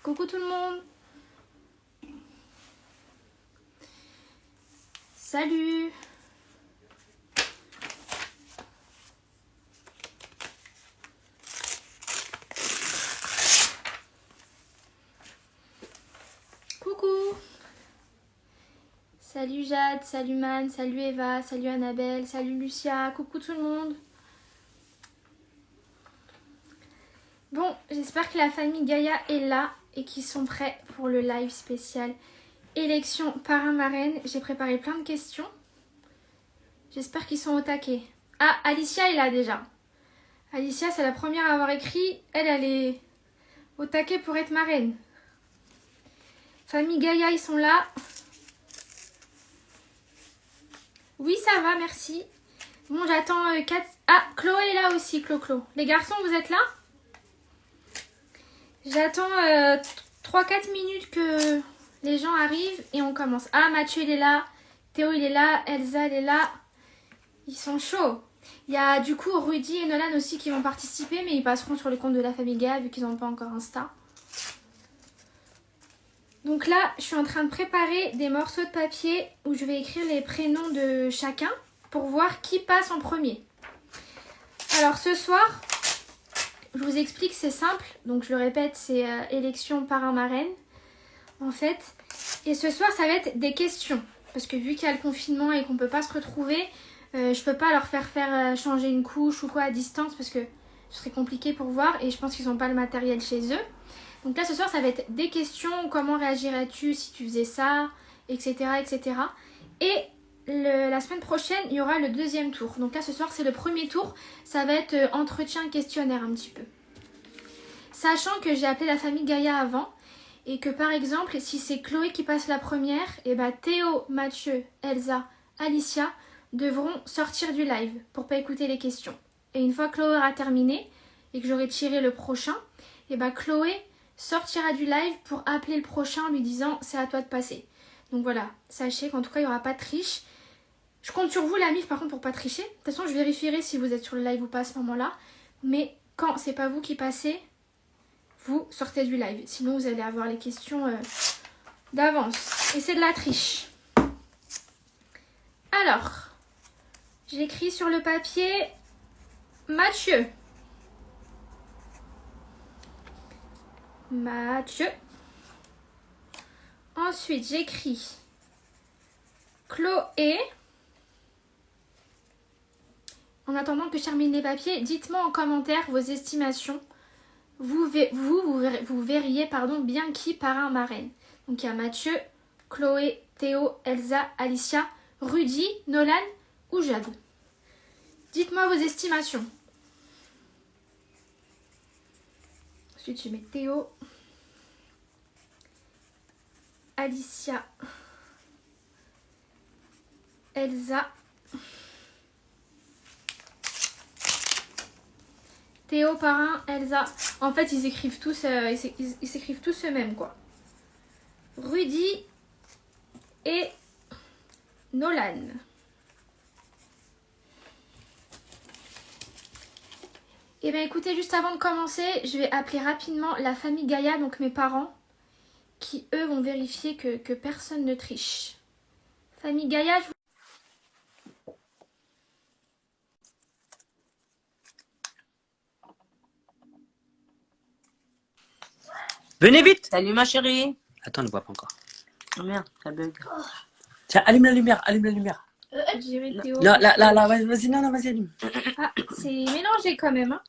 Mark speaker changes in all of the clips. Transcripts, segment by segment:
Speaker 1: Coucou tout le monde. Salut. Coucou. Salut Jade, salut Man, salut Eva, salut Annabelle, salut Lucia. Coucou tout le monde. Bon, j'espère que la famille Gaïa est là et qu'ils sont prêts pour le live spécial élection parrain-marraine. J'ai préparé plein de questions. J'espère qu'ils sont au taquet. Ah, Alicia est là déjà. Alicia, c'est la première à avoir écrit. Elle est au taquet pour être marraine. Famille Gaïa, ils sont là. Oui, ça va, merci. Bon, j'attends 4... Ah, Chloé est là aussi, Clo-Clo. Les garçons, vous êtes là? J'attends 3-4 minutes que les gens arrivent et on commence. Ah, Mathieu, il est là. Théo, il est là. Elsa, elle est là. Ils sont chauds. Il y a du coup Rudy et Nolan aussi qui vont participer, mais ils passeront sur le compte de la famille Gaïa vu qu'ils n'ont pas encore Insta. Donc là, je suis en train de préparer des morceaux de papier où je vais écrire les prénoms de chacun pour voir qui passe en premier. Alors ce soir, je vous explique, c'est simple. Donc je le répète, c'est élection parrain-marraine en fait. Et ce soir, ça va être des questions. Parce que vu qu'il y a le confinement et qu'on ne peut pas se retrouver, je peux pas leur faire changer une couche ou quoi à distance parce que ce serait compliqué pour voir et je pense qu'ils n'ont pas le matériel chez eux. Donc là ce soir ça va être des questions, comment réagirais-tu si tu faisais ça, etc. etc. Et la semaine prochaine il y aura le deuxième tour. Donc là ce soir c'est le premier tour, ça va être entretien questionnaire un petit peu. Sachant que j'ai appelé la famille Gaïa avant et que par exemple si c'est Chloé qui passe la première, et bah Théo, Mathieu, Elsa, Alicia devront sortir du live pour pas écouter les questions. Et une fois que Chloé aura terminé et que j'aurai tiré le prochain, et bah Chloé sortira du live pour appeler le prochain en lui disant c'est à toi de passer. Donc voilà, sachez qu'en tout cas il n'y aura pas de triche. Je compte sur vous la MIF par contre pour pas tricher. De toute façon je vérifierai si vous êtes sur le live ou pas à ce moment-là. Mais quand c'est pas vous qui passez, vous sortez du live. Sinon vous allez avoir les questions d'avance. Et c'est de la triche. Alors, j'écris sur le papier Mathieu. Mathieu. Ensuite, j'écris Chloé. En attendant que je termine les papiers, dites-moi en commentaire vos estimations. Vous verriez bien qui parrain-marraine. Donc il y a Mathieu, Chloé, Théo, Elsa, Alicia, Rudy, Nolan ou Jade. Dites-moi vos estimations. Ensuite, je mets Théo, Alicia, Elsa, Théo, parrain, Elsa. En fait, ils écrivent tous, ils s'écrivent tous eux-mêmes, quoi. Rudy et Nolan. Et bien écoutez, juste avant de commencer, je vais appeler rapidement la famille Gaïa, donc mes parents, qui eux vont vérifier que personne ne triche. Famille Gaïa, je vous...
Speaker 2: Venez vite!
Speaker 3: Salut ma chérie.
Speaker 2: Attends, on ne voit pas encore.
Speaker 3: Oh merde, ça bug.
Speaker 2: Tiens, allume la lumière, allume la lumière.
Speaker 1: J'irai Théo.
Speaker 2: Là, vas-y, non, vas-y, allume.
Speaker 1: Ah, c'est mélangé quand même. Hein.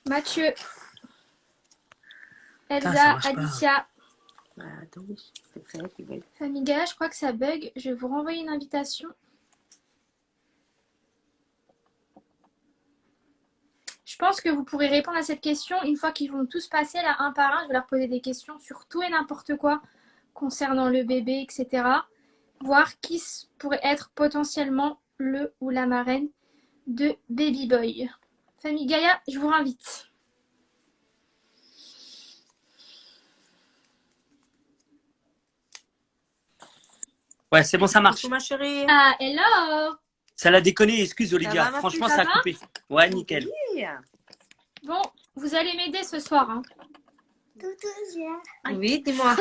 Speaker 1: Mathieu,
Speaker 2: Putain, ça
Speaker 1: Elsa,
Speaker 2: marche pas.
Speaker 1: Alicia.
Speaker 3: Attends, c'est ça qui bug.
Speaker 1: Famille Gaïa, je crois que ça bug. Je vais vous renvoyer une invitation. Je pense que vous pourrez répondre à cette question une fois qu'ils vont tous passer là un par un. Je vais leur poser des questions sur tout et n'importe quoi concernant le bébé, etc. Voir qui pourrait être potentiellement le ou la marraine de Baby Boy. Famille Gaïa, je vous invite.
Speaker 2: Ouais, c'est bon, ça marche.
Speaker 3: Coucou ma chérie.
Speaker 1: Ah, hello!
Speaker 2: Ça l'a déconné, excuse Olivia.
Speaker 3: Ça va, ma
Speaker 2: Franchement,
Speaker 1: fille,
Speaker 2: ça
Speaker 1: ça
Speaker 2: a coupé. Ouais, nickel.
Speaker 3: Oui.
Speaker 1: Bon, vous allez m'aider ce soir. Hein.
Speaker 3: Oui, dis-moi.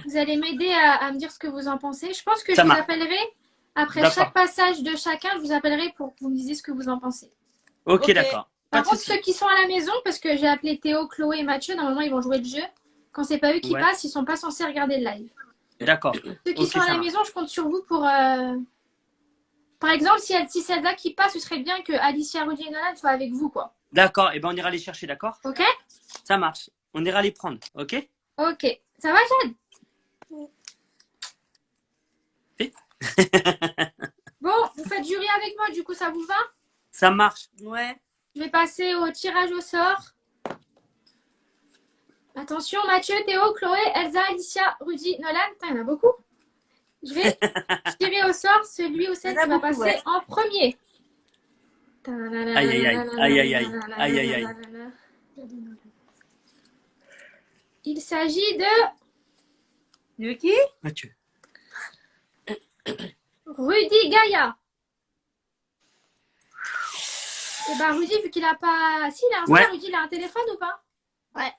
Speaker 1: Vous allez m'aider à me dire ce que vous en pensez. Je pense que je
Speaker 2: Ça
Speaker 1: vous
Speaker 2: marche.
Speaker 1: appellerai après
Speaker 2: D'accord.
Speaker 1: chaque passage de chacun. Je vous appellerai pour que vous me disiez ce que vous en pensez.
Speaker 2: Ok,
Speaker 3: Ok.
Speaker 2: d'accord. Pas
Speaker 1: Par
Speaker 2: de
Speaker 1: contre,
Speaker 2: souci.
Speaker 1: ceux qui sont à la maison, parce que j'ai appelé Théo, Chloé et Mathieu, normalement ils vont jouer le jeu. Quand c'est pas eux qui
Speaker 2: Ouais.
Speaker 1: passent, ils sont pas censés regarder le live.
Speaker 2: D'accord.
Speaker 1: Ceux qui
Speaker 2: Ok,
Speaker 1: sont à
Speaker 2: ça
Speaker 1: la
Speaker 2: marche.
Speaker 1: maison, je compte sur vous pour. Par exemple, si c'est Zelda qui passe, ce serait bien que Alicia, Rudy et Nolan soient avec vous, quoi.
Speaker 2: D'accord. Et ben on ira les chercher, d'accord?
Speaker 1: Ok?
Speaker 2: Ça marche. On ira les prendre, ok?
Speaker 1: Ok. Ça va, Jade?
Speaker 2: Oui.
Speaker 1: Bon, vous faites jury avec moi, du coup, ça vous va?
Speaker 2: Ça marche.
Speaker 3: Ouais.
Speaker 1: Je vais passer au tirage au sort. Attention, Mathieu, Théo, Chloé, Elsa, Alicia, Rudy, Nolan. Putain, il y en a beaucoup. Je vais tirer au sort celui ou celle
Speaker 3: Il y en a
Speaker 1: qui va
Speaker 3: beaucoup,
Speaker 1: passer
Speaker 3: ouais.
Speaker 1: en premier.
Speaker 2: Aïe, aïe, aïe. Aïe, aïe, aïe. Aïe, aïe, aïe.
Speaker 1: Il s'agit de
Speaker 3: De qui?
Speaker 2: Mathieu.
Speaker 1: Rudy Gaïa. Et bah Rudy, vu qu'il a pas... Si, il a un
Speaker 2: Ouais.
Speaker 1: Insta, Rudy, il a un téléphone ou pas?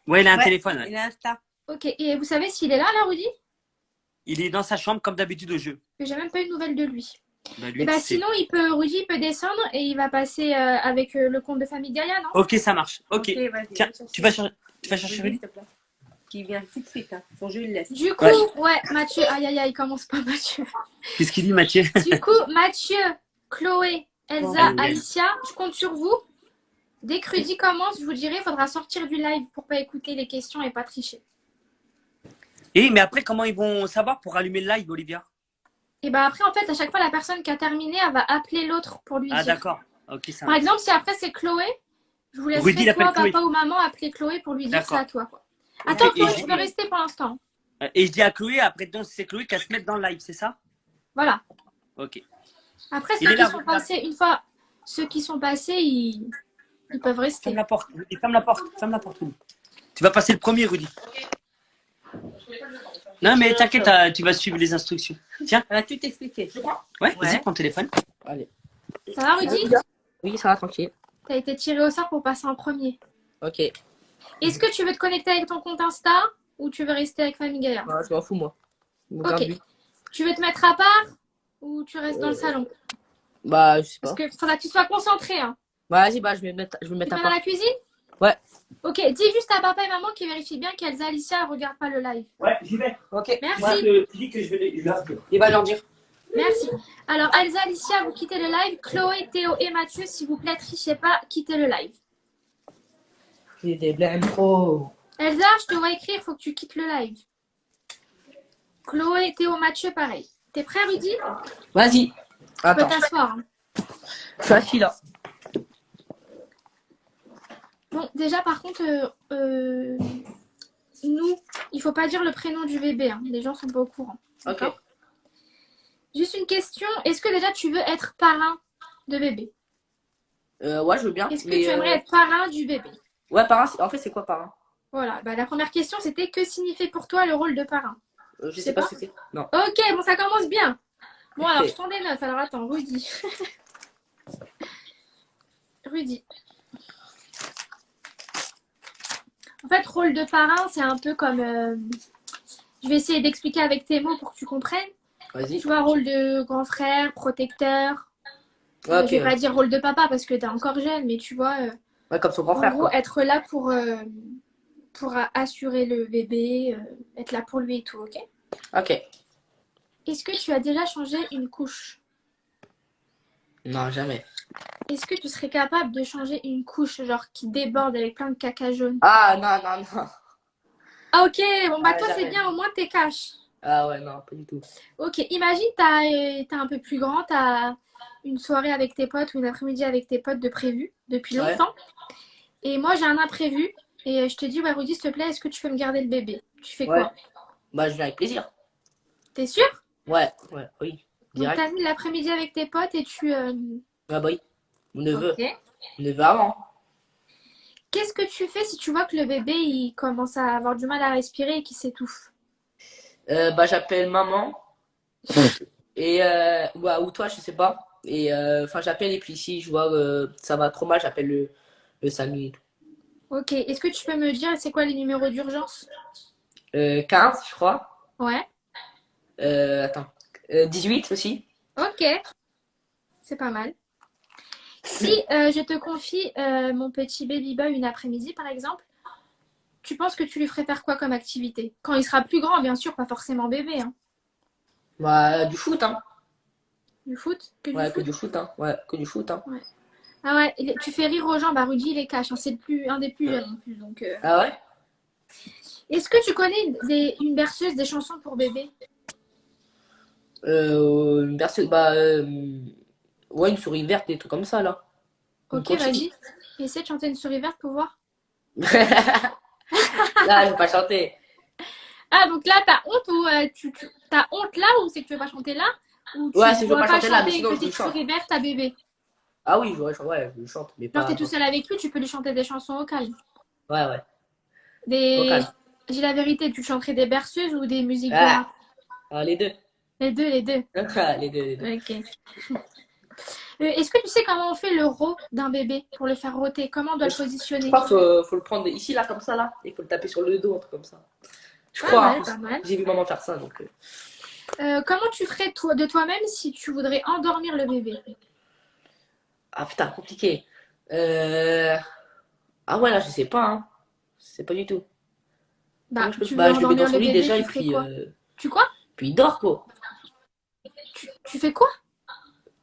Speaker 2: Ouais, il a un
Speaker 3: Ouais,
Speaker 2: téléphone. Ouais.
Speaker 3: Il a un star.
Speaker 1: Ok, et vous savez s'il est là, Rudy?
Speaker 2: Il est dans sa chambre comme d'habitude au jeu.
Speaker 1: Que j'ai même pas eu de nouvelles de lui.
Speaker 2: Bah,
Speaker 1: Et
Speaker 2: lui,
Speaker 1: bah
Speaker 2: tu sais.
Speaker 1: sinon, Rudy il peut descendre et il va passer avec le compte de famille Gaïa, non?
Speaker 2: Ok, ça marche. Ok.
Speaker 3: vas-y.
Speaker 2: Tiens,
Speaker 3: va chercher.
Speaker 2: tu vas chercher
Speaker 3: Rudy,
Speaker 2: Rudy?
Speaker 3: s'il te plaît. Qui vient tout de suite. Hein. Son jeu, il laisse.
Speaker 1: Du coup, ouais, Mathieu, aïe aïe aïe, commence pas Mathieu.
Speaker 2: Qu'est-ce qu'il dit, Mathieu?
Speaker 1: Du coup, Mathieu, Chloé, Elsa,
Speaker 2: Aïe, aïe.
Speaker 1: Alicia, je compte sur vous. Dès que Rudy commence, je vous dirai, il faudra sortir du live pour pas écouter les questions et pas tricher.
Speaker 2: Mais après, comment ils vont savoir pour allumer le live, Olivia?
Speaker 1: Et bah après, en fait, à chaque fois, la personne qui a terminé, elle va appeler l'autre pour lui
Speaker 2: Ah,
Speaker 1: dire.
Speaker 2: d'accord. Ok, ça
Speaker 1: Par
Speaker 2: marche.
Speaker 1: exemple, si après c'est Chloé, je vous
Speaker 2: Rudy,
Speaker 1: laisserai
Speaker 2: il appelle
Speaker 1: toi,
Speaker 2: Chloé.
Speaker 1: papa ou maman, appeler Chloé pour lui dire c'est à toi, quoi.
Speaker 3: Et
Speaker 1: Attends,
Speaker 2: Ok, et
Speaker 1: Chloé,
Speaker 2: je
Speaker 1: tu peux rester pour l'instant.
Speaker 2: Et je dis à Chloé, après, donc, c'est Chloé qui va se mettre dans le live, c'est ça?
Speaker 1: Voilà.
Speaker 2: Ok.
Speaker 1: Après,
Speaker 2: Il
Speaker 1: ceux
Speaker 2: est
Speaker 1: qui
Speaker 2: là,
Speaker 1: sont
Speaker 2: Rudy.
Speaker 1: passés, une fois ceux qui sont passés, ils peuvent rester.
Speaker 2: Ferme la porte. Rudy, ferme la porte. Ferme la porte, Rudy. Tu vas passer le premier, Rudy. Non, mais t'inquiète, tu vas suivre les instructions. Tiens.
Speaker 3: Elle a tout expliqué.
Speaker 2: Ouais, vas-y,
Speaker 3: Ouais.
Speaker 2: prends le téléphone. Allez.
Speaker 1: Ça va, Rudy?
Speaker 4: Oui, ça va, tranquille.
Speaker 1: T'as été tiré au sort pour passer en premier.
Speaker 4: Ok.
Speaker 1: Est-ce que tu veux te connecter avec ton compte Insta ou tu veux rester avec Famille Gaillard?
Speaker 4: Ouais, je m'en fous, moi. Mon
Speaker 1: Ok.
Speaker 4: garde-lui.
Speaker 1: Tu veux te mettre à part ou tu restes dans le salon?
Speaker 4: Bah, je sais
Speaker 1: Parce
Speaker 4: pas.
Speaker 1: que faudra que tu sois concentré. Hein.
Speaker 4: Vas-y, bah, je vais me
Speaker 1: Tu
Speaker 4: mettre
Speaker 1: te
Speaker 4: à
Speaker 1: mets dans
Speaker 4: part.
Speaker 1: la cuisine?
Speaker 4: Ouais.
Speaker 1: Ok, dis juste à papa et maman qui vérifient bien qu'Elsa Alicia ne regardent pas le live.
Speaker 2: Ouais, j'y vais.
Speaker 4: Ok.
Speaker 1: Merci.
Speaker 2: Tu dis que je vais les
Speaker 4: Il va leur dire.
Speaker 1: Merci. Alors, Elsa, Alicia, vous quittez le live. Chloé, Théo et Mathieu, s'il vous plaît, trichez pas, quittez le live.
Speaker 4: J'ai des blèmes trop.
Speaker 1: Elsa, je te vois écrire, il faut que tu quittes le live. Chloé, Théo, Mathieu, pareil. T'es prêt, Rudy?
Speaker 4: Vas-y.
Speaker 1: Tu peux
Speaker 4: Attends.
Speaker 1: t'asseoir. Hein.
Speaker 4: Je suis assis là.
Speaker 1: Bon, déjà, par contre, nous, il faut pas dire le prénom du bébé. Hein. Les gens sont pas au courant.
Speaker 4: Ok.
Speaker 1: D'accord. Juste une question. Est-ce que déjà tu veux être parrain de bébé?
Speaker 4: Ouais, je veux bien.
Speaker 1: Est-ce que
Speaker 4: mais,
Speaker 1: tu aimerais être parrain du bébé?
Speaker 4: Ouais, parrain, en fait, c'est quoi parrain?
Speaker 1: Voilà. Bah, la première question, c'était que signifie pour toi le rôle de parrain?
Speaker 4: Je sais pas ce que c'est. Non.
Speaker 1: Ok, bon, ça commence bien. Bon, alors, je prends des notes. Alors, attends, Rudy. Rudy. En fait, rôle de parrain, c'est un peu comme... Je vais essayer d'expliquer avec tes mots pour que tu comprennes.
Speaker 4: Vas-y.
Speaker 1: Tu vois, rôle de grand frère, protecteur.
Speaker 4: Ouais, ok.
Speaker 1: Je vais pas dire rôle de papa parce que t'es encore jeune, mais tu vois...
Speaker 4: Ouais, comme son grand
Speaker 1: en
Speaker 4: frère.
Speaker 1: gros,
Speaker 4: Quoi.
Speaker 1: être là pour assurer le bébé, être là pour lui et tout, ok?
Speaker 4: Ok.
Speaker 1: Est-ce que tu as déjà changé une couche?
Speaker 4: Non, jamais.
Speaker 1: Est-ce que tu serais capable de changer une couche, genre qui déborde avec plein de caca jaune?
Speaker 4: Ah, non, non, non.
Speaker 1: Ah, ok, bon, bah
Speaker 4: Ah,
Speaker 1: toi, c'est
Speaker 4: jamais.
Speaker 1: bien, au moins t'es cash.
Speaker 4: Ah, ouais, non, pas du tout.
Speaker 1: Ok, imagine, t'es un peu plus grand, t'as une soirée avec tes potes ou une après-midi avec tes potes de prévu depuis
Speaker 4: Ouais.
Speaker 1: longtemps. Et moi, j'ai un imprévu. Et je te dis, ouais, Rudy, s'il te plaît, est-ce que tu peux me garder le bébé? Tu fais
Speaker 4: Ouais.
Speaker 1: quoi?
Speaker 4: Bah, je viens avec plaisir.
Speaker 1: T'es sûr?
Speaker 4: Ouais, oui.
Speaker 1: Donc,
Speaker 4: Direct.
Speaker 1: t'as mis l'après-midi avec tes potes et tu...
Speaker 4: Ah, bah oui. Mon neveu.
Speaker 1: Ok.
Speaker 4: Mon neveu avant.
Speaker 1: Qu'est-ce que tu fais si tu vois que le bébé, il commence à avoir du mal à respirer et qu'il s'étouffe?
Speaker 4: Bah, j'appelle maman. Et, ou toi, je sais pas. Et, enfin, j'appelle et puis si je vois ça va trop mal, j'appelle le SAMU et tout.
Speaker 1: Ok. Est-ce que tu peux me dire c'est quoi les numéros d'urgence?
Speaker 4: 15, je crois.
Speaker 1: Ouais.
Speaker 4: Attends. 18 aussi.
Speaker 1: Ok. C'est pas mal. Si je te confie mon petit baby boy une après-midi, par exemple, tu penses que tu lui ferais faire quoi comme activité? Quand il sera plus grand, bien sûr, pas forcément bébé, hein.
Speaker 4: Bah, du foot, hein.
Speaker 1: Du foot? Que du
Speaker 4: Ouais, que
Speaker 1: foot?
Speaker 4: du foot, hein. Ouais, que du foot, hein.
Speaker 1: Ouais. Ah ouais, tu fais rire aux gens. Bah, Rudy, il est cash, hein. C'est un des plus jeunes en plus. Donc,
Speaker 4: Ah ouais?
Speaker 1: est-ce que tu connais une berceuse des chansons pour bébé?
Speaker 4: Une berceuse, ouais, une souris verte, des trucs comme ça, là. Une
Speaker 1: Ok,
Speaker 4: coquille.
Speaker 1: vas-y. Essaie de chanter une souris verte pour voir.
Speaker 4: Là, je vais pas chanter.
Speaker 1: Ah, donc là, t'as honte ou t'as honte là ou c'est que tu veux pas chanter là? Ou tu
Speaker 4: Ouais, si je veux
Speaker 1: pourrais
Speaker 4: pas
Speaker 1: pas
Speaker 4: chanter là, mais
Speaker 1: chanter une
Speaker 4: sinon, je le
Speaker 1: petite
Speaker 4: chante.
Speaker 1: souris verte à bébé?
Speaker 4: Ah oui, ouais, je le chante, mais
Speaker 1: Genre, t'es
Speaker 4: pas
Speaker 1: tout
Speaker 4: chanter.
Speaker 1: seul avec lui, tu peux lui chanter des chansons au calme.
Speaker 4: Ouais, ouais. Au
Speaker 1: Des...
Speaker 4: calme.
Speaker 1: J'ai la vérité, tu chanterais des berceuses ou des musiques de
Speaker 4: Ah,
Speaker 1: rap?
Speaker 4: les deux.
Speaker 1: Les deux, les deux.
Speaker 4: Les deux, les deux.
Speaker 1: Ok. Est-ce que tu sais comment on fait le rot d'un bébé pour le faire roter? Comment on doit le
Speaker 4: Je
Speaker 1: positionner?
Speaker 4: crois qu'il faut le prendre ici, là, comme ça, là. Et il faut le taper sur le dos, un truc comme ça. Je
Speaker 1: Pas
Speaker 4: crois,
Speaker 1: mal,
Speaker 4: hein.
Speaker 1: pas mal.
Speaker 4: J'ai vu maman faire ça, donc.
Speaker 1: Comment tu ferais de toi-même si tu voudrais endormir le bébé?
Speaker 4: Ah putain, compliqué. Euh... Ah ouais, là, je sais pas, hein. Je sais pas du tout. Comment
Speaker 1: Bah,
Speaker 4: je peux...
Speaker 1: tu veux
Speaker 4: Bah, je le mets dans
Speaker 1: endormir
Speaker 4: son
Speaker 1: le
Speaker 4: lit
Speaker 1: bébé,
Speaker 4: déjà,
Speaker 1: tu
Speaker 4: et
Speaker 1: ferais
Speaker 4: puis,
Speaker 1: quoi? Tu quoi?
Speaker 4: puis il dort, quoi.
Speaker 1: Tu fais quoi?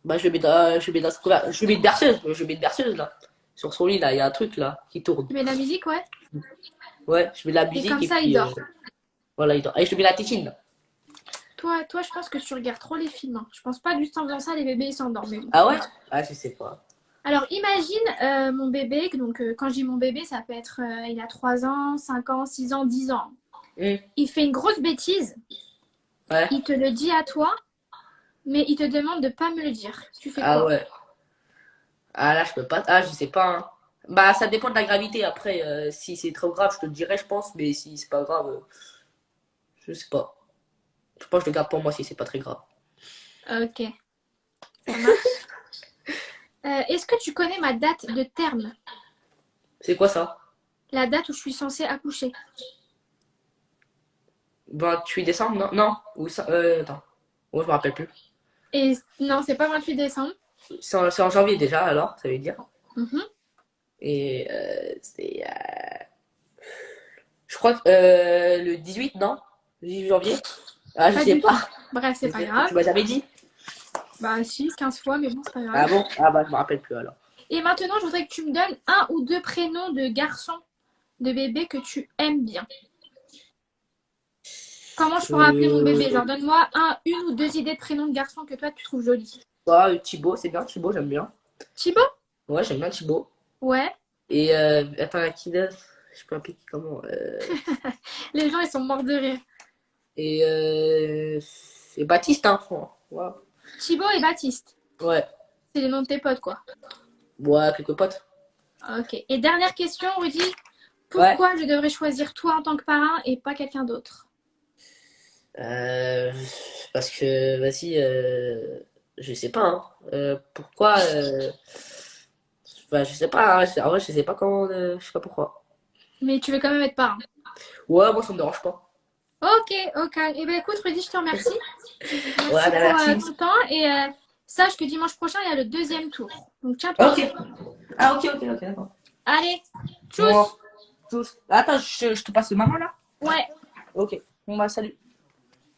Speaker 4: Bah, je le mets dans je le mets je le mets une berceuse, là. Sur son lit, là, il y a un truc, là, qui tourne.
Speaker 1: Tu mets de la musique, ouais.
Speaker 4: Ouais, je mets de la
Speaker 1: Et
Speaker 4: musique,
Speaker 1: comme
Speaker 4: et
Speaker 1: ça, il
Speaker 4: puis,
Speaker 1: dort.
Speaker 4: voilà, il dort. Et je te mets la tétine, là.
Speaker 1: Toi, je pense que tu regardes trop les films, hein. Je pense pas juste en faisant ça, les bébés ils s'endorment. Mais bon.
Speaker 4: Ah ouais? Ah, je sais pas.
Speaker 1: Alors, imagine mon bébé. Donc, quand je dis mon bébé, ça peut être il a 3 ans, 5 ans, 6 ans, 10 ans.
Speaker 4: Hmm.
Speaker 1: Il fait une grosse bêtise.
Speaker 4: Ouais.
Speaker 1: Il te le dit à toi, mais il te demande de pas me le dire. Tu fais
Speaker 4: Ah
Speaker 1: quoi?
Speaker 4: ouais. Ah là, je peux pas. Ah, je sais pas, hein. Bah, ça dépend de la gravité. Après, si c'est trop grave, je te le dirai, je pense. Mais si c'est pas grave, je sais pas. Je pense que je le garde pour moi si c'est pas très grave.
Speaker 1: Ok, ça marche. Est-ce que tu connais ma date de terme?
Speaker 4: C'est quoi ça?
Speaker 1: La date où je suis censée accoucher?
Speaker 4: 28 décembre, non? Non? Ou ça? Attends. Moi, je me rappelle plus.
Speaker 1: Et non, c'est pas 28 décembre.
Speaker 4: C'est en janvier déjà, alors, ça veut dire.
Speaker 1: Mhm.
Speaker 4: Et c'est. Je crois que le 18, non? Le 18 janvier? Ah, je
Speaker 1: Pas
Speaker 4: sais
Speaker 1: du tout.
Speaker 4: pas.
Speaker 1: Bref, c'est pas grave.
Speaker 4: Tu m'as jamais dit?
Speaker 1: Bah si, 15 fois, mais bon, c'est pas grave.
Speaker 4: Ah bon? Ah bah, je me rappelle plus alors.
Speaker 1: Et maintenant, je voudrais que tu me donnes un ou deux prénoms de garçons, de bébés que tu aimes bien. Comment je pourrais appeler mon bébé? Genre, donne-moi une ou deux idées de prénoms de garçons que toi, tu trouves jolis.
Speaker 4: Bah, Thibaut, c'est bien, Thibaut, j'aime bien.
Speaker 1: Thibaut?
Speaker 4: Ouais, j'aime bien Thibaut.
Speaker 1: Ouais.
Speaker 4: Et attends, la qui d'autre? Je peux appeler qui comment?
Speaker 1: Les gens, ils sont morts de rire.
Speaker 4: Et, et Baptiste, hein, ouais.
Speaker 1: Thibaut et Baptiste.
Speaker 4: Ouais.
Speaker 1: C'est les noms de tes potes, quoi.
Speaker 4: Ouais, quelques potes.
Speaker 1: Ok. Et dernière question, Rudy.
Speaker 4: Ouais.
Speaker 1: Pourquoi je devrais choisir toi en tant que parrain et pas quelqu'un d'autre?
Speaker 4: Parce que, vas-y, je sais pas, hein. Pourquoi bah, je sais pas, hein. En vrai, je sais pas comment, je sais pas pourquoi.
Speaker 1: Mais tu veux quand même être parrain.
Speaker 4: Ouais, moi, ça me dérange pas.
Speaker 1: Ok, ok. Eh ben écoute, Rudy, je te remercie.
Speaker 4: Ouais,
Speaker 1: Merci
Speaker 4: bah, merci.
Speaker 1: pour ton temps. Et sache que dimanche prochain, il y a le deuxième tour. Donc tiens-toi.
Speaker 4: Ok. Ah, ok, d'accord.
Speaker 1: Allez, tchuss.
Speaker 4: Bon, tous. Attends, je te passe le maman là?
Speaker 1: Ouais.
Speaker 4: Ok. Bon, bah, salut.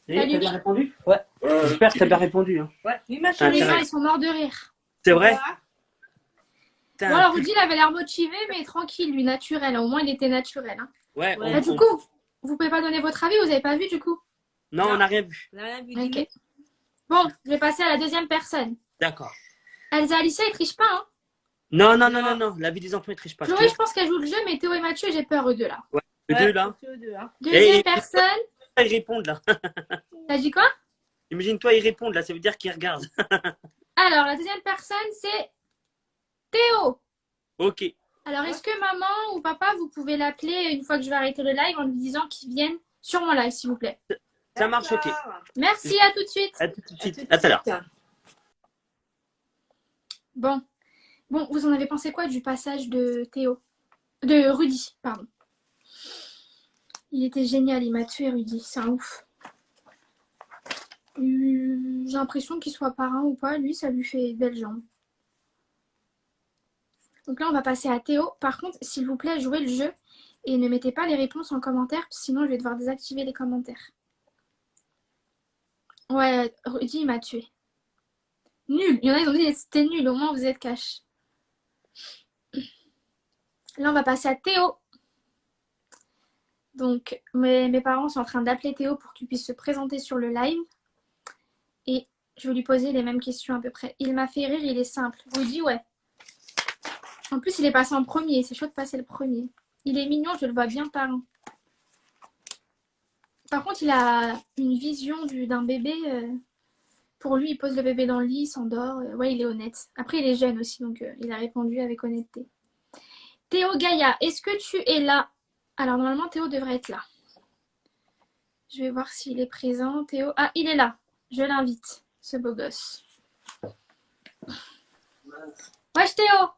Speaker 1: Salut.
Speaker 2: T'as bien répondu?
Speaker 4: Ouais.
Speaker 2: J'espère que t'as bien répondu. Hein.
Speaker 4: Ouais. Oui, ma
Speaker 1: Les
Speaker 4: chérie.
Speaker 1: gens, ils sont morts de rire.
Speaker 2: C'est vrai?
Speaker 1: Bon, alors Rudy, il avait l'air motivé, mais tranquille, lui, naturel. Au moins, il était naturel. Hein.
Speaker 2: Ouais,
Speaker 1: Bah, du coup, vous pouvez pas donner votre avis, vous avez pas vu du coup?
Speaker 2: Non, on n'a rien vu.
Speaker 3: On a rien vu.
Speaker 1: Ok. Bon, je vais passer à la deuxième personne.
Speaker 2: D'accord.
Speaker 1: Elsa Alicia, ils trichent pas, hein.
Speaker 2: Non. La vie des enfants, ils trichent pas.
Speaker 1: Chloé, je pense qu'elle joue le jeu, mais Théo et Mathieu, j'ai peur eux deux là.
Speaker 2: Les deux là.
Speaker 1: Deuxième
Speaker 2: Et-
Speaker 1: personne,
Speaker 2: Ils répondent là.
Speaker 1: t'as dit quoi?
Speaker 2: Imagine-toi, ils répondent là, ça veut dire qu'ils regardent.
Speaker 1: Alors, la deuxième personne, c'est Théo.
Speaker 2: Ok.
Speaker 1: Alors, est-ce que maman ou papa, vous pouvez l'appeler une fois que je vais arrêter le live en lui disant qu'il vienne sur mon live, s'il vous plaît?
Speaker 2: Ça marche, ok.
Speaker 1: Merci, à tout de suite.
Speaker 2: À tout de suite. À tout à l'heure.
Speaker 1: Bon, vous en avez pensé quoi du passage de Théo? De Rudy, pardon. Il était génial, il m'a tué Rudy, c'est un ouf. J'ai l'impression qu'il soit parrain ou pas, lui ça lui fait belle jambe. Donc là on va passer à Théo. Par contre, s'il vous plaît, jouez le jeu et ne mettez pas les réponses en commentaire, sinon je vais devoir désactiver les commentaires. Ouais, Rudy il m'a tué. Nul, il y en a ils ont dit que c'était nul, au moins vous êtes cash. Là on va passer à Théo. Donc mes parents sont en train d'appeler Théo pour qu'il puisse se présenter sur le live. Et je vais lui poser les mêmes questions à peu près. Il m'a fait rire, il est simple. Rudy, ouais. En plus, il est passé en premier. C'est chaud de passer le premier. Il est mignon, je le vois bien parrain. Par contre, il a une vision d'un bébé. Pour lui, il pose le bébé dans le lit, il s'endort. Ouais, il est honnête. Après, il est jeune aussi, donc il a répondu avec honnêteté. Théo Gaïa, est-ce que tu es là? Alors, normalement, Théo devrait être là. Je vais voir s'il est présent. Théo. Ah, il est là. Je l'invite, ce beau gosse. Wesh Théo,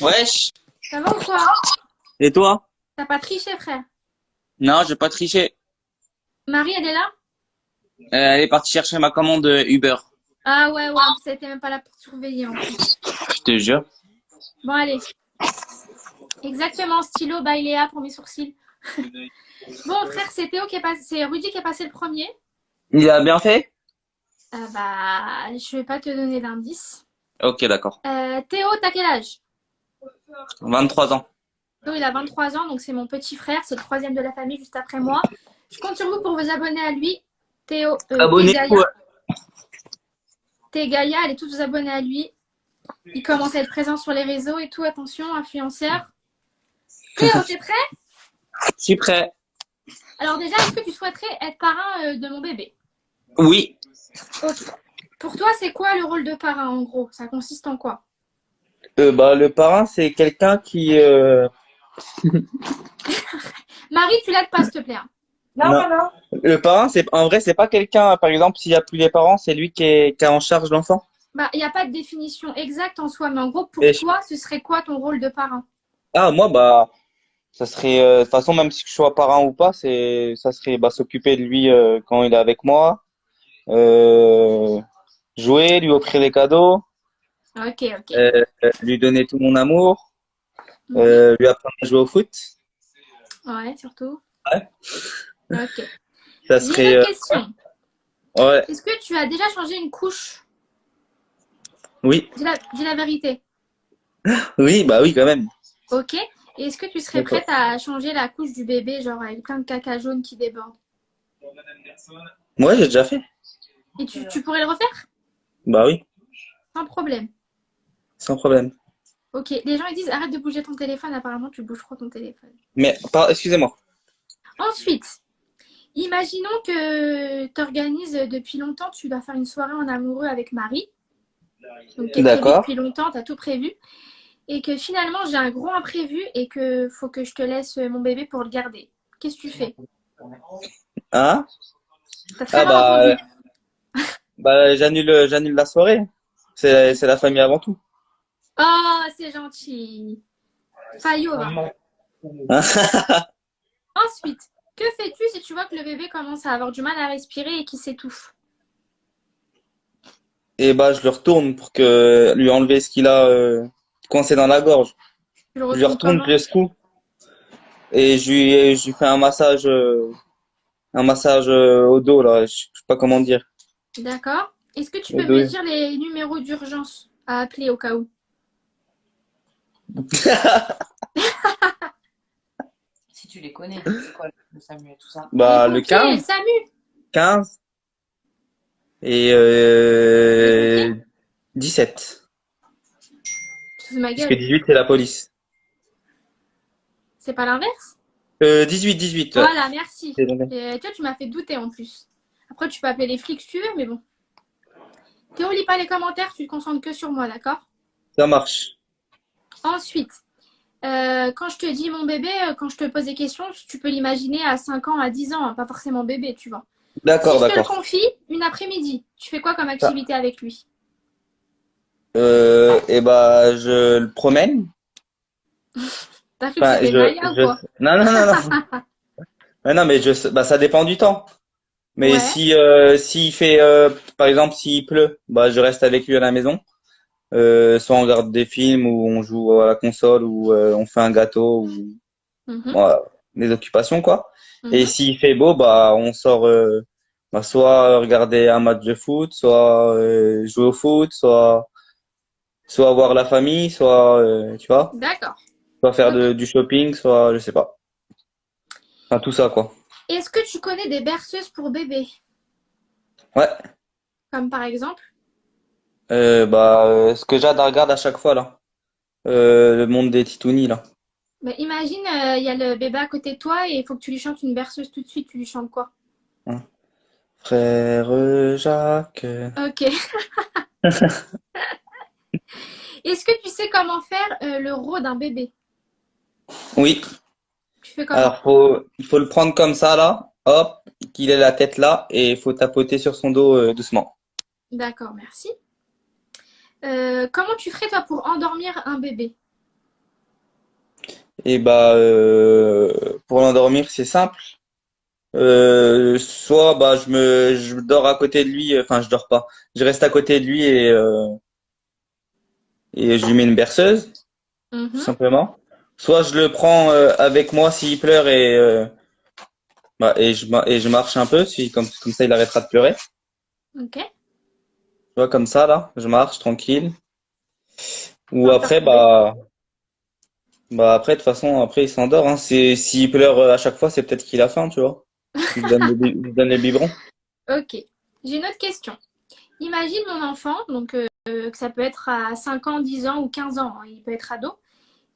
Speaker 5: Wesh,
Speaker 1: ça va ou quoi?
Speaker 5: et toi?
Speaker 1: T'as pas triché, frère?
Speaker 5: Non, j'ai pas triché.
Speaker 1: Marie, elle est là?
Speaker 5: Elle est partie chercher ma commande Uber.
Speaker 1: Ah ouais, c'était même pas là pour surveiller en plus.
Speaker 5: Je te jure.
Speaker 1: Bon, allez. Exactement, stylo, Léa pour mes sourcils. Bon, frère, c'est Théo qui est passé, c'est Rudy qui est passé le premier.
Speaker 5: Il a bien fait?
Speaker 1: Je vais pas te donner d'indice.
Speaker 5: Ok, d'accord.
Speaker 1: Théo, t'as quel âge?
Speaker 5: 23 ans.
Speaker 1: Théo, il a 23 ans, donc c'est mon petit frère, c'est le troisième de la famille juste après moi. Je compte sur vous pour vous abonner à lui. Théo,
Speaker 5: Abonnez-vous.
Speaker 1: Gaïa, allez tous vous abonner à lui. Il commence à être présent sur les réseaux et tout, attention, influenceur. Théo, t'es prêt?
Speaker 5: Je suis prêt.
Speaker 1: Alors déjà, est-ce que tu souhaiterais être parrain de mon bébé?
Speaker 5: Oui.
Speaker 1: Ok. Pour toi, c'est quoi le rôle de parrain en gros? Ça consiste en quoi?
Speaker 5: Le parrain, c'est quelqu'un qui...
Speaker 1: Marie, tu l'aides pas, s'il te plaît. Hein.
Speaker 5: Non. Le parrain, en vrai, c'est pas quelqu'un, par exemple, s'il n'y a plus les parents, c'est lui qui est en charge de l'enfant.
Speaker 1: Bah, il n'y a pas de définition exacte en soi, mais en gros, pour
Speaker 5: Et
Speaker 1: toi, ce serait quoi ton rôle de parrain?
Speaker 5: Ah, moi, ça serait, de toute façon, même si je sois parrain ou pas, ça serait, s'occuper de lui quand il est avec moi, jouer, lui offrir des cadeaux,
Speaker 1: Ok.
Speaker 5: lui donner tout mon amour,
Speaker 1: Mhm.
Speaker 5: lui apprendre à jouer au foot.
Speaker 1: Ouais, surtout.
Speaker 5: Ouais.
Speaker 1: Ok.
Speaker 5: Ça
Speaker 1: J'ai une
Speaker 5: serait,
Speaker 1: autre question.
Speaker 5: ouais,
Speaker 1: Est-ce que tu as déjà changé une couche?
Speaker 5: oui,
Speaker 1: Dis la vérité.
Speaker 5: oui, oui, quand même.
Speaker 1: Ok. Et est-ce que tu serais
Speaker 5: D'accord.
Speaker 1: prête à changer la couche du bébé, genre avec plein de caca jaune qui déborde?
Speaker 5: Ouais, j'ai déjà fait.
Speaker 1: Et tu pourrais le refaire?
Speaker 5: Bah oui,
Speaker 1: Sans problème.
Speaker 5: sans problème.
Speaker 1: Ok. Les gens ils disent arrête de bouger ton téléphone. Apparemment, tu bouges trop ton téléphone.
Speaker 5: Mais, excusez-moi.
Speaker 1: Ensuite, imaginons que tu organises depuis longtemps, tu dois faire une soirée en amoureux avec Marie. Donc, qui est prévue
Speaker 5: D'accord.
Speaker 1: depuis longtemps, tu as tout prévu. Et que finalement, j'ai un gros imprévu et que faut que je te laisse mon bébé pour le garder. Qu'est-ce que tu fais?
Speaker 5: Hein?
Speaker 1: T'as très
Speaker 5: Ah
Speaker 1: mal entendu.
Speaker 5: j'annule la soirée. C'est la famille avant tout.
Speaker 1: Oh, c'est gentil. Fayot, va.
Speaker 5: Hein.
Speaker 1: Ensuite, que fais-tu si tu vois que le bébé commence à avoir du mal à respirer et qu'il s'étouffe?
Speaker 5: Et je le retourne pour que lui enlever ce qu'il a coincé dans la gorge.
Speaker 1: Tu le
Speaker 5: Je lui
Speaker 1: retournes
Speaker 5: retourne,
Speaker 1: comment?
Speaker 5: je le secoue et je lui fais un massage au dos là. Je sais pas comment dire.
Speaker 1: D'accord. Est-ce que tu
Speaker 5: Au
Speaker 1: peux me
Speaker 5: dos.
Speaker 1: dire les numéros d'urgence à appeler au cas où?
Speaker 3: Si tu les connais, c'est quoi le SAMU et tout ça?
Speaker 1: Les
Speaker 5: Le
Speaker 1: pompiers, le
Speaker 5: 15,
Speaker 1: SAMU.
Speaker 5: 15 et
Speaker 1: Les pompiers?
Speaker 5: 17.
Speaker 1: Tu te fous de ma
Speaker 5: Puisque
Speaker 1: gueule.
Speaker 5: 18 c'est la police.
Speaker 1: C'est pas l'inverse?
Speaker 5: 18, ouais.
Speaker 1: Voilà, merci.
Speaker 5: C'est bon.
Speaker 1: Et, tu vois, tu m'as fait douter en plus. Après, tu peux appeler les flics si tu veux, mais bon. Théo, lis pas les commentaires, tu te concentres que sur moi, d'accord?
Speaker 5: Ça marche.
Speaker 1: Ensuite, quand je te dis mon bébé, quand je te pose des questions, tu peux l'imaginer à 5 ans, à 10 ans, hein, pas forcément bébé, tu vois. Si
Speaker 5: D'accord,
Speaker 1: je te le
Speaker 5: d'accord.
Speaker 1: confie, une après-midi, tu fais quoi comme
Speaker 5: Ça.
Speaker 1: activité avec lui?
Speaker 5: Je le promène.
Speaker 1: T'as cru que
Speaker 5: Enfin,
Speaker 1: c'était Maya ou quoi?
Speaker 5: non, non, non, non. Ouais, non, mais bah, ça dépend du temps. Mais
Speaker 1: Ouais.
Speaker 5: si, s'il fait, par exemple, s'il pleut, bah, je reste avec lui à la maison. Soit on regarde des films ou on joue à la console ou on fait un gâteau ou
Speaker 1: Mhm,
Speaker 5: voilà, des occupations quoi. Et
Speaker 1: mhm.
Speaker 5: s'il fait beau, bah on sort bah, soit regarder un match de foot, soit jouer au foot, soit voir la famille, soit tu vois,
Speaker 1: D'accord.
Speaker 5: soit faire
Speaker 1: Ok.
Speaker 5: du shopping, soit je sais pas. Enfin tout ça quoi.
Speaker 1: Est-ce que tu connais des berceuses pour bébés?
Speaker 5: Ouais.
Speaker 1: Comme par exemple?
Speaker 5: Bah ce que Jade regarde à chaque fois là, le monde des titounis là.
Speaker 1: Bah, imagine, il y a le bébé à côté de toi et il faut que tu lui chantes une berceuse tout de suite. Tu lui chantes quoi?
Speaker 5: Hein. Frère Jacques.
Speaker 1: Ok. Est-ce que tu sais comment faire le rot d'un bébé?
Speaker 5: Oui.
Speaker 1: Tu fais comment?
Speaker 5: Alors, il faut le prendre comme ça, là. Hop, qu'il ait la tête là. Et il faut tapoter sur son dos doucement.
Speaker 1: D'accord, merci. Comment tu ferais toi pour endormir un bébé?
Speaker 5: Et bah, pour l'endormir, c'est simple. Soit bah, je dors à côté de lui. Enfin, je dors pas. Je reste à côté de lui et je lui mets une berceuse, tout
Speaker 1: Mhm,
Speaker 5: simplement. Soit je le prends avec moi s'il pleure bah, et je marche un peu. Comme ça, il arrêtera de pleurer.
Speaker 1: ok.
Speaker 5: Tu vois, comme ça, là. Je marche tranquille. Ou
Speaker 1: Sans le faire
Speaker 5: après,
Speaker 1: tomber.
Speaker 5: bah après, de toute façon, après, il s'endort, hein. S'il pleure à chaque fois, c'est peut-être qu'il a faim, tu vois. Je lui donne le biberon.
Speaker 1: Ok. J'ai une autre question. Imagine mon enfant, donc que ça peut être à 5 ans, 10 ans ou 15 ans, hein, il peut être ado.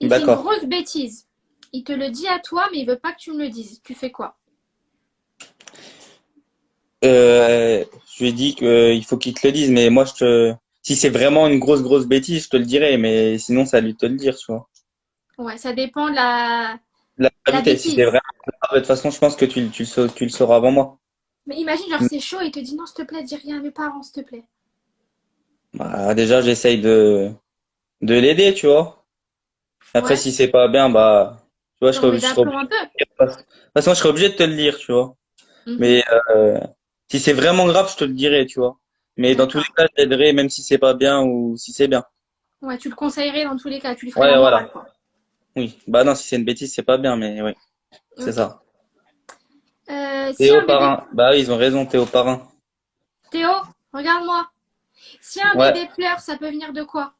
Speaker 1: Il fait une
Speaker 5: D'accord.
Speaker 1: grosse bêtise. Il te le dit à toi, mais il veut pas que tu me le dises. Tu fais quoi?
Speaker 5: Je lui ai dit qu'il faut qu'il te le dise, mais moi, si c'est vraiment une grosse, grosse bêtise, je te le dirai, mais sinon, c'est à lui de te le dire, tu vois.
Speaker 1: Ouais, ça dépend de
Speaker 5: La
Speaker 1: la
Speaker 5: gravité, si c'est
Speaker 1: bêtise.
Speaker 5: vraiment grave, de toute façon, je pense que tu le sauras avant moi.
Speaker 1: Mais imagine, genre, c'est chaud, il te dit non, s'il te plaît, dis rien à mes parents, s'il te plaît.
Speaker 5: Bah, déjà, j'essaye de l'aider, tu vois. Après,
Speaker 1: Ouais,
Speaker 5: si c'est pas bien, bah, tu vois,
Speaker 1: tu remets
Speaker 5: je serai
Speaker 1: d'aplomb
Speaker 5: obligé
Speaker 1: un peu.
Speaker 5: de toute façon, je serai obligé de te le dire, tu vois.
Speaker 1: Mhm,
Speaker 5: Mais si c'est vraiment grave, je te le dirai, tu vois. Mais dans tous les
Speaker 1: d'accord.
Speaker 5: cas, je t'aiderai, même si c'est pas bien ou si c'est bien.
Speaker 1: Ouais, tu le conseillerais dans tous les cas, tu lui ferais
Speaker 5: Ouais,
Speaker 1: la morale,
Speaker 5: voilà.
Speaker 1: quoi.
Speaker 5: Oui. Bah non, si c'est une bêtise, c'est pas bien, mais oui, c'est
Speaker 1: Ok.
Speaker 5: ça.
Speaker 1: Si
Speaker 5: Théo
Speaker 1: un bébé...
Speaker 5: parrain. Bah oui, ils ont raison, Théo parrain.
Speaker 1: Théo, regarde-moi. Si un
Speaker 5: Ouais.
Speaker 1: bébé pleure, ça peut venir de quoi?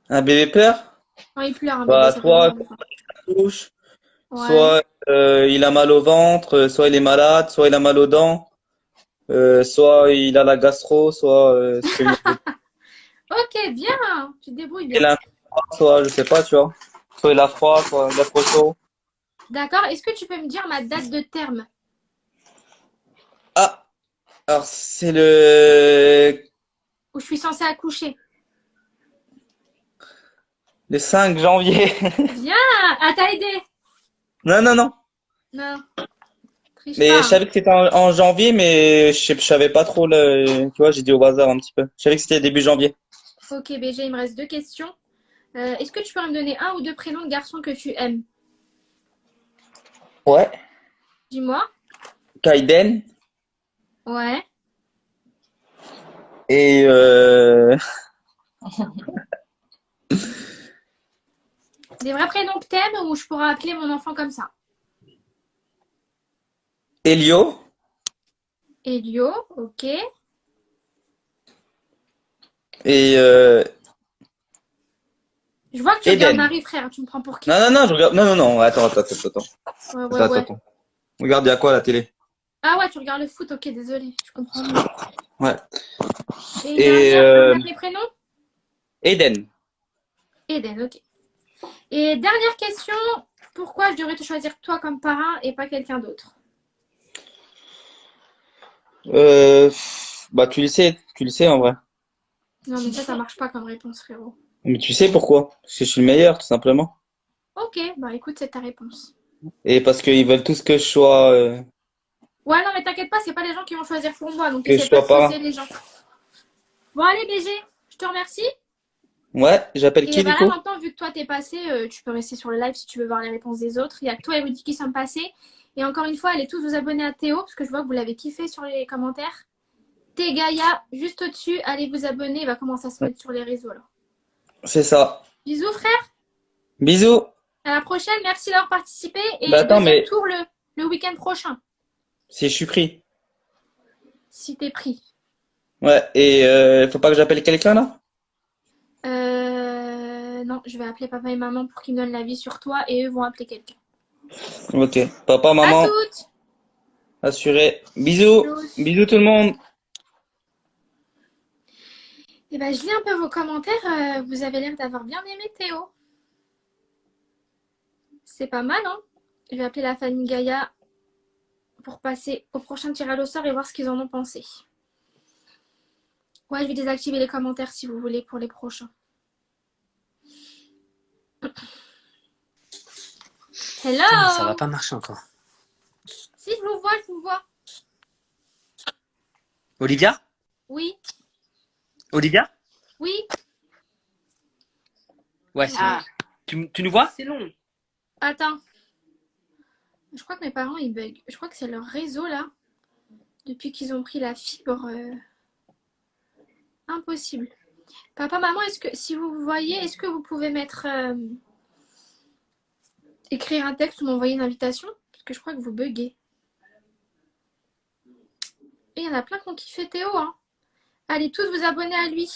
Speaker 5: Un bébé peur?
Speaker 1: Quand il pleure, un bébé,
Speaker 5: Bah
Speaker 1: ça peut venir
Speaker 5: soit
Speaker 1: de quoi?
Speaker 5: il couche,
Speaker 1: Ouais.
Speaker 5: soit il a mal au ventre, soit il est malade, soit il a mal aux dents, soit il a la gastro, soit ça peut venir de
Speaker 1: Ok, bien. Tu te débrouilles
Speaker 5: il
Speaker 1: bien.
Speaker 5: a un froid, soit je sais pas, tu vois. Soit il a froid, soit il a trop chaud.
Speaker 1: D'accord. Est-ce que tu peux me dire ma date de terme?
Speaker 5: Ah, alors c'est
Speaker 1: Où je suis censée accoucher?
Speaker 5: le 5 janvier.
Speaker 1: Bien. Ah, t'as aidé.
Speaker 5: Non, non, non.
Speaker 1: Non, triche
Speaker 5: Mais
Speaker 1: pas,
Speaker 5: je
Speaker 1: hein.
Speaker 5: savais que c'était en janvier, mais je savais pas trop tu vois, j'ai dit au hasard un petit peu. Je savais que c'était début janvier.
Speaker 1: Ok, BG, il me reste deux questions. Est-ce que tu peux me donner un ou deux prénoms de garçons que tu aimes?
Speaker 5: Ouais.
Speaker 1: Dis-moi.
Speaker 5: Kaiden
Speaker 1: Ouais.
Speaker 5: et
Speaker 1: Des vrais prénoms que t'aimes ou je pourrais appeler mon enfant comme ça?
Speaker 5: Elio
Speaker 1: Elio, ok.
Speaker 5: et
Speaker 1: Je vois que tu regardes
Speaker 5: Eden.
Speaker 1: Marie, frère. Tu me prends pour
Speaker 5: Non,
Speaker 1: qui?
Speaker 5: non, non, je regarde. Non, non, non.
Speaker 1: Ouais, ouais,
Speaker 5: Attends, attends,
Speaker 1: ouais.
Speaker 5: attends. Regarde, il y a quoi à la télé?
Speaker 1: Ah ouais, tu regardes le foot, ok, désolé. Je comprends mieux.
Speaker 5: Ouais.
Speaker 1: Et
Speaker 5: Et
Speaker 1: un dernier prénom?
Speaker 5: Eden.
Speaker 1: Eden, ok. Et dernière question, pourquoi je devrais te choisir toi comme parrain et pas quelqu'un d'autre?
Speaker 5: Euh, Bah tu le sais en vrai.
Speaker 1: Non, mais ça marche pas comme réponse, frérot.
Speaker 5: Mais tu sais pourquoi? Parce que je suis le meilleur, tout simplement.
Speaker 1: Ok, bah écoute, c'est ta réponse.
Speaker 5: Et parce qu'ils veulent tous que je sois
Speaker 1: Ouais, non, mais t'inquiète pas, c'est pas les gens qui vont choisir pour moi, donc
Speaker 5: que je
Speaker 1: essaie pas
Speaker 5: sois
Speaker 1: de fausser
Speaker 5: parrain.
Speaker 1: les gens. Bon, allez, BG, je te remercie.
Speaker 5: Ouais, j'appelle
Speaker 1: Et
Speaker 5: qui du
Speaker 1: voilà,
Speaker 5: coup?
Speaker 1: maintenant, vu que toi t'es passé, tu peux rester sur le live si tu veux voir les réponses des autres. Il y a que toi et Rudy qui sont passés. Et encore une fois, allez tous vous abonner à Théo, parce que je vois que vous l'avez kiffé sur les commentaires. T Gaïa, juste au-dessus, allez vous abonner. Il va commencer à se mettre sur les réseaux alors.
Speaker 5: C'est ça.
Speaker 1: Bisous frère,
Speaker 5: Bisous.
Speaker 1: à la prochaine, merci d'avoir participé.
Speaker 5: Bah
Speaker 1: Et
Speaker 5: attends,
Speaker 1: deuxième
Speaker 5: mais
Speaker 1: tour le week-end prochain,
Speaker 5: si je suis pris.
Speaker 1: si t'es pris.
Speaker 5: Ouais, et faut pas que j'appelle quelqu'un là?
Speaker 1: Non, je vais appeler papa et maman pour qu'ils me donnent l'avis sur toi et eux vont appeler quelqu'un.
Speaker 5: Ok. Papa,
Speaker 1: À
Speaker 5: maman,
Speaker 1: toutes.
Speaker 5: assuré. Bisous.
Speaker 1: Tchuss.
Speaker 5: Bisous tout le monde.
Speaker 1: Eh ben, je lis un peu vos commentaires. Vous avez l'air d'avoir bien aimé Théo. C'est pas mal, hein? Je vais appeler la famille Gaïa pour passer au prochain tirage au sort et voir ce qu'ils en ont pensé. Ouais, je vais désactiver les commentaires si vous voulez pour les prochains. Hello!
Speaker 2: Putain, ça va pas marcher encore.
Speaker 1: Si, je vous vois, je vous vois.
Speaker 2: Olivia?
Speaker 1: Oui,
Speaker 2: Olivia?
Speaker 1: oui.
Speaker 2: Ouais, c'est
Speaker 4: Ah,
Speaker 2: bon. Tu nous vois?
Speaker 4: c'est long.
Speaker 1: Attends. Je crois que mes parents, ils bug. Je crois que c'est leur réseau, là. Depuis qu'ils ont pris la fibre. Impossible. Papa, maman, est-ce que, si vous voyez, est-ce que vous pouvez mettre... écrire un texte ou m'envoyer une invitation? Parce que je crois que vous buguez. Et il y en a plein qui ont kiffé Théo, hein. Allez tous vous abonner à lui.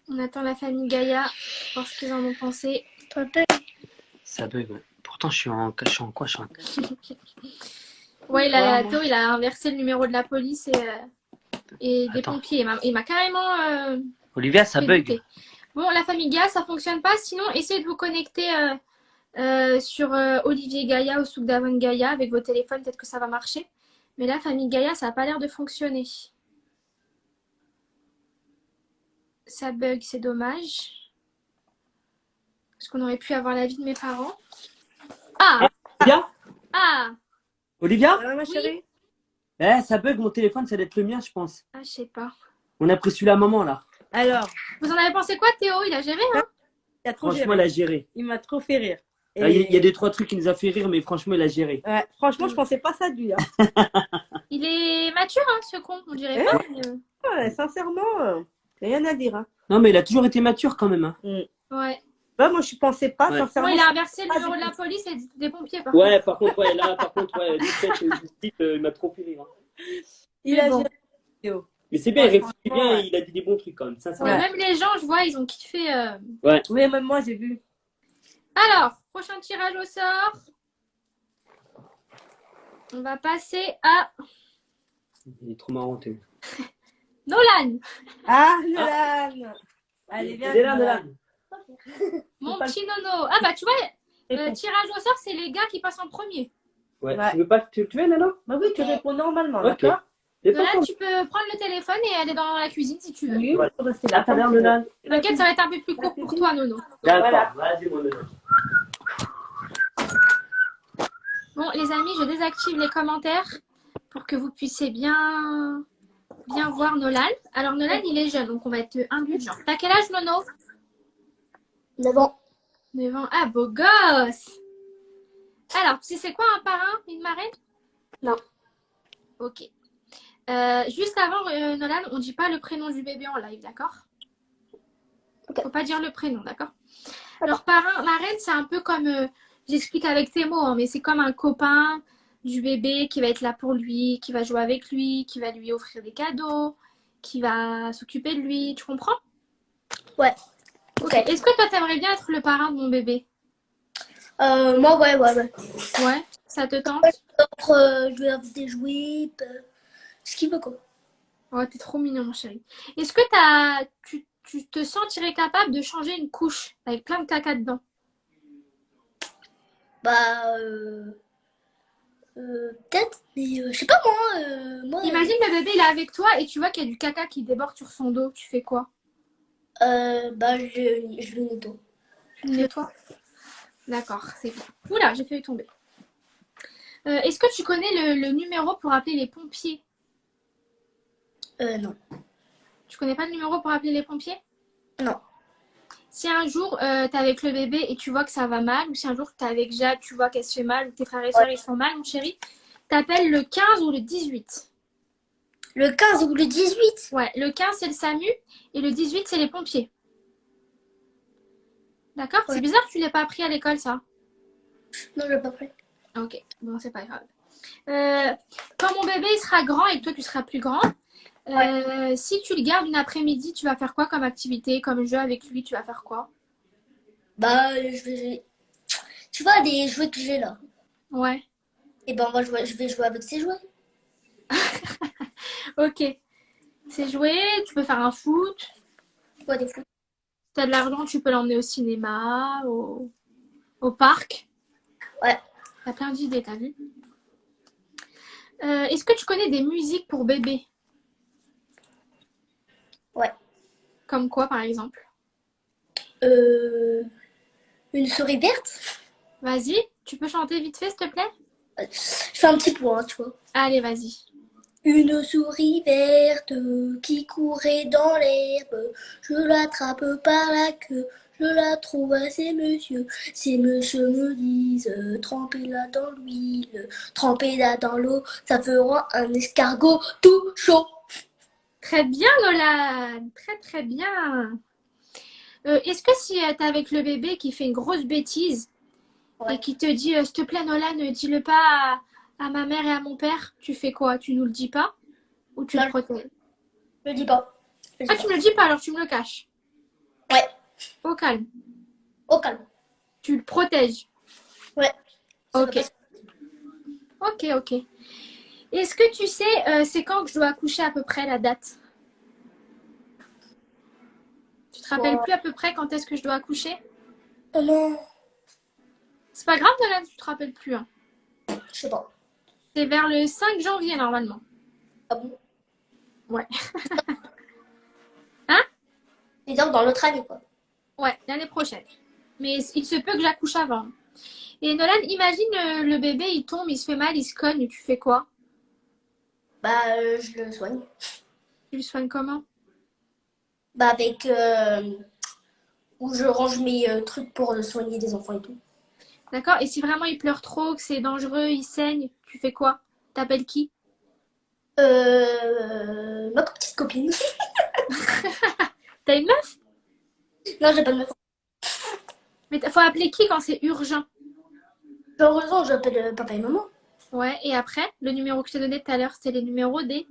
Speaker 1: On attend la famille Gaïa, voir ce qu'ils en ont pensé.
Speaker 2: Ça bug, ouais. Pourtant, je suis en quoi? Je suis en...
Speaker 1: Ouais, Théo, il a inversé le numéro de la police et des
Speaker 2: Attends.
Speaker 1: pompiers. Il m'a carrément
Speaker 2: Olivia, ça
Speaker 1: fait
Speaker 2: bug.
Speaker 1: douter. Bon, la famille Gaïa, ça fonctionne pas. Sinon, essayez de vous connecter sur Olivier Gaïa ou Soukdavan Gaïa avec vos téléphones. Peut-être que ça va marcher. Mais la famille Gaïa, ça n'a pas l'air de fonctionner. Ça bug, c'est dommage. Parce qu'on aurait pu avoir l'avis de mes parents. Ah!
Speaker 2: Olivia?
Speaker 1: Ah!
Speaker 2: Olivia?
Speaker 4: Ma
Speaker 1: chérie.
Speaker 2: Eh, ça bug, mon téléphone, ça doit être le mien, je pense.
Speaker 1: Ah, je sais pas.
Speaker 2: On a pris celui-là, maman, là.
Speaker 6: Alors,
Speaker 1: Vous en avez pensé quoi, Théo? Il a géré, hein?
Speaker 6: il a trop
Speaker 2: Franchement,
Speaker 6: géré.
Speaker 2: il a géré.
Speaker 6: Il m'a trop fait rire.
Speaker 2: Ah, il y a des trois trucs qui nous a fait rire, mais franchement, il a géré.
Speaker 6: Ouais, franchement, je pensais pas ça de lui. Hein.
Speaker 1: Il est mature, hein, ce con, on dirait
Speaker 6: Eh
Speaker 1: pas. Mais,
Speaker 6: Ouais, sincèrement, rien à dire. Hein.
Speaker 2: Non, mais il a toujours été mature quand même. Hein.
Speaker 1: ouais.
Speaker 6: Bah, moi, je pensais pas,
Speaker 2: Ouais.
Speaker 6: sincèrement.
Speaker 1: Bon, il a inversé le
Speaker 6: Ah,
Speaker 1: numéro de
Speaker 6: j'ai-
Speaker 1: la police et des pompiers, par
Speaker 2: Ouais, par contre, il m'a trop fait rire. Hein.
Speaker 6: Il a
Speaker 1: bon.
Speaker 6: géré. Théo.
Speaker 2: Mais c'est bien, il réfléchit
Speaker 6: franchement,
Speaker 2: bien,
Speaker 6: ouais.
Speaker 2: il a dit des bons trucs quand même. Ça,
Speaker 1: contre. Ouais,
Speaker 6: Ouais.
Speaker 1: même les gens, je vois, ils ont kiffé.
Speaker 6: Oui, même moi, j'ai vu.
Speaker 1: Alors, prochain tirage au sort. On va passer à
Speaker 2: Il est trop marrant, Théo.
Speaker 1: Nolan,
Speaker 6: Ah, Nolan. Allez, viens.
Speaker 2: Il est là,
Speaker 6: Nolan.
Speaker 2: Nolan.
Speaker 1: mon
Speaker 6: pas-
Speaker 1: petit nono. Ah bah tu vois,
Speaker 6: Réponds.
Speaker 1: tirage au sort, c'est les gars qui passent en premier.
Speaker 2: Ouais.
Speaker 6: Ouais.
Speaker 2: Tu veux pas tu veux, Nano?
Speaker 6: Bah oui, tu réponds normalement,
Speaker 2: Ok.
Speaker 6: d'accord?
Speaker 2: T'es pas
Speaker 1: Nolan,
Speaker 2: con.
Speaker 1: tu peux prendre le téléphone et aller dans la cuisine si tu veux.
Speaker 6: Oui,
Speaker 2: Ouais.
Speaker 6: tu peux rester là.
Speaker 2: À travers Nolan.
Speaker 1: T'inquiète, ça va être un peu plus court pour toi, Nono.
Speaker 2: D'accord,
Speaker 6: Voilà.
Speaker 2: vas-y, mon Nolan.
Speaker 1: Bon, les amis, je désactive les commentaires pour que vous puissiez bien voir Nolan. Alors, Nolan, il est jeune, donc on va être indulgent. T'as quel âge, Nono?
Speaker 7: 9 ans.
Speaker 1: 9 ans. Ah, beau gosse! Alors, tu sais c'est quoi un parrain, une marraine?
Speaker 7: Non.
Speaker 1: Ok. Juste avant, Nolan, on dit pas le prénom du bébé en live, d'accord?
Speaker 7: Ok.
Speaker 1: Faut pas dire le prénom, d'accord? Alors, parrain, marraine, c'est un peu comme, j'explique avec tes mots, hein, mais c'est comme un copain du bébé qui va être là pour lui, qui va jouer avec lui, qui va lui offrir des cadeaux, qui va s'occuper de lui. Tu comprends?
Speaker 7: Ouais.
Speaker 1: Ok. Est-ce que toi, t'aimerais bien être le parrain de mon bébé?
Speaker 7: Moi, ouais.
Speaker 1: Ouais. Ça te tente?
Speaker 7: Je vais avoir des jouets, ce qu'il veut, quoi.
Speaker 1: Oh, t'es trop mignon, mon chéri. Est-ce que tu te sentirais capable de changer une couche avec plein de caca dedans?
Speaker 7: Bah, peut-être, mais je sais pas, moi,
Speaker 1: Imagine le bébé, il est avec toi et tu vois qu'il y a du caca qui déborde sur son dos. Tu fais quoi?
Speaker 7: bah, je le nettoie.
Speaker 1: Tu le nettoies? D'accord, c'est bien. Oula, j'ai failli tomber. Est-ce que tu connais le numéro pour appeler les pompiers?
Speaker 7: Non.
Speaker 1: Tu connais pas le numéro pour appeler les pompiers?
Speaker 7: Non.
Speaker 1: Si un jour t'es avec le bébé et tu vois que ça va mal, ou si un jour t'es avec Jade, tu vois qu'elle se fait mal, ou tes frères et sœurs ils se font mal, mon chéri, t'appelles le 15 ou le 18.
Speaker 7: Le 15 ou le 18?
Speaker 1: Ouais, le 15 c'est le SAMU et le 18 c'est les pompiers. D'accord?
Speaker 7: Ouais.
Speaker 1: C'est bizarre que tu l'aies pas appris à l'école ça.
Speaker 7: Non, je l'ai pas pris.
Speaker 1: Ok, bon c'est pas grave. Quand mon bébé il sera grand et que toi tu seras plus grand, si tu le gardes une après-midi, tu vas faire quoi comme activité, comme jeu avec lui, tu vas faire quoi?
Speaker 7: Bah, tu vois, les jouets que j'ai là.
Speaker 1: Ouais,
Speaker 7: Et ben, je vais jouer avec ces jouets.
Speaker 1: ok. C'est jouer, tu peux faire un foot.
Speaker 7: Ouais, des fous.
Speaker 1: Si t'as de l'argent, tu peux l'emmener au cinéma, au parc.
Speaker 7: Ouais.
Speaker 1: T'as plein d'idées, t'as vu? Est-ce que tu connais des musiques pour bébé?
Speaker 7: Ouais.
Speaker 1: Comme quoi, par exemple?
Speaker 7: Une souris verte.
Speaker 1: Vas-y, tu peux chanter vite fait, s'il te plaît?
Speaker 7: Je fais un petit point, tu vois.
Speaker 1: Allez, vas-y.
Speaker 7: Une souris verte qui courait dans l'herbe. Je l'attrape par la queue. Je la trouve à ces messieurs. Ces messieurs me disent trempez-la dans l'huile, trempez-la dans l'eau. Ça fera un escargot tout chaud.
Speaker 1: Très bien, Nolan. Très, très bien. Est-ce que si t'es avec le bébé qui fait une grosse bêtise
Speaker 7: Ouais.
Speaker 1: et qui te dit s'il te plaît, Nolan, dis-le pas à ma mère et à mon père, tu fais quoi? Tu nous le dis pas? Ou tu
Speaker 7: Non.
Speaker 1: le protèges?
Speaker 7: Je le dis pas. Je le
Speaker 1: Ah,
Speaker 7: dis
Speaker 1: tu
Speaker 7: pas.
Speaker 1: me le dis pas, alors tu me le caches.
Speaker 7: Ouais,
Speaker 1: Au calme.
Speaker 7: au calme.
Speaker 1: Tu le protèges.
Speaker 7: Ouais. Ça
Speaker 1: Ok.
Speaker 7: va passer.
Speaker 1: Ok. Est-ce que tu sais, c'est quand que je dois accoucher à peu près la date? Tu te rappelles plus à peu près quand est-ce que je dois accoucher?
Speaker 7: Oh non,
Speaker 1: C'est pas grave, Nolan, tu te rappelles plus. Hein.
Speaker 7: je sais pas.
Speaker 1: C'est vers le 5 janvier normalement.
Speaker 7: Ah bon?
Speaker 1: Ouais.
Speaker 7: Et donc dans l'autre année, quoi.
Speaker 1: Ouais, l'année prochaine. Mais il se peut que j'accouche avant. Et Nolan, imagine le bébé, il tombe, il se fait mal, il se cogne, tu fais quoi?
Speaker 7: Bah, je le soigne.
Speaker 1: Tu le soignes comment?
Speaker 7: Bah, avec. Où je range mes trucs pour soigner des enfants et tout.
Speaker 1: D'accord? Et si vraiment il pleure trop, que c'est dangereux, il saigne, tu fais quoi? T'appelles qui?
Speaker 7: Ma petite copine.
Speaker 1: T'as une meuf?
Speaker 7: Non, j'ai pas de meuf.
Speaker 1: Mais faut appeler qui quand c'est urgent?
Speaker 7: Heureusement, j'appelle papa et maman.
Speaker 1: Ouais, et après, le numéro que je t'ai donné tout à l'heure, c'était les numéros des...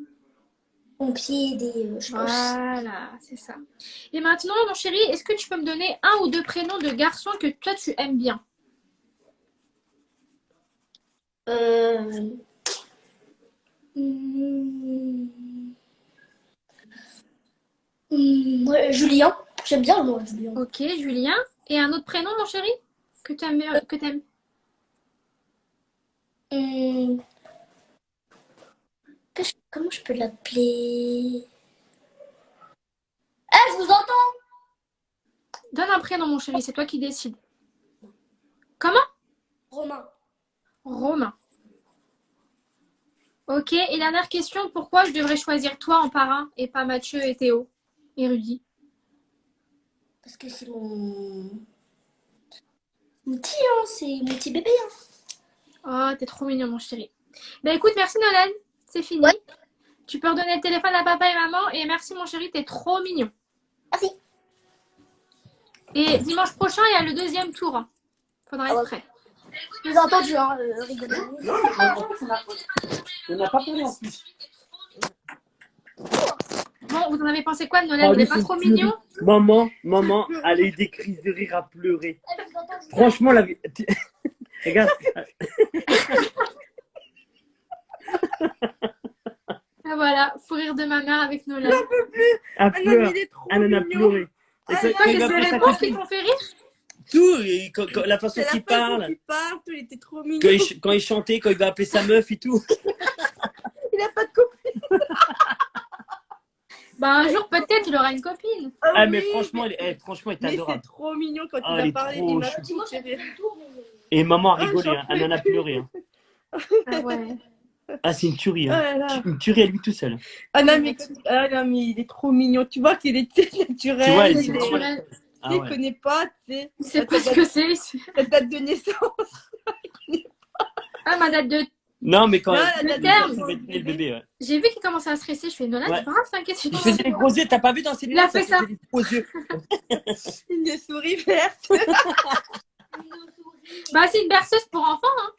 Speaker 7: Pompiers, des. Je sais pas.
Speaker 1: Voilà, c'est ça. Et maintenant, mon chéri, est-ce que tu peux me donner un ou deux prénoms de garçons que toi, tu aimes bien?
Speaker 7: Ouais, Julien. J'aime bien moi, Julien.
Speaker 1: Ok, Julien. Et un autre prénom, mon chéri? Que t'aimes?
Speaker 7: Comment je peux l'appeler? Eh, je vous entends!
Speaker 1: Donne un prénom, mon chéri, c'est toi qui décides. Comment?
Speaker 7: Romain.
Speaker 1: Romain. Ok, et dernière question, pourquoi je devrais choisir toi en parrain et pas Mathieu et Théo et Rudy?
Speaker 7: Parce que c'est mon petit, hein, c'est mon petit bébé. Hein.
Speaker 1: Oh, t'es trop mignon, mon chéri. Ben écoute, merci Nolan, c'est fini.
Speaker 7: Ouais.
Speaker 1: Tu peux redonner le téléphone à papa et maman et merci mon chéri, t'es trop mignon.
Speaker 7: Merci.
Speaker 1: Et dimanche prochain, il y a le deuxième tour. Hein. Faudra être prêt.
Speaker 7: Je vous ai entendu, hein, rigoler.
Speaker 2: On n'a pas parlé en plus.
Speaker 1: Bon, vous en avez pensé quoi de Nolan? Il est pas trop mignon?
Speaker 2: Maman, elle a eu des crises de rire à pleurer. Franchement, la vie. Regarde.
Speaker 1: Ah voilà, faut rire de ma mère avec Nolan.
Speaker 2: Elle pleure.
Speaker 6: il est trop
Speaker 2: Elle en a
Speaker 6: mignon.
Speaker 2: pleuré. Et
Speaker 1: C'est
Speaker 2: quand
Speaker 1: quoi,
Speaker 2: il
Speaker 1: c'est
Speaker 2: va
Speaker 1: ces
Speaker 2: appeler sa
Speaker 1: réponses qui
Speaker 2: copine,
Speaker 1: t'ont fait rire?
Speaker 2: tout, et la façon
Speaker 6: C'est la
Speaker 2: qu'il
Speaker 6: façon
Speaker 2: parle,
Speaker 6: qu'il parle, il était trop mignon.
Speaker 2: quand il chantait, quand il va appeler sa meuf et tout.
Speaker 6: Il a pas de copine.
Speaker 1: Bah un jour peut-être il aura une copine.
Speaker 2: Ah, mais
Speaker 6: oui,
Speaker 2: franchement, il est
Speaker 6: mais c'est
Speaker 2: adorable.
Speaker 6: trop mignon quand
Speaker 2: Ah,
Speaker 6: il
Speaker 2: il
Speaker 6: a
Speaker 2: est
Speaker 6: parlé.
Speaker 2: trop
Speaker 6: Il m'a
Speaker 2: chou.
Speaker 6: tout fait rire.
Speaker 2: Et maman a
Speaker 6: Ah,
Speaker 2: rigolé,
Speaker 6: j'en
Speaker 2: hein. Elle en a pleuré. Hein.
Speaker 1: Ah ouais.
Speaker 2: Ah, c'est une tuerie,
Speaker 6: Oh
Speaker 2: hein.
Speaker 6: là là.
Speaker 2: Une tuerie à lui tout seul.
Speaker 6: Ah non, mais il est trop mignon. Tu vois qu'il est naturel.
Speaker 2: Tu vois,
Speaker 1: Il est
Speaker 2: c'est vraiment-
Speaker 1: naturel.
Speaker 2: Ah
Speaker 6: Il
Speaker 2: ouais.
Speaker 6: connaît pas, tu sais.
Speaker 1: Il sait pas ce que c'est.
Speaker 6: Ta date de naissance.
Speaker 1: Ah, ma date de.
Speaker 2: Non, mais quand
Speaker 6: Non,
Speaker 2: il
Speaker 6: la
Speaker 1: Le
Speaker 6: date
Speaker 1: terme.
Speaker 2: va être né, le bébé, ouais.
Speaker 1: J'ai vu qu'il commençait à stresser. Je fais Nolan,
Speaker 2: Ouais.
Speaker 1: c'est pas grave, t'inquiète.
Speaker 2: Il faisait des gros yeux, t'as pas vu dans ses
Speaker 1: Il a
Speaker 2: lunettes?
Speaker 1: fait ça.
Speaker 2: faisait des gros yeux.
Speaker 6: Une souris verte.
Speaker 1: Bah, c'est une berceuse pour enfants. Hein.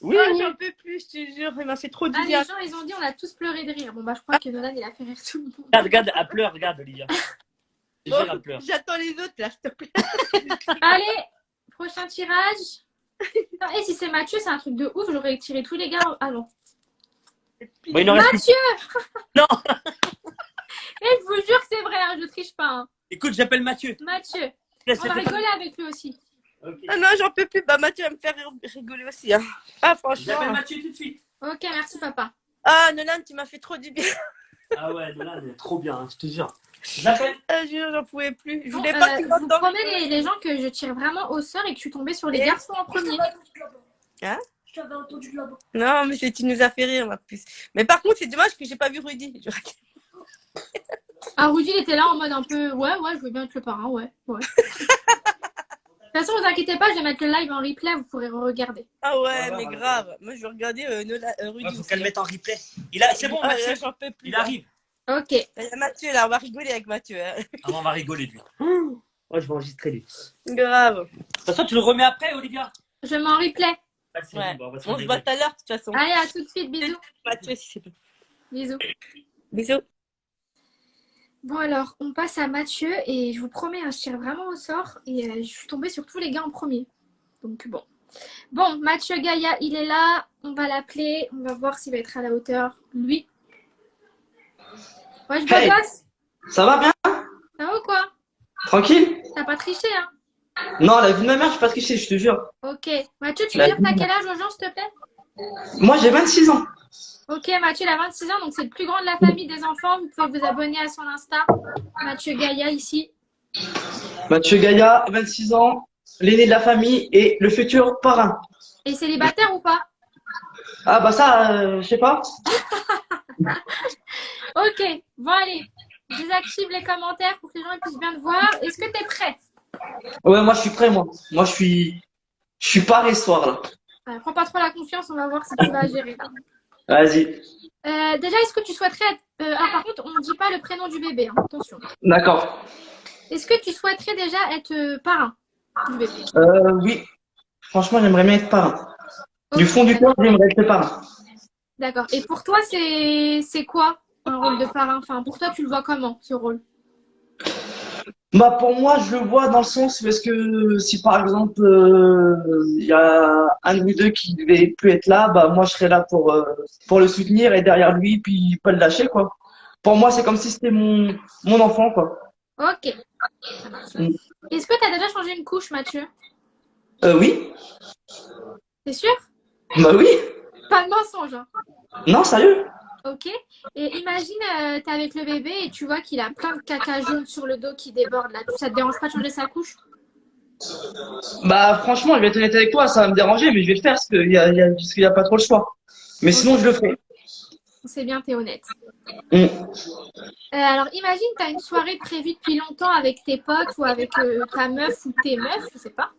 Speaker 2: Oui,
Speaker 6: Ah,
Speaker 2: oui.
Speaker 6: j'en peux plus, je te jure. Il m'a fait trop du
Speaker 1: Ah, les
Speaker 6: bien.
Speaker 1: gens, ils ont dit, on a tous pleuré de rire. Bon, bah, je crois que Nolan, il a fait rire tout le monde.
Speaker 2: Regarde, elle pleure, regarde, Olivia. Je jure, elle pleure.
Speaker 6: J'attends les autres là, s'il te plaît.
Speaker 1: Allez, prochain tirage. Non, et si c'est Mathieu, c'est un truc de ouf. J'aurais tiré tous les gars. Ah non.
Speaker 2: Bon, il n'en reste plus.
Speaker 1: Mathieu.
Speaker 2: Non.
Speaker 1: Et je vous jure que c'est vrai, hein, je triche pas. Hein.
Speaker 2: Écoute, j'appelle Mathieu.
Speaker 1: Mathieu,
Speaker 2: Laisse
Speaker 1: on va
Speaker 2: le téléphone.
Speaker 1: rigoler avec lui aussi.
Speaker 2: Ok.
Speaker 6: Ah non, j'en peux plus. Bah, Mathieu va me faire rigoler aussi. Hein. Ah,
Speaker 2: J'appelle
Speaker 6: franchement.
Speaker 2: Mathieu tout de suite.
Speaker 1: Ok, merci papa.
Speaker 6: Ah, Nolan, tu m'as fait trop du bien.
Speaker 2: Ah ouais, Nolan, elle est trop bien, hein, je te jure. J'appelle.
Speaker 6: Ah, je jure, j'en pouvais plus. Je
Speaker 1: Bon,
Speaker 6: voulais pas que tu
Speaker 1: je vous
Speaker 6: m'entends.
Speaker 1: promets les gens que je tire vraiment au sort et que je suis tombée sur les
Speaker 6: Et-
Speaker 1: garçons en premier.
Speaker 6: Hein?
Speaker 7: Je t'avais entendu là-bas.
Speaker 6: Non, mais tu nous as fait rire, ma puce. Mais par contre, c'est dommage que j'ai pas vu Rudy.
Speaker 1: Ah, Rudy, il était là en mode un peu, ouais, je veux bien être le parrain, ouais. De toute façon, vous inquiétez pas, je vais mettre le live en replay, vous pourrez regarder.
Speaker 6: Ah ouais,
Speaker 2: Ouais,
Speaker 6: mais
Speaker 2: ouais,
Speaker 6: grave. Moi, je vais regarder Rudy.
Speaker 2: Ouais, faut
Speaker 6: aussi.
Speaker 2: qu'elle le mette en replay. C'est bon,
Speaker 6: Ah,
Speaker 2: Mathieu.
Speaker 6: là, j'en peux plus.
Speaker 2: Il arrive.
Speaker 1: Ok.
Speaker 6: Il y a Mathieu là, on va rigoler avec Mathieu. Hein.
Speaker 2: Ah, on va rigoler, lui. Ouais, je vais enregistrer, lui. De
Speaker 6: Grave.
Speaker 2: toute façon, tu le remets après, Olivia.
Speaker 1: Je mets en replay.
Speaker 2: Ah, c'est
Speaker 6: Ouais.
Speaker 2: bon, bah, on va se
Speaker 6: On se voit
Speaker 2: régaler.
Speaker 6: tout à l'heure, de toute façon.
Speaker 1: Allez, à tout de suite, bisous.
Speaker 6: Mathieu, si c'est bon.
Speaker 1: Bisous.
Speaker 6: Bisous.
Speaker 1: Bon alors, on passe à Mathieu et je vous promets, hein, je tire vraiment au sort et je suis tombée sur tous les gars en premier. Donc bon. Bon, Mathieu Gaïa, il est là, on va l'appeler, on va voir s'il va être à la hauteur. Lui. Ouais, je
Speaker 8: Hey.
Speaker 1: gosse.
Speaker 8: Ça va bien?
Speaker 1: Ça va ou quoi?
Speaker 8: Tranquille?
Speaker 1: T'as pas triché, hein?
Speaker 8: Non, la vie de ma mère, je suis pas triché, je te jure.
Speaker 1: Ok. Mathieu, tu peux dire t'as quel âge aux gens, s'il te plaît?
Speaker 8: Moi, j'ai 26 ans.
Speaker 1: Ok, Mathieu, il a 26 ans, donc c'est le plus grand de la famille des enfants. Vous pouvez vous abonner à son Insta. Mathieu Gaïa, ici.
Speaker 8: Mathieu Gaïa, 26 ans, l'aîné de la famille et le futur parrain.
Speaker 1: Et célibataire ou pas?
Speaker 8: Ah bah ça, je sais pas.
Speaker 1: Ok, bon allez. Désactive les commentaires pour que les gens puissent bien te voir. Est-ce que t'es prêt?
Speaker 8: Ouais, moi je suis prêt, moi. Moi je suis paré ce soir là.
Speaker 1: Prends pas trop la confiance, on va voir si tu vas gérer. Là.
Speaker 8: Vas-y.
Speaker 1: Déjà, est-ce que tu souhaiterais être... ah, par contre, on ne dit pas le prénom du bébé, hein, attention.
Speaker 8: D'accord.
Speaker 1: Est-ce que tu souhaiterais déjà être parrain du bébé?
Speaker 8: Oui. Franchement, j'aimerais bien être parrain. Du
Speaker 1: Ok,
Speaker 8: fond du cœur, j'aimerais être parrain.
Speaker 1: d'accord. Et pour toi, c'est quoi un rôle de parrain? Enfin, pour toi, tu le vois comment, ce rôle?
Speaker 8: Bah pour moi, je le vois dans le sens parce que si par exemple il y a un de vous deux qui devait plus être là, bah moi je serais là pour le soutenir et derrière lui puis pas le lâcher quoi. Pour moi, c'est comme si c'était mon enfant quoi.
Speaker 1: Ok. Ça marche.
Speaker 8: Mm.
Speaker 1: Est-ce que tu as déjà changé une couche, Mathieu?
Speaker 8: Oui.
Speaker 1: C'est sûr?
Speaker 8: Bah oui.
Speaker 1: Pas de mensonge, hein.
Speaker 8: Non, sérieux.
Speaker 1: Ok. Et imagine, t'es avec le bébé et tu vois qu'il a plein de caca jaune sur le dos qui déborde là. Ça te dérange pas de changer sa couche?
Speaker 8: Bah franchement, je vais être honnête avec toi, ça va me déranger, mais je vais le faire parce qu'il y a pas trop le choix. Mais sinon, je le ferai.
Speaker 1: C'est bien, t'es honnête.
Speaker 8: Mm.
Speaker 1: Alors imagine, t'as une soirée prévue depuis longtemps avec tes potes ou avec ta meuf ou tes meufs, je sais pas.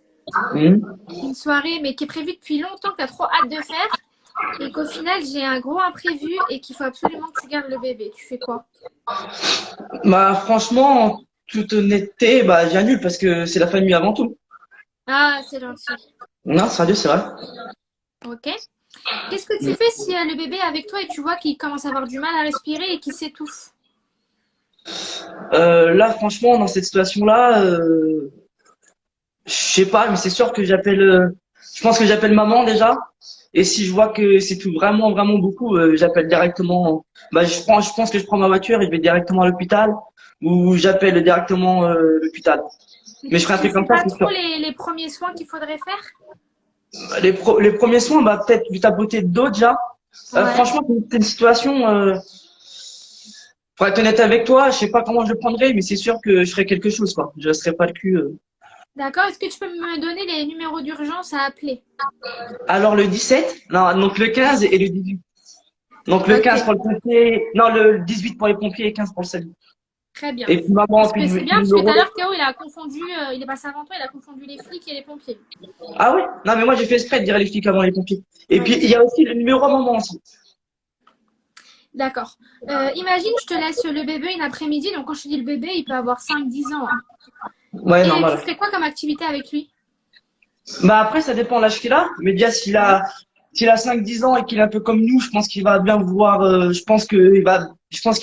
Speaker 8: Mm.
Speaker 1: Une soirée mais qui est prévue depuis longtemps, que t'as trop hâte de faire. Et qu'au final, j'ai un gros imprévu et qu'il faut absolument que tu gardes le bébé. Tu fais quoi?
Speaker 8: Bah franchement, en toute honnêteté, bah j'annule parce que c'est la famille avant tout.
Speaker 1: Ah, c'est gentil.
Speaker 8: Non, sérieux, c'est vrai.
Speaker 1: Ok. Qu'est-ce que tu fais si le bébé est avec toi et tu vois qu'il commence à avoir du mal à respirer et qu'il s'étouffe?
Speaker 8: Là, franchement, dans cette situation-là, je sais pas, mais c'est sûr que je pense que j'appelle maman déjà. Et si je vois que c'est tout vraiment, vraiment beaucoup, j'appelle directement. Bah, je pense que je prends ma voiture et je vais directement à l'hôpital ou j'appelle directement l'hôpital. Mais je ferai un truc
Speaker 1: Tu sais
Speaker 8: comme ça,
Speaker 1: pas
Speaker 8: c'est
Speaker 1: trop
Speaker 8: sûr.
Speaker 1: les premiers soins qu'il faudrait faire?
Speaker 8: Les premiers soins, bah, peut-être du tapoter de dos déjà.
Speaker 1: Ouais.
Speaker 8: Franchement, c'est une situation, pour être honnête avec toi, je sais pas comment je le prendrais, mais c'est sûr que je ferai quelque chose, quoi. Je laisserai pas le cul.
Speaker 1: D'accord. Est-ce que tu peux me donner les numéros d'urgence à appeler?
Speaker 8: Alors le 17, non, donc le 15 et le 18. Donc le
Speaker 1: Ok.
Speaker 8: 15 pour le pompier, non, le 18 pour les pompiers et 15 pour le SAMU.
Speaker 1: Très bien.
Speaker 8: Et puis maman,
Speaker 1: Parce
Speaker 8: puis
Speaker 1: que
Speaker 8: le
Speaker 1: c'est bien, parce que tout
Speaker 8: numéro.
Speaker 1: à l'heure, Théo, il a confondu, il est passé avant toi, il a confondu les flics et les pompiers.
Speaker 8: Ah ouais? Non, mais moi j'ai fait exprès de dire les flics avant les pompiers. Et puis
Speaker 1: Ok.
Speaker 8: il y a aussi le numéro à maman aussi.
Speaker 1: D'accord. Imagine, je te laisse le bébé une après-midi. Donc, quand je te dis le bébé, il peut avoir 5-10 ans, hein.
Speaker 8: Ouais,
Speaker 1: Et
Speaker 8: normal.
Speaker 1: tu ferais quoi comme activité avec lui?
Speaker 8: Bah après, ça dépend de l'âge qu'il a. Mais déjà, s'il a 5-10 ans et qu'il est un peu comme nous, je pense qu'il va bien vouloir, je pense qu'il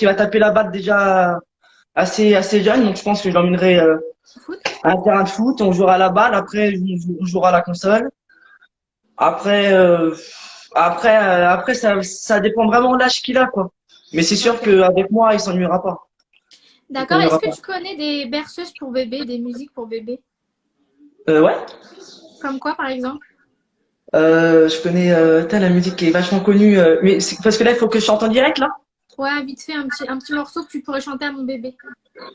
Speaker 8: va taper la batte déjà assez jeune. Donc je pense que je l'emmènerai
Speaker 1: Foot?
Speaker 8: à un terrain de foot, on jouera à la balle, après on jouera à la console. Après, après ça dépend vraiment de l'âge qu'il a, quoi. Mais c'est sûr
Speaker 1: Ok.
Speaker 8: qu'avec moi, il s'ennuiera pas. Il
Speaker 1: D'accord. Est-ce
Speaker 8: s'ennuiera
Speaker 1: que
Speaker 8: pas.
Speaker 1: tu connais des berceuses pour bébé, des musiques pour bébé?
Speaker 8: Ouais.
Speaker 1: Comme quoi, par exemple?
Speaker 8: Je connais la musique qui est vachement connue. Mais parce que là, il faut que je chante en direct, là.
Speaker 1: Ouais, vite fait, un petit morceau que tu pourrais chanter à mon bébé.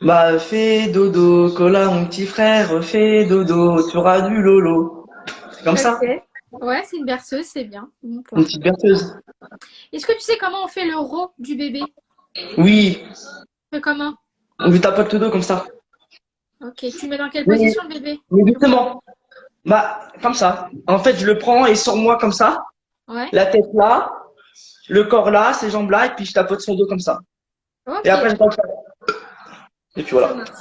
Speaker 8: Bah, fais dodo, cola, mon petit frère, fais dodo, tu auras du lolo. C'est comme ça,
Speaker 1: Ok. Ouais, c'est une berceuse, c'est bien. Bon
Speaker 8: une
Speaker 1: point.
Speaker 8: petite berceuse.
Speaker 1: Est-ce que tu sais comment on fait le ro du bébé?
Speaker 8: Oui,
Speaker 1: On fait comment?
Speaker 8: on lui tapote le dos comme ça.
Speaker 1: Ok. Tu le mets dans quelle
Speaker 8: Oui,
Speaker 1: position, le bébé?
Speaker 8: mais justement, bah, comme ça. En fait, je le prends et sur moi comme ça,
Speaker 1: Ouais.
Speaker 8: la tête là, le corps là, ses jambes là, et puis je tapote son dos comme ça. Et après, je
Speaker 1: Ok.
Speaker 8: tape ça. Et puis
Speaker 1: Ça
Speaker 8: voilà.
Speaker 1: marche.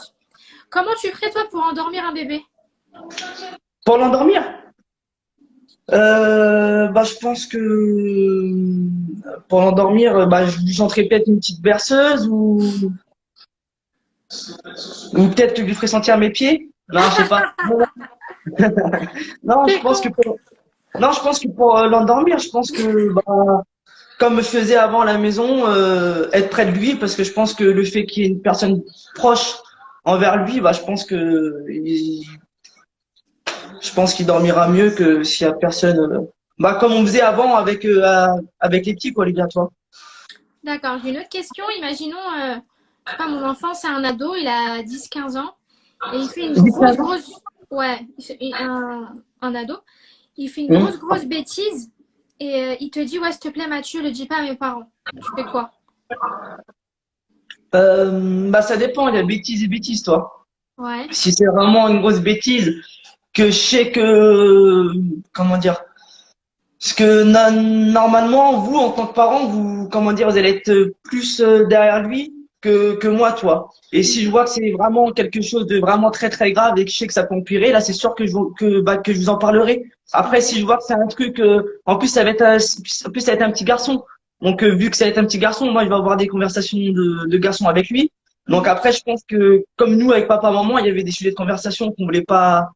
Speaker 1: Comment tu ferais, toi, pour endormir un bébé?
Speaker 8: Pour l'endormir, bah, je pense que pour l'endormir, bah, je lui chanterais peut-être une petite berceuse ou peut-être que je lui ferais sentir mes pieds. Non, je sais pas. Non, je
Speaker 1: C'est
Speaker 8: pense
Speaker 1: con.
Speaker 8: que pour, non, je pense que pour l'endormir, je pense que bah, comme je faisais avant à la maison, être près de lui, parce que je pense que le fait qu'il y ait une personne proche envers lui, bah, je pense qu'il dormira mieux que s'il y a personne. Bah, comme on faisait avant avec les petits, quoi, les gars, toi.
Speaker 1: D'accord. J'ai une autre question. Imaginons, je sais pas, mon enfant, c'est un ado, il a 10-15 ans, et il fait une grosse... Ouais, un ado. Il fait une grosse bêtise, et il te dit, ouais, s'il te plaît, Mathieu, le dis pas à mes parents. Tu fais quoi?
Speaker 8: Bah, ça dépend, il y a bêtises et bêtises, toi.
Speaker 1: Ouais.
Speaker 8: Si c'est vraiment une grosse bêtise, que je sais que, comment dire, parce que normalement, vous, en tant que parent, vous, comment dire, vous allez être plus derrière lui que moi, toi. Et si je vois que c'est vraiment quelque chose de vraiment très très grave et que je sais que ça peut empirer, là, c'est sûr que que je vous en parlerai. Après, si je vois que c'est un truc, en plus ça va être, en plus ça va être un petit garçon. Donc vu que ça va être un petit garçon, moi je vais avoir des conversations de garçon avec lui. Donc après, je pense que comme nous avec papa maman, il y avait des sujets de conversation qu'on voulait pas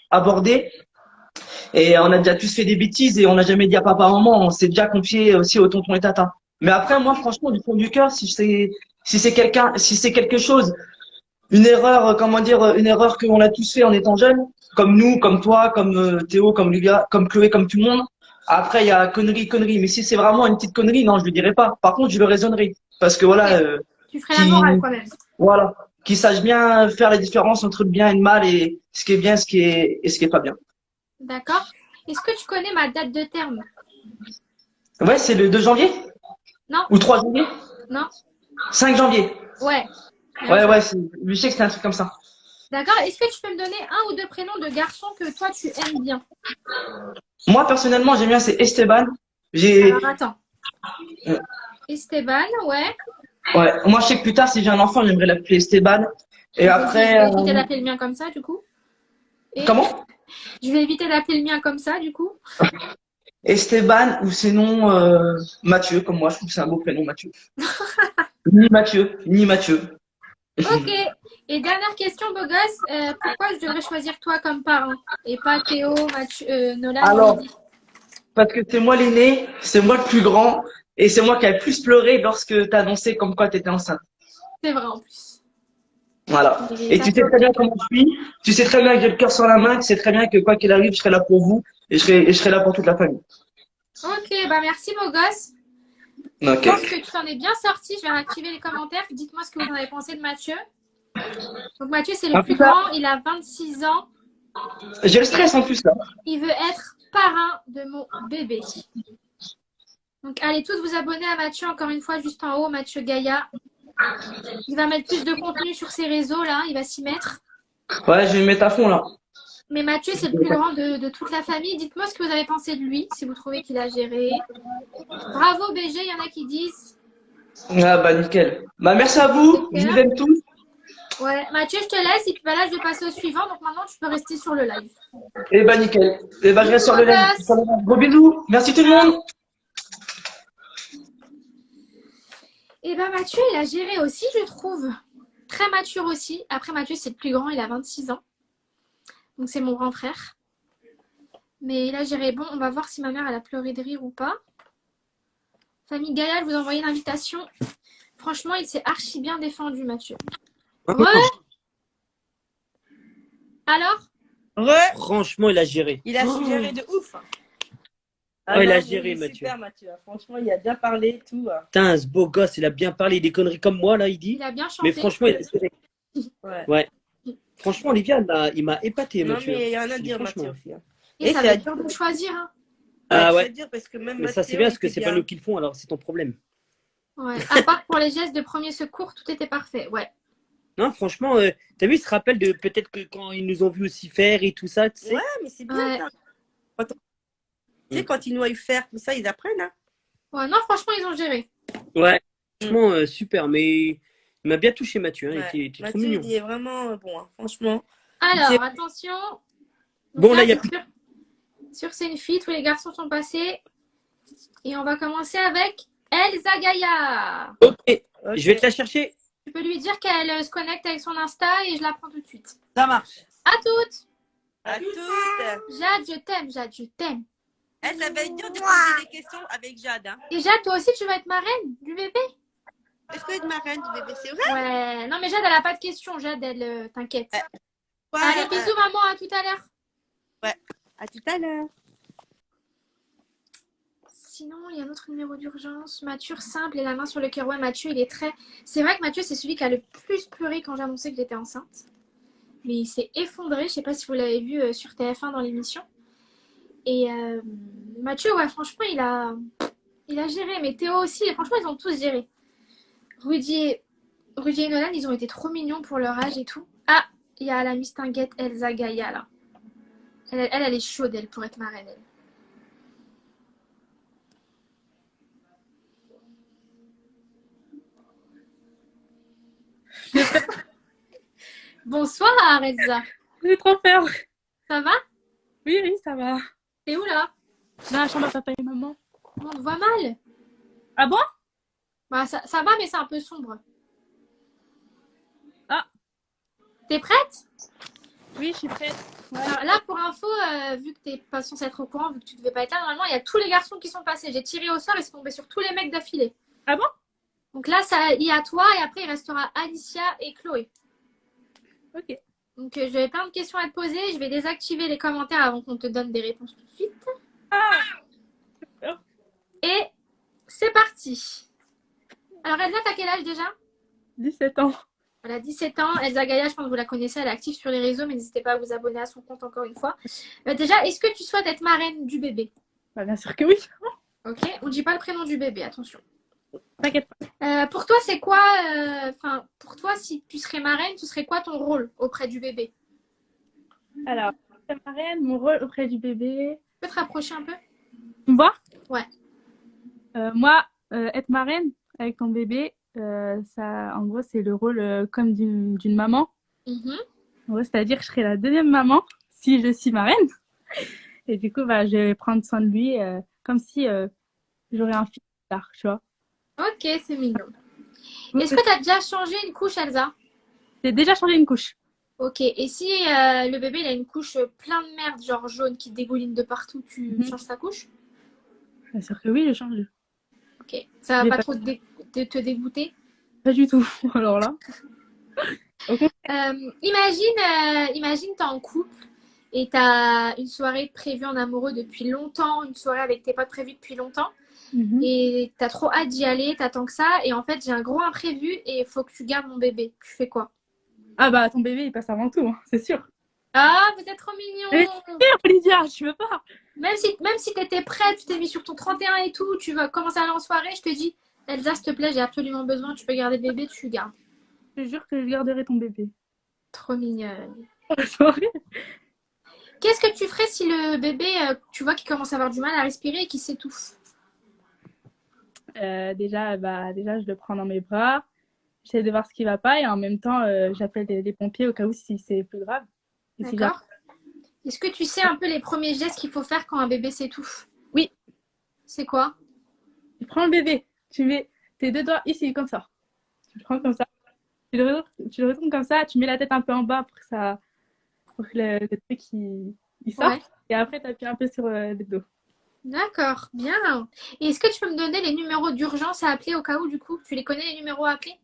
Speaker 8: aborder. Et on a déjà tous fait des bêtises et on n'a jamais dit à papa maman, on s'est déjà confié aussi au tonton et tata. Mais après, moi, franchement, du fond du cœur, si c'est quelque chose, une erreur, comment dire, une erreur qu'on a tous fait en étant jeunes, comme nous, comme toi, comme Théo, comme Lucas, comme Chloé, comme tout le monde. Après, il y a connerie. Mais si c'est vraiment une petite connerie, non, je le dirai pas. Par contre, je le raisonnerai. Parce que voilà,
Speaker 1: Tu ferais la morale, quand même.
Speaker 8: voilà, qu'il sache bien faire la différence entre le bien et le mal et ce qui est bien, et ce qui est pas bien.
Speaker 1: D'accord. Est-ce que tu connais ma date de terme?
Speaker 8: Ouais, c'est le 2 janvier?
Speaker 1: Non.
Speaker 8: Ou 3 janvier?
Speaker 1: Non.
Speaker 8: 5 janvier.
Speaker 1: Ouais.
Speaker 8: Ouais, je sais que c'est un truc comme ça.
Speaker 1: D'accord. Est-ce que tu peux me donner un ou deux prénoms de garçons que toi, tu aimes bien?
Speaker 8: Moi, personnellement, j'aime bien, c'est Esteban.
Speaker 1: Alors, attends. Esteban, ouais.
Speaker 8: Ouais, moi, je sais que plus tard, si j'ai un enfant, j'aimerais l'appeler Esteban. Et après.
Speaker 1: Je vais éviter d'appeler le mien comme ça, du coup.
Speaker 8: Comment?
Speaker 1: Je vais éviter d'appeler le mien comme ça, du coup.
Speaker 8: Esteban ou sinon Mathieu, comme moi, je trouve que c'est un beau prénom, Mathieu. Ni Mathieu.
Speaker 1: Ok. Et dernière question, beau gosse. Pourquoi je devrais choisir toi comme parent et pas Théo, Mathieu, Nolan?
Speaker 8: Alors, parce que c'est moi l'aîné, c'est moi le plus grand et c'est moi qui ai le plus pleuré lorsque t'as annoncé comme quoi t'étais enceinte.
Speaker 1: C'est vrai en plus.
Speaker 8: Voilà. Et tu sais très bien comment je suis. Tu sais très bien que j'ai le cœur sur la main. Tu sais très bien que quoi qu'il arrive, je serai là pour vous et je serai là pour toute la famille.
Speaker 1: Ok, bah merci beau gosse.
Speaker 8: Okay.
Speaker 1: Je pense que tu t'en es bien sorti. Je vais réactiver les commentaires. Dites-moi ce que vous en avez pensé de Mathieu. Donc Mathieu, c'est le
Speaker 8: En
Speaker 1: plus
Speaker 8: tout cas,
Speaker 1: grand, il a 26 ans.
Speaker 8: j'ai le stress en plus là.
Speaker 1: Il veut être parrain de mon bébé. Donc allez tous vous abonner à Mathieu, encore une fois, juste en haut, Mathieu Gaïa. Il va mettre plus de contenu sur ses réseaux, là, il va s'y mettre.
Speaker 8: Ouais, je vais me mettre à fond là.
Speaker 1: Mais Mathieu, c'est le plus grand de toute la famille. Dites-moi ce que vous avez pensé de lui, si vous trouvez qu'il a géré. Bravo BG, il y en a qui disent.
Speaker 8: Ah bah nickel. Bah merci à vous, je vous aime tous.
Speaker 1: Ouais, Mathieu, je te laisse et puis bah, là, je vais passer au suivant. Donc maintenant, tu peux rester sur le live.
Speaker 8: Et bah nickel. Et bah je reste sur le live.
Speaker 1: Bisous,
Speaker 8: Sur le live. Gros bisous. Merci tout le monde.
Speaker 1: Et bah Mathieu, il a géré aussi, je trouve. Très mature aussi. Après, Mathieu, c'est le plus grand, il a 26 ans. Donc c'est mon grand frère. Mais il a géré. Bon, on va voir si ma mère, elle a pleuré de rire ou pas. Famille Gaïa, je vous envoie une invitation. Franchement, il s'est archi bien défendu, Mathieu. Ouais. Alors?
Speaker 6: Ouais,
Speaker 2: Franchement, il a géré.
Speaker 6: il a su gérer de ouf.
Speaker 2: Ouais, il a
Speaker 6: non,
Speaker 2: géré,
Speaker 6: il est
Speaker 2: Mathieu.
Speaker 6: super, Mathieu. Franchement, il a bien parlé et tout.
Speaker 2: Putain, ce beau gosse, il a bien parlé des conneries comme moi, là, il dit.
Speaker 1: Il a bien chanté.
Speaker 2: Mais franchement, il a géré.
Speaker 6: Ouais.
Speaker 2: Ouais. Franchement, Olivia, il m'a épaté,
Speaker 6: Non,
Speaker 2: Mathieu.
Speaker 6: mais il y en a à
Speaker 2: Je dis
Speaker 6: dire,
Speaker 2: franchement.
Speaker 6: Mathieu aussi.
Speaker 1: Et
Speaker 6: Et
Speaker 1: ça
Speaker 6: c'est
Speaker 1: va
Speaker 6: à
Speaker 1: être dur de choisir. Hein.
Speaker 2: Ah
Speaker 6: je
Speaker 2: ouais.
Speaker 6: veux dire, parce que même
Speaker 2: Mais ça, c'est
Speaker 6: Mathieu,
Speaker 2: bien parce que
Speaker 6: il
Speaker 2: c'est
Speaker 6: était
Speaker 2: pas
Speaker 6: bien.
Speaker 2: nous qui le font, alors c'est ton problème.
Speaker 1: Ouais. À part pour les gestes de premier secours, tout était parfait. Ouais.
Speaker 2: Non, franchement, t'as vu, il se rappelle de peut-être que quand ils nous ont vu aussi faire et tout ça, tu sais.
Speaker 6: Ouais, mais c'est bien
Speaker 1: Ouais.
Speaker 6: ça. Tu sais, quand ils nous voient faire tout ça, ils apprennent. Hein.
Speaker 1: Ouais, non, franchement, ils ont géré.
Speaker 2: Ouais. Franchement, super. Mais il m'a bien touché, Mathieu. Hein.
Speaker 6: Ouais.
Speaker 2: Il était trop
Speaker 6: Mathieu,
Speaker 2: mignon.
Speaker 6: il est vraiment bon, hein, franchement.
Speaker 1: Alors, attention. Donc
Speaker 2: Bon, là, il y a
Speaker 1: c'est sûr, c'est une fille. Tous les garçons sont passés. Et on va commencer avec Elsa Gaïa.
Speaker 2: Ok.
Speaker 6: Ok.
Speaker 2: Je vais te la chercher.
Speaker 1: Tu peux lui dire qu'elle se connecte avec son Insta et je la prends tout de suite.
Speaker 3: Ça marche.
Speaker 1: À toutes.
Speaker 6: À tous.
Speaker 1: Jade, je t'aime. Jade, je t'aime.
Speaker 6: Eh, ça va être dur de poser des questions avec Jade. Hein.
Speaker 1: Et Jade, toi aussi, tu vas être marraine du bébé?
Speaker 6: Est-ce que être marraine du bébé, c'est vrai?
Speaker 1: Ouais. Non, mais Jade, elle a pas de questions. Jade, elle t'inquiète.
Speaker 6: Ouais,
Speaker 1: Allez, bisous, maman. À tout à l'heure.
Speaker 6: Ouais. À tout à l'heure.
Speaker 1: Sinon, il y a un autre numéro d'urgence. Mathieu, simple et la main sur le cœur. Ouais, Mathieu, il est très... C'est vrai que Mathieu, c'est celui qui a le plus pleuré quand j'ai annoncé que j'étais enceinte. Mais il s'est effondré. Je sais pas si vous l'avez vu sur TF1 dans l'émission. Et Mathieu, ouais, franchement, il a géré. Mais Théo aussi. Et franchement, ils ont tous géré. Rudy et Nolan, ils ont été trop mignons pour leur âge et tout. Ah, il y a la mistinguette Elsa Gaïa, là. Elle est chaude, elle, pour être marraine, elle. Bonsoir, Elsa.
Speaker 9: J'ai trop peur.
Speaker 1: Ça va?
Speaker 9: Oui, oui, ça va.
Speaker 1: T'es où, là?
Speaker 9: Dans la chambre à papa et maman.
Speaker 1: On te voit mal.
Speaker 9: Ah bon?
Speaker 1: Bah, ça va, mais c'est un peu sombre.
Speaker 9: Ah.
Speaker 1: T'es prête?
Speaker 9: Oui, je suis prête. Ouais.
Speaker 1: Alors là, pour info, vu que t'es pas censée être au courant, vu que tu devais pas être là, normalement, il y a tous les garçons qui sont passés. J'ai tiré au sort et c'est tombé sur tous les mecs d'affilée.
Speaker 9: Ah bon?
Speaker 1: Donc là, il y a toi et après, il restera Alicia et Chloé.
Speaker 9: Ok.
Speaker 1: Donc, j'avais plein de questions à te poser. Je vais désactiver les commentaires avant qu'on te donne des réponses tout de suite.
Speaker 9: Ah.
Speaker 1: Et c'est parti. Alors, Elsa, t'as quel âge déjà?
Speaker 9: 17 ans.
Speaker 1: Elle a 17 ans. Elsa Gaïa, je pense que vous la connaissez. Elle est active sur les réseaux, mais n'hésitez pas à vous abonner à son compte encore une fois. Déjà, est-ce que tu souhaites être marraine du bébé?
Speaker 9: Bah, bien sûr que oui.
Speaker 1: Ok, on ne dit pas le prénom du bébé, attention.
Speaker 9: T'inquiète pas.
Speaker 1: Pour toi, c'est quoi pour toi, si tu serais marraine, ce serait quoi ton rôle auprès du bébé?
Speaker 9: Alors, marraine, mon rôle auprès du bébé.
Speaker 1: Tu peux te rapprocher un peu?
Speaker 9: Tu me vois?
Speaker 1: Ouais.
Speaker 9: Moi, être marraine avec ton bébé, ça, en gros, c'est le rôle comme d'une maman.
Speaker 1: Mhm.
Speaker 9: En gros, c'est-à-dire que je serai la deuxième maman si je suis marraine. Et du coup, bah, je vais prendre soin de lui comme si j'aurais un fils plus tard, tu vois.
Speaker 1: Ok, c'est mignon. Est-ce que tu as déjà changé une couche, Elsa?
Speaker 9: J'ai déjà changé une couche.
Speaker 1: Ok, et si le bébé il a une couche plein de merde, genre jaune, qui dégouline de partout, tu changes sa couche?
Speaker 9: Bien sûr que oui, je change.
Speaker 1: Ok, ça va
Speaker 9: J'ai
Speaker 1: pas
Speaker 9: pas-
Speaker 1: trop te dégoûter?
Speaker 9: Pas du tout. Alors là.
Speaker 1: Imagine, t'es en couple et t'as une soirée prévue en amoureux depuis longtemps, une soirée avec tes potes prévue depuis longtemps, et t'as trop hâte d'y aller, t'attends que ça, et en fait j'ai un gros imprévu et il faut que tu gardes mon bébé. Tu fais quoi?
Speaker 9: Ah bah ton bébé il passe avant tout, hein, c'est sûr.
Speaker 1: Ah, vous êtes trop
Speaker 9: Mais
Speaker 1: mignon.
Speaker 9: c'est sûr, Lydia, je veux pas.
Speaker 1: Même si t'étais prête, tu t'es mis sur ton 31 et tout, tu vas commencer à aller en soirée, je te dis, Elsa, s'il te plaît, j'ai absolument besoin, tu peux garder le bébé, tu le gardes.
Speaker 9: Je te jure que je garderai ton bébé.
Speaker 1: Trop mignonne.
Speaker 9: Sorry.
Speaker 1: Qu'est-ce que tu ferais si le bébé, tu vois qu'il commence à avoir du mal à respirer et qu'il s'étouffe?
Speaker 9: Déjà, je le prends dans mes bras. J'essaie de voir ce qui va pas et en même temps, j'appelle les pompiers au cas où si c'est plus grave. Et si
Speaker 1: D'accord. Est-ce que tu sais un peu les premiers gestes qu'il faut faire quand un bébé s'étouffe?
Speaker 9: Oui.
Speaker 1: C'est quoi?
Speaker 9: Tu prends le bébé, tu mets tes deux doigts ici, comme ça. Tu le prends comme ça. Tu le retournes comme ça, tu mets la tête un peu en bas pour que le truc il sorte.
Speaker 1: Ouais.
Speaker 9: Et après, tu appuies un peu sur le dos.
Speaker 1: D'accord, bien. Et est-ce que tu peux me donner les numéros d'urgence à appeler au cas où, du coup? Tu les connais, les numéros à appeler?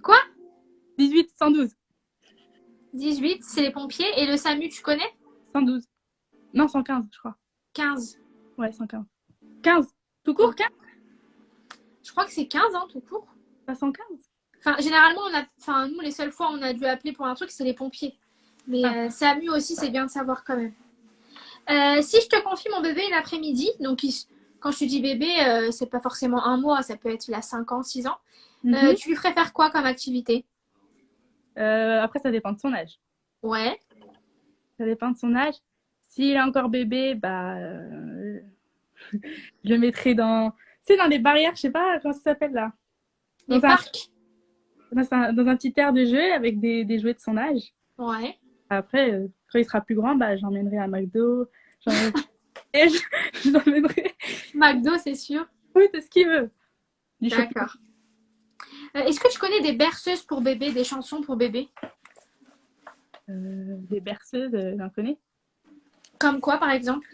Speaker 1: Quoi?
Speaker 9: 18, 112.
Speaker 1: 18, c'est les pompiers. Et le SAMU, tu connais?
Speaker 9: 112. Non, 115, je crois.
Speaker 1: 15.
Speaker 9: Ouais, 115. 15. Tout court, 15?
Speaker 1: Je crois que c'est 15, hein, tout court.
Speaker 9: Pas 115?
Speaker 1: Enfin, généralement, nous, les seules fois où on a dû appeler pour un truc, c'est les pompiers. Mais SAMU aussi, c'est bien de savoir quand même. Si je te confie mon bébé l'après-midi, donc quand je te dis bébé, c'est pas forcément un mois, ça peut être il a 5 ans, 6 ans. Tu lui ferais faire quoi comme activité?
Speaker 9: Après, ça dépend de son âge.
Speaker 1: Ouais.
Speaker 9: Ça dépend de son âge. S'il est encore bébé, je le mettrai dans... Tu sais, dans les barrières, je sais pas comment ça s'appelle là.
Speaker 1: Les parcs?
Speaker 9: Dans un petit aire de jeu avec des jouets de son âge.
Speaker 1: Ouais.
Speaker 9: Après, quand il sera plus grand, j'emmènerai à McDo. Je l'emmènerai.
Speaker 1: McDo, c'est sûr.
Speaker 9: Oui, c'est ce qu'il veut.
Speaker 1: D'accord. Est-ce que tu connais des berceuses pour bébé, des chansons pour bébé?
Speaker 9: Des berceuses, j'en connais.
Speaker 1: Comme quoi, par exemple?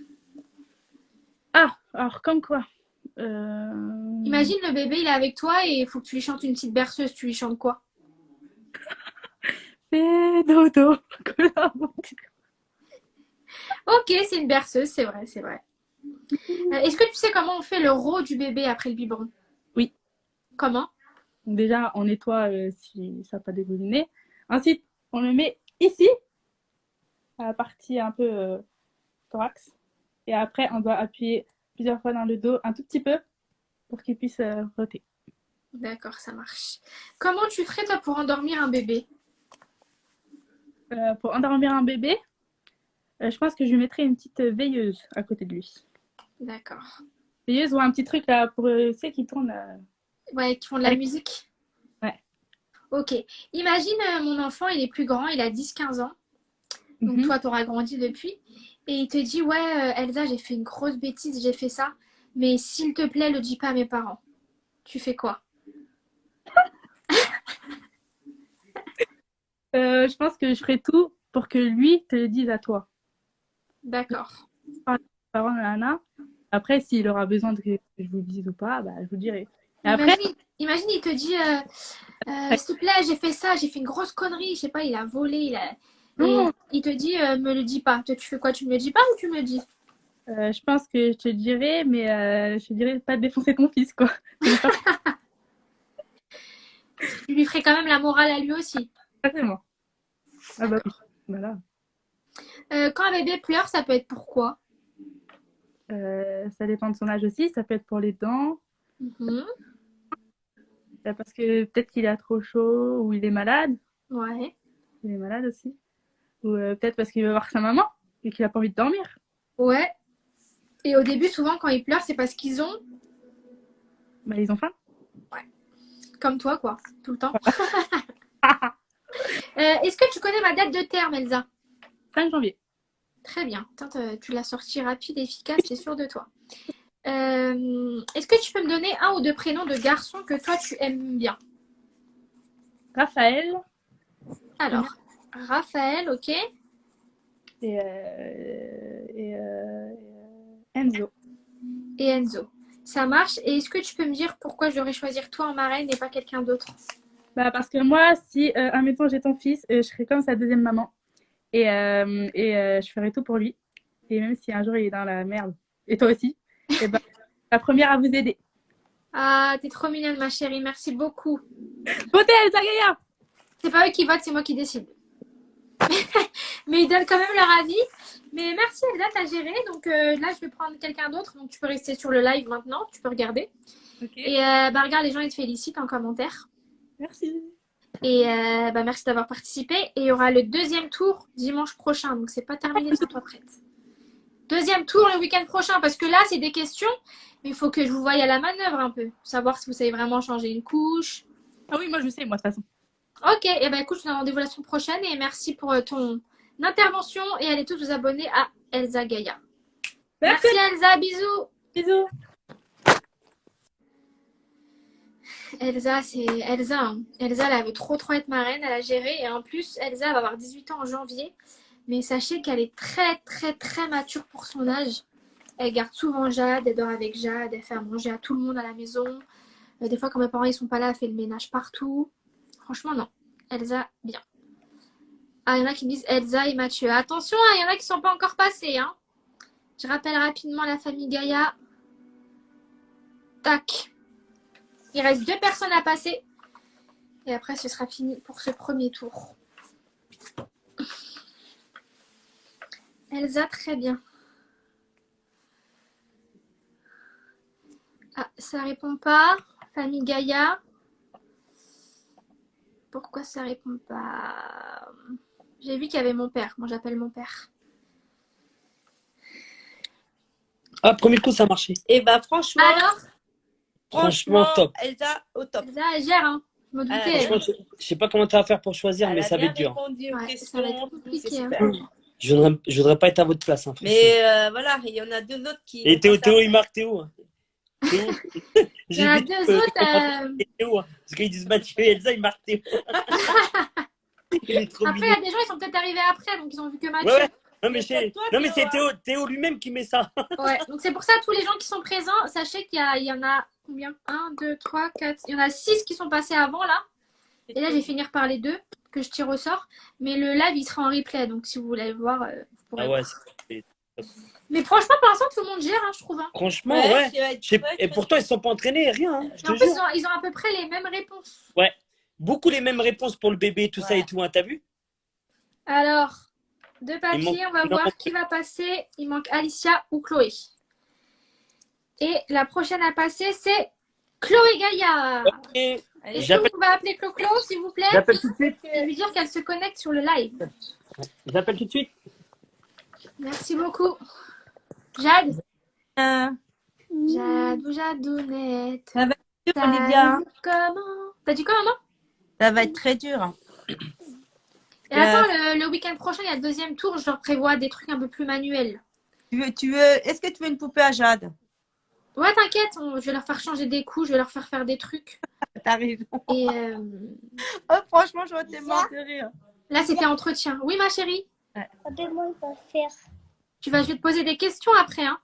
Speaker 9: Ah, alors comme quoi?
Speaker 1: Imagine le bébé, il est avec toi et il faut que tu lui chantes une petite berceuse. Tu lui chantes quoi?
Speaker 9: Fais dodo.
Speaker 1: Ok, c'est une berceuse, c'est vrai, c'est vrai. Est-ce que tu sais comment on fait le rot du bébé après le biberon?
Speaker 9: Oui.
Speaker 1: Comment?
Speaker 9: Déjà, on nettoie si ça n'a pas dégouliné. Ensuite, on le met ici, à la partie un peu thorax. Et après, on doit appuyer plusieurs fois dans le dos, un tout petit peu, pour qu'il puisse roter.
Speaker 1: D'accord, ça marche. Comment tu ferais, toi, pour endormir un bébé?
Speaker 9: Pour endormir un bébé, je pense que je lui mettrais une petite veilleuse à côté de lui.
Speaker 1: D'accord.
Speaker 9: Veilleuse ou un petit truc là, pour, tu sais, qui tourne.
Speaker 1: Ouais, qui font de la musique?
Speaker 9: Ouais.
Speaker 1: Ok. Imagine, mon enfant, il est plus grand, il a 10-15 ans. Donc, toi, tu auras grandi depuis. Et il te dit, ouais, Elsa, j'ai fait une grosse bêtise, j'ai fait ça. Mais s'il te plaît, le dis pas à mes parents. Tu fais quoi?
Speaker 9: Je pense que je ferai tout pour que lui te le dise à toi.
Speaker 1: D'accord.
Speaker 9: Parents, nanana. Après, s'il aura besoin que je vous le dise ou pas, je vous dirai. Et après,
Speaker 1: imagine, il te dit, s'il te plaît, j'ai fait ça, j'ai fait une grosse connerie, je sais pas, il a volé, et il te dit, me le dis pas. Toi, tu fais quoi? Tu me le dis pas ou tu me le dis?
Speaker 9: je pense que je te le dirai, mais je te dirai pas de défoncer ton fils, quoi.
Speaker 1: Tu lui ferais quand même la morale à lui aussi.
Speaker 9: Exactement. Ah bah oui, voilà.
Speaker 1: Quand un bébé pleure, ça peut être pourquoi?
Speaker 9: Ça dépend de son âge aussi, ça peut être pour les dents. Parce que peut-être qu'il a trop chaud ou il est malade.
Speaker 1: Ouais.
Speaker 9: Il est malade aussi. Ou peut-être parce qu'il veut voir sa maman et qu'il a pas envie de dormir.
Speaker 1: Ouais. Et au début, souvent, quand ils pleurent, c'est parce qu'ils ont...
Speaker 9: Ils ont faim.
Speaker 1: Ouais. Comme toi, quoi. Tout le temps. Est-ce que tu connais ma date de terme, Elsa?
Speaker 9: 5 janvier.
Speaker 1: Très bien. Tu l'as sorti rapide et efficace, t'es sûre de toi. Est-ce que tu peux me donner un ou deux prénoms de garçons que toi, tu aimes bien?
Speaker 9: Raphaël.
Speaker 1: Alors, Raphaël, ok.
Speaker 9: Et Enzo.
Speaker 1: Et Enzo. Ça marche. Et est-ce que tu peux me dire pourquoi je devrais choisir toi en marraine et pas quelqu'un d'autre?
Speaker 9: Parce que moi, si, admettons, j'ai ton fils, je serai comme sa deuxième maman. Et je ferai tout pour lui. Et même si un jour il est dans la merde, et toi aussi, et la première à vous aider.
Speaker 1: Ah, t'es trop mignonne, ma chérie. Merci beaucoup.
Speaker 9: Votez Elsa Gaïa.
Speaker 1: C'est pas eux qui votent, c'est moi qui décide. Mais ils donnent quand même leur avis. Mais merci Elsa, t'as géré. Donc là, je vais prendre quelqu'un d'autre. Donc tu peux rester sur le live maintenant. Tu peux regarder.
Speaker 9: Ok.
Speaker 1: Et regarde, les gens, ils te félicitent en commentaire.
Speaker 9: Merci.
Speaker 1: Et merci d'avoir participé. Et il y aura le deuxième tour dimanche prochain. Donc c'est pas terminé, tiens-toi prête. Deuxième tour le week-end prochain. Parce que là, c'est des questions. Mais il faut que je vous voie à la manœuvre un peu. Savoir si vous savez vraiment changer une couche.
Speaker 9: Ah oui, moi je sais, moi de toute façon.
Speaker 1: Ok, et écoute, je vous donne rendez-vous la semaine prochaine. Et merci pour ton intervention. Et allez tous vous abonner à Elsa Gaïa. Merci Elsa, bisous.
Speaker 9: Bisous.
Speaker 1: Elsa, c'est Elsa. Hein. Elsa, elle avait trop être marraine, elle a géré. Et en plus, Elsa va avoir 18 ans en janvier. Mais sachez qu'elle est très mature pour son âge. Elle garde souvent Jade, elle dort avec Jade, elle fait à manger à tout le monde à la maison. Des fois, quand mes parents ils sont pas là, elle fait le ménage partout. Franchement, non. Elsa, bien. Ah, il y en a qui me disent Elsa et Mathieu. Attention, hein, il y en a qui sont pas encore passés. Hein. Je rappelle rapidement la famille Gaïa. Tac. Il reste 2 personnes à passer. Et après, ce sera fini pour ce premier tour. Elsa, très bien. Ah, ça répond pas. Famille Gaïa. Pourquoi ça répond pas? J'ai vu qu'il y avait mon père. Moi, j'appelle mon père.
Speaker 2: Ah, premier coup, ça a marché.
Speaker 6: Et bah franchement,
Speaker 1: Alors,
Speaker 2: Franchement, top.
Speaker 6: Elsa au top.
Speaker 1: Elsa, elle gère, hein. Je me doutais.
Speaker 2: Franchement, je sais pas comment tu vas faire pour choisir,
Speaker 6: Elle
Speaker 2: mais
Speaker 6: a
Speaker 2: ça va
Speaker 6: bien
Speaker 2: être dur.
Speaker 6: répondu aux
Speaker 1: Ouais,
Speaker 6: questions,
Speaker 1: ça va être
Speaker 6: tout,
Speaker 1: compliqué,
Speaker 6: c'est
Speaker 1: hein.
Speaker 6: super.
Speaker 2: Je voudrais pas être à votre place. Hein,
Speaker 6: Mais voilà, il y en a 2 autres qui.
Speaker 2: et
Speaker 6: vont
Speaker 2: Théo,
Speaker 6: passer
Speaker 2: il marque Théo. Hein. Théo.
Speaker 1: Il y en a 2 autres.
Speaker 2: Théo, hein, parce qu'ils disent Mathieu et Elsa, ils marquent Théo. Il est trop
Speaker 1: Après, il y
Speaker 2: mignon.
Speaker 1: a des gens, ils sont peut-être arrivés après, donc ils ont vu que Mathieu.
Speaker 2: Ouais. Non, mais
Speaker 6: C'est peut-être toi,
Speaker 2: non, mais
Speaker 6: Théo,
Speaker 2: c'est Théo lui-même qui met ça.
Speaker 1: Ouais, donc c'est pour ça, tous les gens qui sont présents, sachez il y en a combien? 1, 2, 3, 4. Il y en a 6 qui sont passés avant là. Et là, je vais finir par les 2 que je tire au sort. Mais le live, il sera en replay. Donc si vous voulez le voir, vous pourrez.
Speaker 2: Ah ouais,
Speaker 1: voir. Mais franchement, pour l'instant, tout le monde gère, hein, je trouve. Hein.
Speaker 2: franchement, ouais.
Speaker 6: ça va être-
Speaker 2: Et pourtant, ils ne sont pas entraînés, rien. Hein, je
Speaker 1: Et en
Speaker 2: te
Speaker 1: plus,
Speaker 2: jure.
Speaker 1: ils ont à peu près les mêmes réponses.
Speaker 2: Ouais. Beaucoup les mêmes réponses pour le bébé, tout ça
Speaker 6: Ouais.
Speaker 2: et tout. Hein, t'as vu?
Speaker 1: Alors, 2
Speaker 2: Il
Speaker 1: papiers,
Speaker 2: manque-
Speaker 1: on va
Speaker 2: il
Speaker 1: voir
Speaker 2: manque-
Speaker 1: qui va passer. Il manque Alicia ou Chloé. Et la prochaine à passer, c'est Chloé Gaïa.
Speaker 2: Ok.
Speaker 1: Est-ce que
Speaker 2: J'appelle
Speaker 1: vous pouvez appeler Clo-Clo, s'il vous plaît,
Speaker 2: j'appelle tout de suite.
Speaker 1: et lui dire qu'elle se connecte sur le live.
Speaker 2: J'appelle tout de suite.
Speaker 1: Merci beaucoup. Jade.
Speaker 6: Euh,
Speaker 1: Jadou, Jadounette.
Speaker 6: Ça va être dur,
Speaker 1: T'as
Speaker 6: Olivia.
Speaker 1: dit comment? T'as dit quoi, maman?
Speaker 6: Ça va être très dur.
Speaker 1: Et attends, le week-end prochain, il y a le deuxième tour. Je leur prévois des trucs un peu plus manuels.
Speaker 6: Est-ce que tu veux une poupée à Jade?
Speaker 1: Ouais, t'inquiète, je vais leur faire changer des coups, je vais leur faire des trucs.
Speaker 6: T'as raison.
Speaker 1: Et
Speaker 6: Oh, franchement, je vois tellement de rire.
Speaker 1: là, c'était entretien. Oui, ma chérie?
Speaker 7: Moi, il va faire.
Speaker 1: Je vais te poser des questions après. Hein.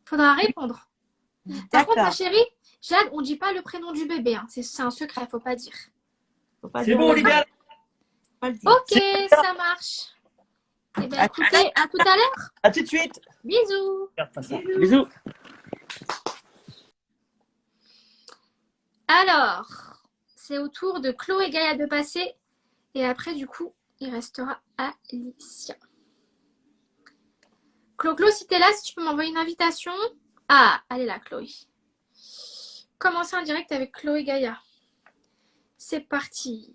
Speaker 1: Faudra répondre. Par contre, ma
Speaker 6: D'accord.
Speaker 1: chérie, Jade, on dit pas le prénom du bébé. Hein. C'est un secret, faut pas dire.
Speaker 6: Faut pas
Speaker 2: C'est
Speaker 6: dire-
Speaker 2: bon, Olivia.
Speaker 6: Faut pas le dire.
Speaker 1: Ok, ça marche. Eh bien, écoutez, à tout à l'heure.
Speaker 2: À tout de suite.
Speaker 1: Bisous.
Speaker 2: Bisous.
Speaker 1: Alors, c'est au tour de Chloé et Gaïa de passer. Et après, du coup, il restera Alicia. Clo-Clo, si t'es là, si tu peux m'envoyer une invitation. Ah, elle est là, Chloé. Commencer en direct avec Chloé et Gaïa. C'est parti.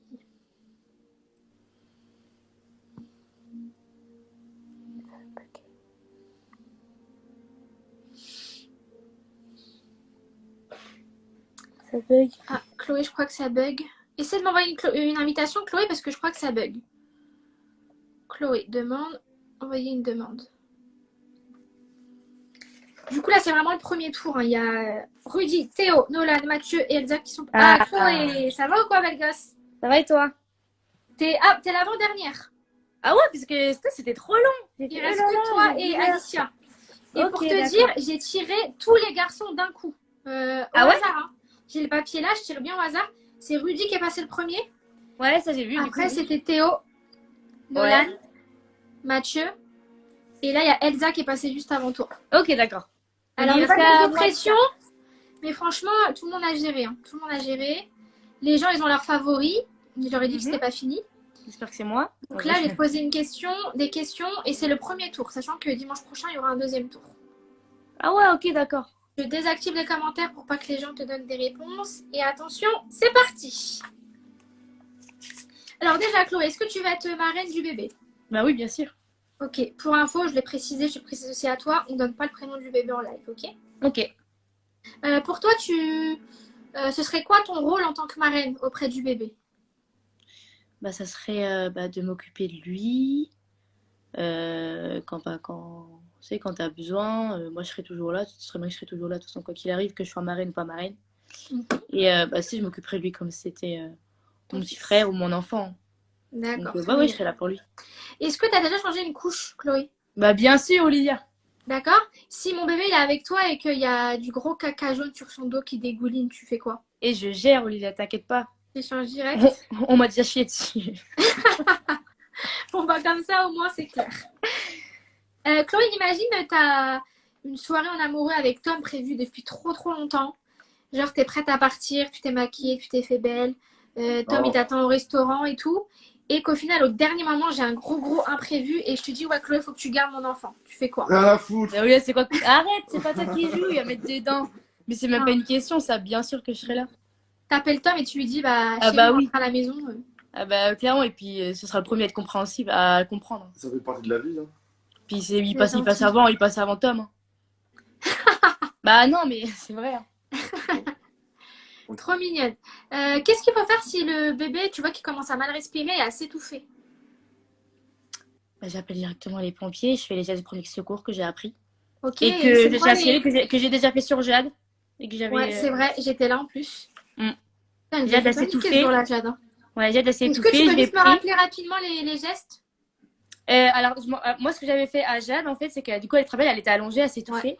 Speaker 7: Ça bug.
Speaker 1: Ah, Chloé, je crois que ça bug. Essaie de m'envoyer une invitation, Chloé, parce que je crois que ça bug. Chloé, demande. Envoyer une demande. Du coup, là, c'est vraiment le premier tour. Hein. Il y a Rudy, Théo, Nolan, Mathieu et Elsa qui sont... Ah, Chloé, ça va ou quoi, belle gosse?
Speaker 7: Ça va et toi?
Speaker 1: T'es l'avant-dernière.
Speaker 7: Ah ouais, parce que c'était trop long.
Speaker 1: Il reste que toi et Alicia. Et
Speaker 7: Ok,
Speaker 1: pour te
Speaker 7: d'accord.
Speaker 1: dire, j'ai tiré tous les garçons d'un coup. Au
Speaker 7: Ah ouais
Speaker 1: hasard. Hein. J'ai le papier là, je tire bien au hasard. C'est Rudy qui est passé le premier.
Speaker 7: Ouais, ça j'ai vu.
Speaker 1: Après, c'était Théo, Nolan, Mathieu. Et là, il y a Elsa qui est passée juste avant toi.
Speaker 7: Ok, d'accord.
Speaker 1: Alors,
Speaker 7: Il
Speaker 1: ne
Speaker 7: reste
Speaker 1: pas
Speaker 7: à
Speaker 1: mettre de
Speaker 7: moi.
Speaker 1: pression. Mais franchement, tout le monde a géré. Hein. Tout le monde a géré. Les gens, ils ont leurs favoris. Je leur ai dit que c'était pas fini.
Speaker 9: J'espère que c'est moi.
Speaker 1: Donc là, je vais te poser des questions et c'est le premier tour, sachant que dimanche prochain, il y aura un deuxième tour.
Speaker 9: Ah ouais, ok, d'accord.
Speaker 1: Je désactive les commentaires pour pas que les gens te donnent des réponses. Et attention, c'est parti. Alors déjà, Chloé, est-ce que tu vas être marraine du bébé?
Speaker 9: Bah oui, bien sûr.
Speaker 1: Ok, pour info, je l'ai précisé, je précise aussi à toi, on donne pas le prénom du bébé en live, ok?
Speaker 9: Ok.
Speaker 1: Pour toi, ce serait quoi ton rôle en tant que marraine auprès du bébé?
Speaker 9: Bah, ça serait de m'occuper de lui. Tu sais, quand t'as besoin, moi je serai toujours là. Ce serait bien que je serai toujours là, de toute façon, quoi qu'il arrive, que je sois marraine ou pas marraine. Et si je m'occuperais de lui comme si c'était mon petit frère ou mon enfant.
Speaker 1: D'accord.
Speaker 9: Donc, ouais, je serai là pour lui.
Speaker 1: Est-ce que tu as déjà changé une couche, Chloé?
Speaker 9: Bah, bien sûr, Olivia.
Speaker 1: D'accord. Si mon bébé il est avec toi et qu'il y a du gros caca jaune sur son dos qui dégouline, tu fais quoi?
Speaker 9: Et je gère, Olivia, t'inquiète pas.
Speaker 1: J'échange direct.
Speaker 9: On m'a déjà chié dessus.
Speaker 1: Bon, bah, comme ça, au moins, c'est clair. Chloé, imagine, tu as une soirée en amoureux avec Tom prévue depuis trop longtemps. Genre, tu es prête à partir, tu t'es maquillée, tu t'es fait belle. Tom, il t'attend au restaurant et tout. Et qu'au final, au dernier moment, j'ai un gros imprévu et je te dis, ouais, Chloé, il faut que tu gardes mon enfant. Tu fais quoi?
Speaker 10: Rien à foutre.
Speaker 9: Mais oui, c'est quoi? Arrête, c'est pas toi qui joue, il va mettre des dents. Mais c'est même pas une question, ça, bien sûr que je serai là.
Speaker 1: T'appelles Tom et tu lui dis, bah,
Speaker 9: Ah
Speaker 1: chérie,
Speaker 9: bah
Speaker 1: on
Speaker 9: oui.
Speaker 1: rentre à la maison.
Speaker 9: Ah bah clairement, et puis ce sera le premier à être compréhensible, à comprendre.
Speaker 10: Ça fait partie de la vie. Hein.
Speaker 9: Puis il passe avant Tom. Hein. Bah non, mais c'est vrai. Hein.
Speaker 1: Trop mignonne. Qu'est-ce qu'il faut faire si le bébé, tu vois, qu'il commence à mal respirer et à s'étouffer?
Speaker 9: Bah, j'appelle directement les pompiers, je fais les gestes de premier secours que j'ai appris.
Speaker 1: Ok.
Speaker 9: Et que j'ai déjà fait sur Jade. Et que j'avais.
Speaker 1: Ouais, c'est vrai, j'étais là en plus. Putain,
Speaker 9: Jade a
Speaker 1: paniqué
Speaker 9: s'étouffé.
Speaker 1: ce jour-là, Jade, hein.
Speaker 9: Ouais, Jade a
Speaker 1: Est-ce
Speaker 9: s'étouffé.
Speaker 1: que tu peux
Speaker 9: je l'ai
Speaker 1: juste me
Speaker 9: pris.
Speaker 1: rappeler rapidement les gestes?
Speaker 9: Alors, moi, ce que j'avais fait à Jade, en fait, c'est que du coup, elle travaille, elle était allongée, elle s'étouffait. Ouais.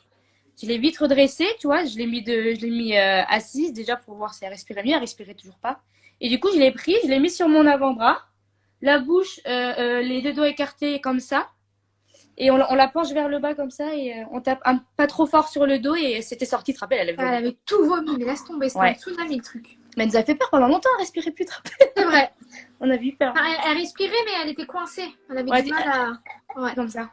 Speaker 9: Je l'ai vite redressée, tu vois, je l'ai mis assise déjà pour voir si elle respirait mieux, elle respirait toujours pas. Et du coup, je l'ai pris, je l'ai mis sur mon avant-bras, la bouche, les deux doigts écartés comme ça. Et on la penche vers le bas comme ça et on tape pas trop fort sur le dos et c'était sorti, tu te rappelles, elle
Speaker 1: avait tout vomi, mais laisse tomber, c'était un tsunami le truc.
Speaker 9: Mais elle nous a fait peur pendant longtemps, elle respirait plus,
Speaker 1: c'est vrai.
Speaker 9: On a eu peur.
Speaker 1: Enfin, elle respirait, mais elle était coincée. Elle avait du mal à... Ouais.
Speaker 9: Comme ça.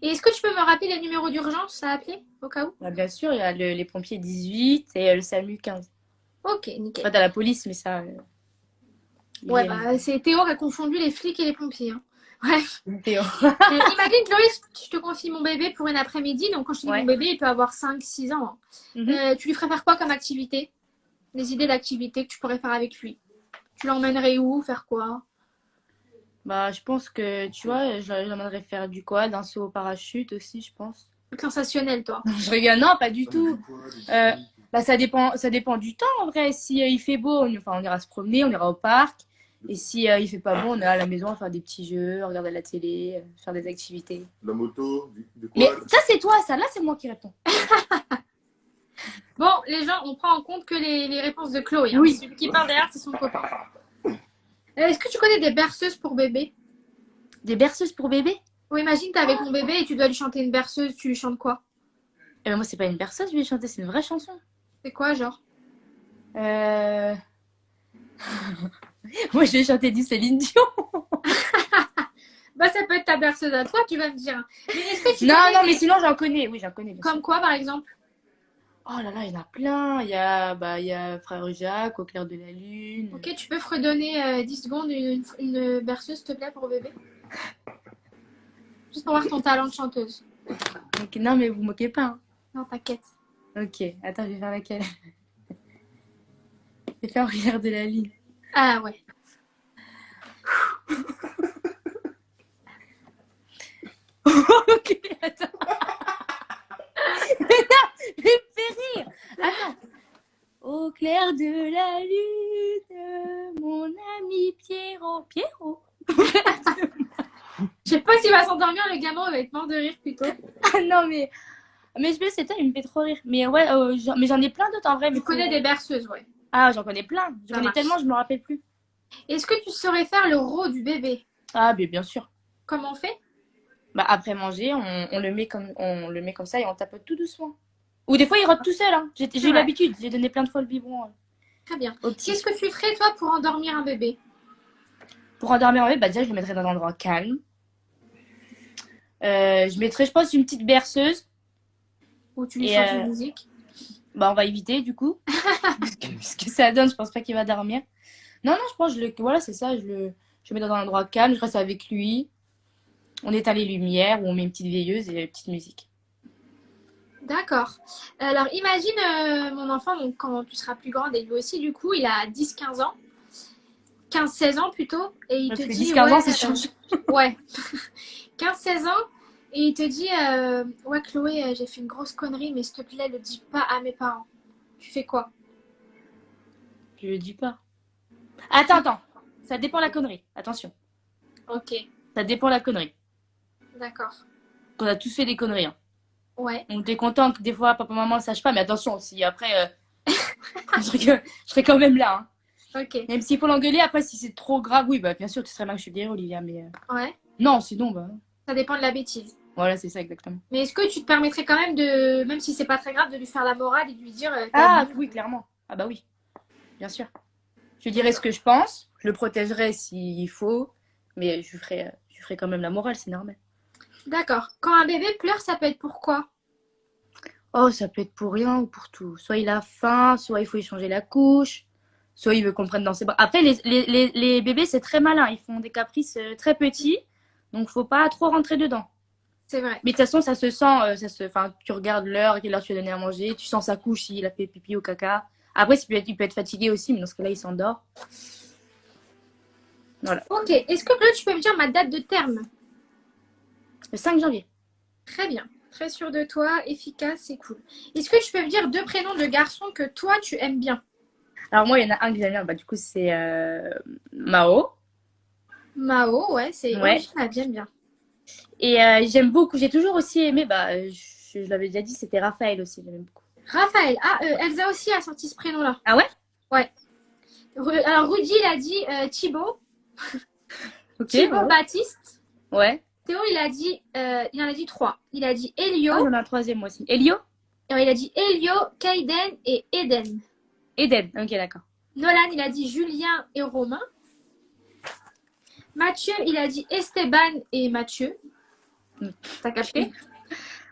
Speaker 1: Et est-ce que tu peux me rappeler les numéros d'urgence à appeler, au cas où?
Speaker 9: Bien sûr, il y a les pompiers 18 et le SAMU 15.
Speaker 1: Ok, nickel.
Speaker 9: Pas dans la police, mais ça...
Speaker 1: ouais, bah, c'est Théo qui a confondu les flics et les pompiers. Hein. Ouais.
Speaker 9: Théo.
Speaker 1: Imagine, Chloé, je te confie mon bébé pour une après-midi. Donc, quand je te dis mon bébé, il peut avoir 5-6 ans. Hein. Tu lui ferais faire quoi comme activité? Des idées d'activités que tu pourrais faire avec lui? Tu l'emmènerais où? Faire quoi?
Speaker 9: Bah, je pense que, tu vois, je l'emmènerais faire du quad, un saut au parachute aussi, je pense.
Speaker 1: Sensationnel, toi.
Speaker 9: Je regarde, non, pas du tout. Bah, ça dépend du temps, en vrai. Si il fait beau, on ira se promener, on ira au parc. Et si il fait pas beau, on est à la maison à faire des petits jeux, regarder la télé, faire des activités.
Speaker 10: La moto, du quad.
Speaker 9: Mais ça, c'est toi, ça. Là, c'est moi qui réponds.
Speaker 1: Bon, les gens, on prend en compte que les réponses de Chloé. Hein.
Speaker 9: Oui.
Speaker 1: Celui qui parle derrière, c'est son copain. Est-ce que tu connais des berceuses pour bébé?
Speaker 9: Des berceuses pour bébé?
Speaker 1: Ou imagine, t'es avec mon bébé et tu dois lui chanter une berceuse, tu lui chantes quoi?
Speaker 9: Moi, c'est pas une berceuse, je vais chanter, c'est une vraie chanson.
Speaker 1: C'est quoi, genre?
Speaker 9: Moi, je vais chanter du Céline Dion.
Speaker 1: Bah, ça peut être ta berceuse à toi, tu vas me dire. Mais est-ce que tu
Speaker 9: non,
Speaker 1: connais
Speaker 9: mais sinon, j'en connais. Oui, j'en connais.
Speaker 1: Comme quoi, par exemple?
Speaker 9: Oh là là, il y en a plein. Il y a Frère Jacques, Au clair de la lune.
Speaker 1: Ok, tu peux fredonner 10 secondes une berceuse, s'il te plaît, pour bébé? Juste pour voir ton talent de chanteuse.
Speaker 9: Ok, non, mais vous moquez pas. Hein.
Speaker 1: Non, t'inquiète.
Speaker 9: Ok, attends, je vais faire laquelle? Je vais faire Au clair de la lune.
Speaker 1: Ah ouais.
Speaker 9: Ok, attends. Mais non, mais me fais rire. Attends. Au clair de la lune, mon ami Pierrot.
Speaker 1: Je sais pas s'il va s'endormir, le gamin, il va être mort de rire plutôt.
Speaker 9: Ah non, mais je sais, c'est toi, il me fait trop rire. Mais ouais, mais j'en ai plein d'autres en vrai.
Speaker 1: Tu connais des berceuses, ouais.
Speaker 9: Ah, j'en connais plein. J'en connais tellement, je me rappelle plus.
Speaker 1: Est-ce que tu saurais faire le rot du bébé?
Speaker 9: Ah, mais bien sûr.
Speaker 1: Comment on fait?
Speaker 9: Bah, après manger, on le met comme ça et on tapote tout doucement.
Speaker 11: Ou des fois, il rote tout seul. Hein. J'ai eu
Speaker 1: Ouais.
Speaker 11: l'habitude. J'ai donné plein de fois le biberon
Speaker 1: Très bien.
Speaker 11: au petit.
Speaker 1: Qu'est-ce que tu ferais, toi, pour endormir un bébé?
Speaker 11: Pour endormir un bébé, bah, déjà, je le mettrais dans un endroit calme. Je mettrais, je pense, une petite berceuse.
Speaker 1: Ou tu lui
Speaker 11: Et
Speaker 1: chantes une musique?
Speaker 11: bah, on va éviter, du coup. Ce que ça donne, je pense pas qu'il va dormir. Non, je pense, voilà, c'est ça. Je le mets dans un endroit calme. Je reste avec lui. On éteint les lumières ou on met une petite veilleuse et une petite musique.
Speaker 1: D'accord. Alors, imagine mon enfant, donc, quand tu seras plus grande, et lui aussi, du coup, il a 10-15 ans. 15-16 ans plutôt. Et il te
Speaker 11: Parce que
Speaker 1: dit,
Speaker 11: 10-15 ans,
Speaker 1: ouais,
Speaker 11: ça change.
Speaker 1: ouais. 15-16 ans. Et il te dit, ouais, Chloé, j'ai fait une grosse connerie, mais s'il te plaît, le dis pas à mes parents. Tu fais quoi?
Speaker 11: Je le dis pas. Attends. Ça dépend de la connerie. Attention.
Speaker 1: Ok,
Speaker 11: Ça dépend de la connerie.
Speaker 1: d'accord.
Speaker 11: On a tous fait des conneries. Hein.
Speaker 1: Ouais.
Speaker 11: Donc, t'es content que des fois, papa, maman ne sachent pas. Mais attention, si après, je serai quand même là. Hein.
Speaker 1: Ok.
Speaker 11: Même s'il faut l'engueuler, après, si c'est trop grave, oui, bah, bien sûr, tu serais mal que je suis guérie, Olivia. Mais
Speaker 1: Ouais.
Speaker 11: non, sinon, bah,
Speaker 1: Ça dépend de la bêtise.
Speaker 11: voilà, c'est ça exactement.
Speaker 1: Mais est-ce que tu te permettrais quand même de, même si c'est pas très grave, de lui faire la morale et de lui dire,
Speaker 11: Ah, oui, clairement. Ah, bah oui, bien sûr. Je lui dirai ce que je pense. Je le protégerai s'il faut. Mais je lui ferai quand même la morale, c'est normal.
Speaker 1: D'accord. Quand un bébé pleure, ça peut être pourquoi?
Speaker 11: Oh, ça peut être pour rien ou pour tout. Soit il a faim, soit il faut lui changer la couche, soit il veut qu'on le prenne dans ses bras. Après, les bébés, c'est très malin. Ils font des caprices très petits. Donc, faut pas trop rentrer dedans.
Speaker 1: C'est vrai.
Speaker 11: Mais de toute façon, ça se sent. Enfin, tu regardes l'heure, quelle heure tu as donné à manger. Tu sens sa couche s'il a fait pipi ou caca. Après, il peut être fatigué aussi, mais dans ce cas-là, il s'endort. Voilà.
Speaker 1: Ok. Est-ce que Claude, tu peux me dire ma date de terme?
Speaker 11: Le 5 janvier.
Speaker 1: Très bien. Très sûr de toi, efficace, c'est cool. Est-ce que tu peux me dire 2 prénoms de garçons que toi, tu aimes bien?
Speaker 11: Alors, moi, il y en a un que j'aime bien. Bah, du coup, c'est Mao.
Speaker 1: Mao, ouais, c'est
Speaker 11: Ouais.
Speaker 1: original, j'aime bien.
Speaker 11: Et j'aime beaucoup. J'ai toujours aussi aimé, bah, je l'avais déjà dit, c'était Raphaël aussi. J'aime beaucoup.
Speaker 1: Raphaël. Ah, Elsa aussi a sorti ce prénom-là.
Speaker 11: Ah ouais?
Speaker 1: Ouais. Alors, Rudy, il a dit Thibaut.
Speaker 11: Ok.
Speaker 1: Thibaut
Speaker 11: Ouais.
Speaker 1: Baptiste.
Speaker 11: Ouais.
Speaker 1: Théo, il en a dit 3. Il a dit Elio.
Speaker 11: Ah, j'en ai un troisième, moi aussi. Elio?
Speaker 1: Alors, il a dit Elio, Kaiden et Eden.
Speaker 11: Eden. Ok, d'accord.
Speaker 1: Nolan, il a dit Julien et Romain. Mathieu, il a dit Esteban et Mathieu. T'as capté?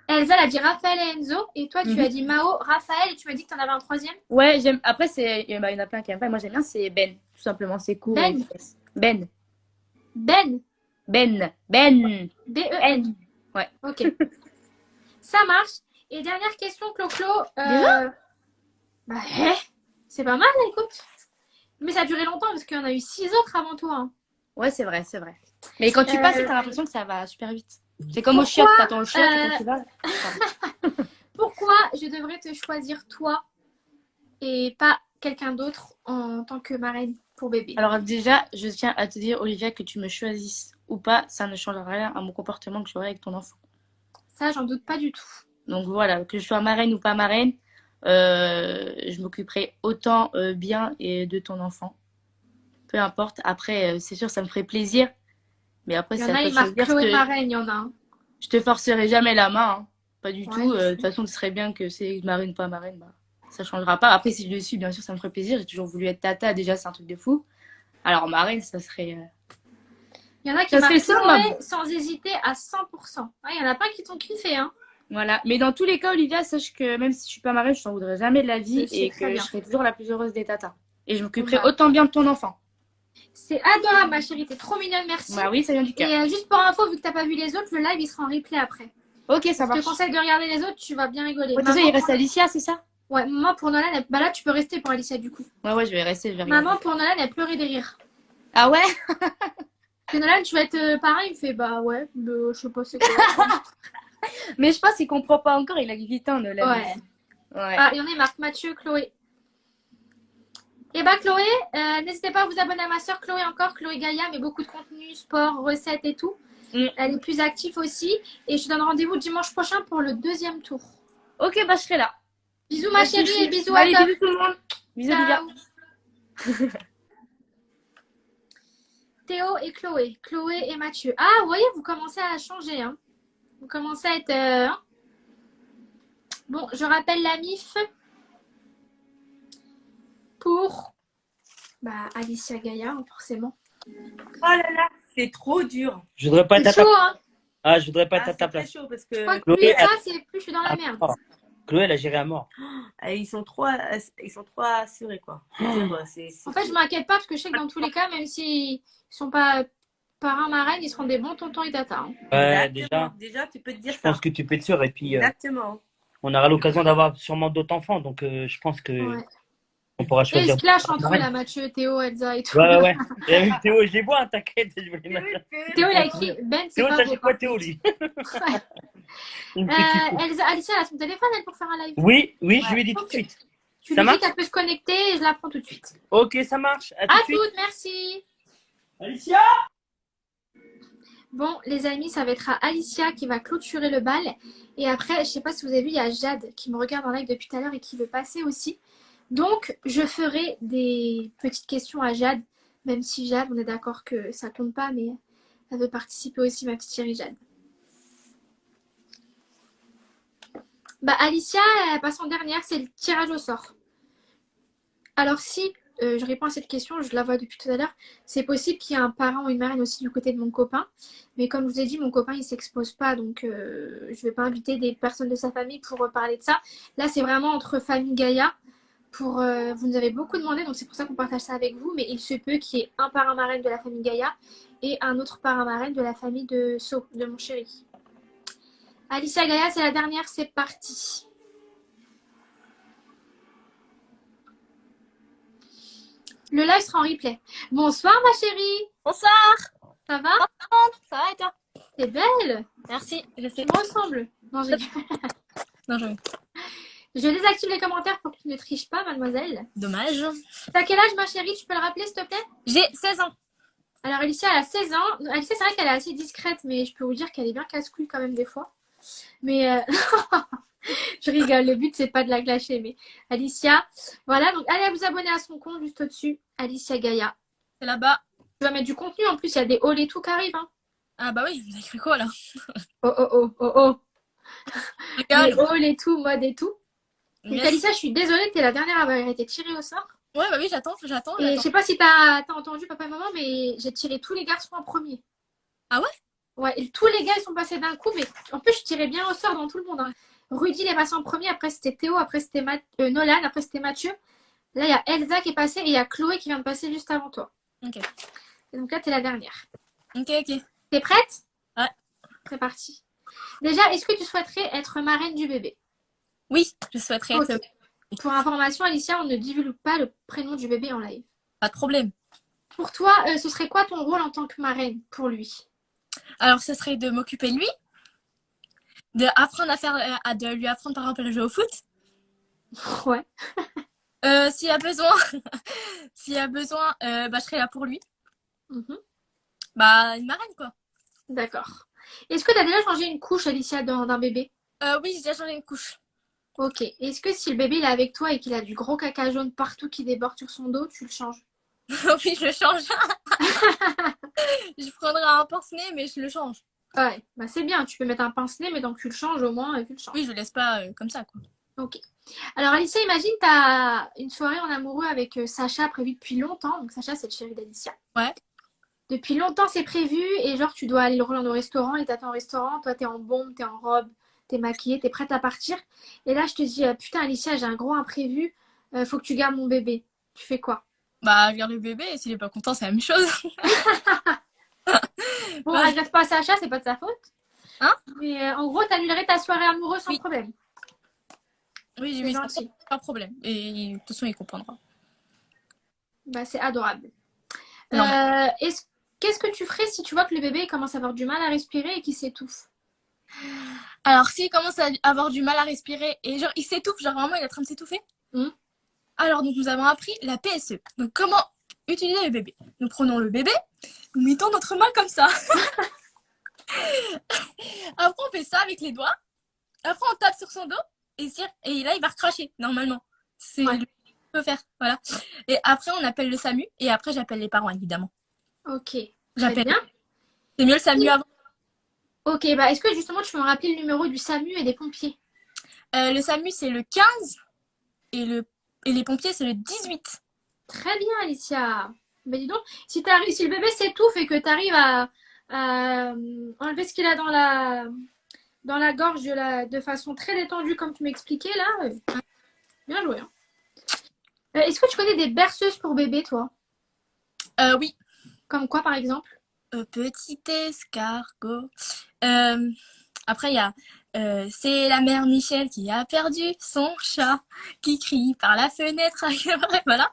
Speaker 1: Elsa, elle a dit Raphaël et Enzo. Et toi, tu as dit Mao, Raphaël. Et tu m'as dit que t'en avais un troisième?
Speaker 11: Ouais, j'aime. Après, il y en a plein qui aiment pas. Moi, j'aime bien, c'est Ben. Tout simplement, c'est court.
Speaker 1: Ben.
Speaker 11: et efficace. Ben.
Speaker 1: Ben.
Speaker 11: Ben. Ben.
Speaker 1: B-E-N.
Speaker 11: Ouais.
Speaker 1: Ok. Ça marche. Et dernière question, Clo-Clo.
Speaker 11: Déjà
Speaker 1: Bah, c'est pas mal, là, écoute. Mais ça a duré longtemps parce qu'il y en a eu 6 autres avant toi. Hein.
Speaker 11: Ouais, c'est vrai, c'est vrai. Mais quand tu passes, t'as l'impression que ça va super vite. C'est comme au chiottes, t'attends au chiottes et quand tu vas.
Speaker 1: Pourquoi je devrais te choisir toi et pas quelqu'un d'autre en tant que marraine pour bébé?
Speaker 11: Alors déjà, je tiens à te dire, Olivia, que tu me choisisses ou pas, ça ne changera rien à mon comportement que j'aurai avec ton enfant.
Speaker 1: Ça, j'en doute pas du tout.
Speaker 11: Donc voilà, que je sois marraine ou pas marraine, je m'occuperai autant bien de ton enfant. Peu importe. Après, c'est sûr, ça me ferait plaisir. Mais après,
Speaker 1: Il y en
Speaker 11: c'est
Speaker 1: a,
Speaker 11: à toi
Speaker 1: il
Speaker 11: de
Speaker 1: marque
Speaker 11: choisir.
Speaker 1: Chloé marraine, il y en a un.
Speaker 11: Je te forcerai jamais la main. Hein. Pas du
Speaker 1: Ouais,
Speaker 11: tout.
Speaker 1: je
Speaker 11: De
Speaker 1: sais.
Speaker 11: toute façon, ce serait bien que c'est marraine ou pas marraine. Bah, ça changera pas. Après, si je le suis, bien sûr, ça me ferait plaisir. J'ai toujours voulu être tata. Déjà, c'est un truc de fou. Alors, marraine, ça serait...
Speaker 1: Il y en a qui
Speaker 11: Ça serait
Speaker 1: marquent
Speaker 11: ça,
Speaker 1: Chloé
Speaker 11: maman.
Speaker 1: sans hésiter à 100%. Ouais, il y en a pas qui t'ont kiffé, hein.
Speaker 11: Voilà. Mais dans tous les cas, Olivia, sache que même si je suis pas marraine, je t'en voudrais jamais de la vie
Speaker 1: Je sais
Speaker 11: et
Speaker 1: très
Speaker 11: que
Speaker 1: bien.
Speaker 11: je serai toujours la plus heureuse des tatas. Et je m'occuperai
Speaker 1: Bah,
Speaker 11: autant bien de ton enfant.
Speaker 1: c'est adorable, ma chérie. T'es trop mignonne, merci.
Speaker 11: Bah oui, ça vient du cœur.
Speaker 1: Et juste pour info, vu que t'as pas vu les autres, le live, il sera en replay après.
Speaker 11: Ok, ça
Speaker 1: Je te
Speaker 11: marche.
Speaker 1: conseille de regarder les autres, tu vas bien rigoler.
Speaker 11: Ouais, de toute façon,
Speaker 1: Maman,
Speaker 11: il reste Alicia, c'est ça?
Speaker 1: ouais, maman pour Nolan, bah là, tu peux rester pour Alicia, du coup.
Speaker 11: Ouais, je vais rester, je vais regarder.
Speaker 1: Maman pour Nolan, elle pleurait de rire.
Speaker 11: Ah ouais?
Speaker 1: Et Nolan, tu vas être pareil, il me fait, bah ouais, je sais pas c'est quoi.
Speaker 11: Mais je pense qu'il comprend pas encore, il a 8 ans, Nolan.
Speaker 1: Ouais.
Speaker 11: Ouais.
Speaker 1: Ah, il y en a marque Mathieu, Chloé. Et bah Chloé, n'hésitez pas à vous abonner à ma soeur Chloé encore, Chloé Gaïa, mais beaucoup de contenu, sport, recettes et tout. Elle est plus active aussi. Et je te donne rendez-vous dimanche prochain pour le 2e tour.
Speaker 11: Ok, bah je serai là.
Speaker 1: Bisous ma chérie et bisous
Speaker 11: Allez,
Speaker 1: à toi.
Speaker 11: bisous tout le monde. Bisous Olivia.
Speaker 1: Théo et Chloé. Chloé et Mathieu. Ah, vous voyez, vous commencez à changer. Hein. Vous commencez à être... Bon, je rappelle la MIF pour Alicia Gaïa, forcément.
Speaker 6: Oh là là, c'est trop dur.
Speaker 2: Je voudrais pas être à
Speaker 1: C'est
Speaker 2: ta
Speaker 1: chaud, hein.
Speaker 2: Ah, je voudrais pas être
Speaker 6: Ah,
Speaker 2: à ta
Speaker 6: c'est très
Speaker 2: place.
Speaker 6: chaud parce
Speaker 1: Je crois
Speaker 6: que
Speaker 1: que plus
Speaker 2: Chloé,
Speaker 1: il passe et plus je suis dans la merde.
Speaker 2: Chloé, elle a géré à mort.
Speaker 6: ils sont trop assurés, quoi. Je veux dire,
Speaker 1: En fait, je m'inquiète pas parce que je sais que dans tous les cas, même s'ils sont pas parrains, marraines, ils seront des bons tontons et tatas. Hein.
Speaker 2: Ouais,
Speaker 6: Exactement. Déjà, tu peux te dire
Speaker 2: je
Speaker 6: ça.
Speaker 2: pense que tu peux être sûr. Et puis,
Speaker 6: Exactement.
Speaker 2: on aura l'occasion d'avoir sûrement d'autres enfants. Donc, je pense que
Speaker 1: Ouais.
Speaker 2: on pourra
Speaker 1: Et ils
Speaker 2: choisir.
Speaker 1: se clashent entre eux, là, Mathieu, Théo, Elsa et tout.
Speaker 2: Ouais. Et avec Théo, je les vois, hein, t'inquiète. Je vais les mettre.
Speaker 1: Théo, il a écrit Ben, c'est
Speaker 2: Théo,
Speaker 1: pas
Speaker 2: ça
Speaker 1: beau.
Speaker 2: c'est quoi Théo, lui?
Speaker 1: Ouais.
Speaker 2: Il me fait kiffer.
Speaker 1: Elsa, Alicia, elle a son téléphone, elle, pour faire un live.
Speaker 2: Oui, je
Speaker 1: Ouais.
Speaker 2: lui ai dit tout de suite.
Speaker 1: Tu
Speaker 2: Ça
Speaker 1: lui dis
Speaker 2: marche?
Speaker 1: qu'elle peut se connecter et je la prends tout de suite.
Speaker 2: Ok, ça marche. À tout
Speaker 1: À
Speaker 2: de suite.
Speaker 1: toutes, merci.
Speaker 2: Alicia!
Speaker 1: Bon, les amis, ça va être à Alicia qui va clôturer le bal. Et après, je sais pas si vous avez vu, il y a Jade qui me regarde en live depuis tout à l'heure et qui veut passer aussi. Donc, je ferai des petites questions à Jade. Même si Jade, on est d'accord que ça compte pas, mais elle veut participer aussi, ma petite chérie Jade. Alicia, elle passe en dernière, c'est le tirage au sort. Alors si je réponds à cette question, je la vois depuis tout à l'heure, c'est possible qu'il y ait un parent ou une marraine aussi du côté de mon copain. Mais comme je vous ai dit, mon copain, il s'expose pas, donc je vais pas inviter des personnes de sa famille pour parler de ça. Là, c'est vraiment entre famille Gaïa. Vous nous avez beaucoup demandé, donc c'est pour ça qu'on partage ça avec vous. Mais il se peut qu'il y ait un parrain marraine de la famille Gaïa et un autre parrain marraine de la famille de So, de mon chéri. Alicia Gaïa, c'est la dernière, c'est parti. Le live sera en replay. Bonsoir ma chérie.
Speaker 11: Bonsoir.
Speaker 1: Ça va?
Speaker 11: Ça va et toi?
Speaker 1: T'es belle.
Speaker 11: Merci. Je sais.
Speaker 1: Tu me ressembles. Non, je désactive les commentaires pour que tu ne triches pas, mademoiselle.
Speaker 11: Dommage.
Speaker 1: T'as quel âge ma chérie? Tu peux le rappeler s'il te plaît?
Speaker 11: J'ai 16 ans.
Speaker 1: Alors Alicia, elle a 16 ans. Alicia, c'est vrai qu'elle est assez discrète, mais je peux vous dire qu'elle est bien casse-couille quand même des fois. Mais je rigole, le but c'est pas de la clasher, mais Alicia, voilà, donc allez vous abonner à son compte juste au-dessus, Alicia Gaïa.
Speaker 11: C'est là-bas.
Speaker 1: Tu vas mettre du contenu en plus, il y a des hauls et tout qui arrivent. Hein.
Speaker 11: Ah bah oui, vous avez cru quoi là?
Speaker 1: Oh.
Speaker 11: Regarde.
Speaker 1: Les hauls et tout, mode et tout. Donc
Speaker 11: Merci.
Speaker 1: Alicia, je suis désolée, t'es la dernière à avoir été tirée au sort.
Speaker 11: Ouais, bah oui, j'attends.
Speaker 1: Et je sais pas si t'as entendu papa et maman, mais j'ai tiré tous les garçons en premier.
Speaker 11: Ah ouais?
Speaker 1: Ouais, et tous les gars ils sont passés d'un coup, mais en plus je tirais bien au sort dans tout le monde. Hein. Rudy il est passé en premier, après c'était Théo, après c'était Nolan, après c'était Mathieu. Là il y a Elsa qui est passée et il y a Chloé qui vient de passer juste avant toi.
Speaker 11: Ok.
Speaker 1: Et donc là t'es la dernière.
Speaker 11: Ok.
Speaker 1: T'es prête?
Speaker 11: Ouais.
Speaker 1: C'est parti. Déjà, est-ce que tu souhaiterais être marraine du bébé?
Speaker 11: Oui, je souhaiterais être.
Speaker 1: Ok. Pour information, Alicia, on ne divulgue pas le prénom du bébé en live.
Speaker 11: Pas de problème.
Speaker 1: Pour toi, ce serait quoi ton rôle en tant que marraine pour lui?
Speaker 11: Alors, ce serait de m'occuper de lui, de lui apprendre par exemple à jouer au foot.
Speaker 1: Ouais.
Speaker 11: S'il y a besoin, je serai là pour lui.
Speaker 1: Mhm.
Speaker 11: Une marraine quoi.
Speaker 1: D'accord. Est-ce que tu as déjà changé une couche, Alicia, d'un bébé?
Speaker 11: Oui, j'ai déjà changé une couche.
Speaker 1: Ok. Est-ce que si le bébé il est avec toi et qu'il a du gros caca jaune partout qui déborde sur son dos, tu le changes?
Speaker 11: Oui, je le change. Je prendrai un pince-nez, mais je le change.
Speaker 1: Ouais, c'est bien. Tu peux mettre un pince-nez, mais donc tu le changes au moins et tu le changes.
Speaker 11: Oui, je le laisse pas comme ça quoi.
Speaker 1: Ok. Alors Alicia, imagine tu as une soirée en amoureux avec Sacha prévue depuis longtemps. Donc Sacha, c'est le chéri d'Alicia.
Speaker 11: Ouais.
Speaker 1: Depuis longtemps, c'est prévu et genre tu dois aller le rejoindre au restaurant, il t'attend au restaurant, toi t'es en bombe, t'es en robe, t'es maquillée, t'es prête à partir. Et là, je te dis, putain Alicia, j'ai un gros imprévu, faut que tu gardes mon bébé. Tu fais quoi?
Speaker 11: Je garde le bébé et s'il est pas content, c'est la même chose.
Speaker 1: Bon, regrette pas Sacha, c'est pas de sa faute.
Speaker 11: Hein?
Speaker 1: Mais en gros, t'annulerais ta soirée amoureuse sans problème.
Speaker 11: Oui,
Speaker 1: C'est gentil.
Speaker 11: Pas de problème. Et de toute façon, il comprendra.
Speaker 1: C'est adorable.
Speaker 11: Non,
Speaker 1: Qu'est-ce que tu ferais si tu vois que le bébé commence à avoir du mal à respirer et qu'il s'étouffe?
Speaker 11: Alors, s'il commence à avoir du mal à respirer et genre il s'étouffe, genre vraiment il est en train de s'étouffer. Alors, donc nous avons appris la PSE. Donc, comment utiliser le bébé? Nous prenons le bébé, nous mettons notre main comme ça. Après, on fait ça avec les doigts. Après, on tape sur son dos et là, il va recracher normalement. C'est lui qui peut faire. Voilà. Et après, on appelle le SAMU et après, j'appelle les parents évidemment.
Speaker 1: Ok.
Speaker 11: J'appelle.
Speaker 1: Bien.
Speaker 11: C'est mieux le SAMU avant.
Speaker 1: Ok, est-ce que justement tu peux me rappeler le numéro du SAMU et des pompiers?
Speaker 11: Le SAMU, c'est le 15 et les pompiers, c'est le 18.
Speaker 1: Très bien, Alicia. Mais dis donc, si le bébé s'étouffe et que tu arrives à enlever ce qu'il a dans la gorge de façon très détendue, comme tu m'expliquais là, bien joué. Hein. Est-ce que tu connais des berceuses pour bébé, toi?
Speaker 11: Oui.
Speaker 1: Comme quoi, par exemple?
Speaker 11: Petit escargot. Après, il y a c'est la mère Michel qui a perdu son chat, qui crie par la fenêtre. Voilà.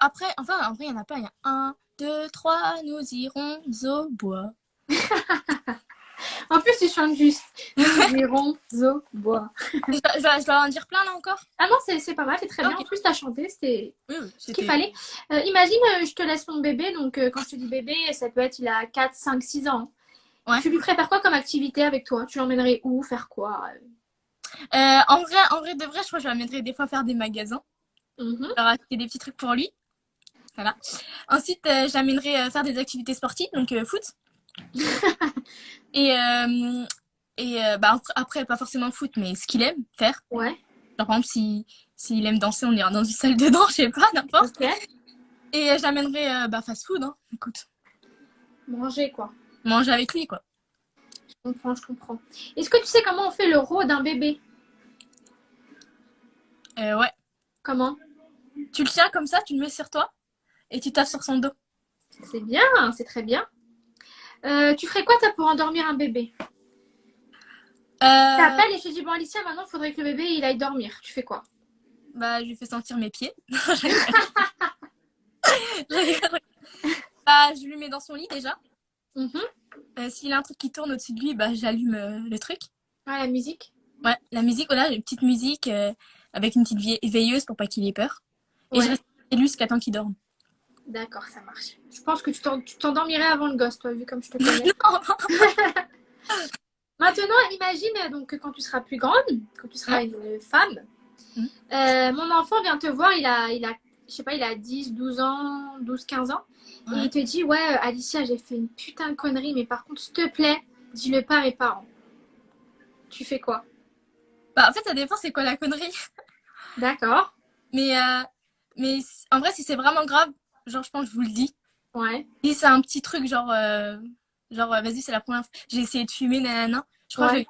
Speaker 11: Après, enfin, en vrai, il n'y en a pas. Il y a 1, 2, 3, nous irons au bois.
Speaker 1: En plus, tu chantes juste. Nous irons au bois.
Speaker 11: Je dois en dire plein là encore?
Speaker 1: Ah non, c'est pas mal, c'est très bien.
Speaker 11: Ok.
Speaker 1: En plus, tu as chanté, c'était
Speaker 11: Oui,
Speaker 1: ce qu'il fallait. Imagine, je te laisse mon bébé. Donc, quand je te dis bébé, ça peut être il a 4, 5, 6 ans.
Speaker 11: Ouais.
Speaker 1: Tu lui prépares quoi comme activité avec toi? Tu l'emmènerais où? Faire quoi?
Speaker 11: En vrai de vrai, je crois que je l'amènerai des fois faire des magasins.
Speaker 1: Mhm.
Speaker 11: Leur acheter des petits trucs pour lui. Voilà. Ensuite, je l'amènerai faire des activités sportives, donc foot. et après, pas forcément foot, mais ce qu'il aime faire.
Speaker 1: Ouais.
Speaker 11: Genre, par exemple, s'il aime danser, on ira dans une salle de danse, je sais pas, n'importe.
Speaker 1: Ok.
Speaker 11: Et je l'amènerai fast food, hein. Écoute.
Speaker 1: Manger, quoi.
Speaker 11: Manger avec lui, quoi.
Speaker 1: Je comprends. Est-ce que tu sais comment on fait le rot d'un bébé?
Speaker 11: Ouais.
Speaker 1: Comment?
Speaker 11: Tu le tiens comme ça, tu le mets sur toi et tu tapes sur son dos.
Speaker 1: C'est bien, c'est très bien. Tu ferais quoi, toi, pour endormir un bébé? T'appelles et je te dis, bon, Alicia, maintenant, il faudrait que le bébé, il aille dormir. Tu fais quoi?
Speaker 11: Je lui fais sentir mes pieds. Je lui mets dans son lit, déjà. S'il a un truc qui tourne au-dessus de lui, j'allume le truc.
Speaker 1: Ah, la musique?
Speaker 11: Ouais, la musique, voilà, une petite musique avec une petite veilleuse pour pas qu'il ait peur. Et je reste avec lui jusqu'à temps qu'il dorme.
Speaker 1: D'accord, ça marche. Je pense que tu t'endormirais avant le gosse, toi, vu comme je te connais. Maintenant, imagine donc que quand tu seras plus grande, quand tu seras une femme, mon enfant vient te voir, il a, je sais pas, il a 10, 12 ans, 12, 15 ans. Et il te dit, ouais, Alicia, j'ai fait une putain de connerie, mais par contre, s'il te plaît, dis-le pas à mes parents. Tu fais quoi?
Speaker 11: En fait, ça dépend c'est quoi la connerie.
Speaker 1: D'accord.
Speaker 11: Mais en vrai, si c'est vraiment grave, genre, je pense que je vous le dis.
Speaker 1: Ouais.
Speaker 11: Si c'est un petit truc, genre vas-y, c'est la première fois. J'ai essayé de fumer, nanana. Je crois que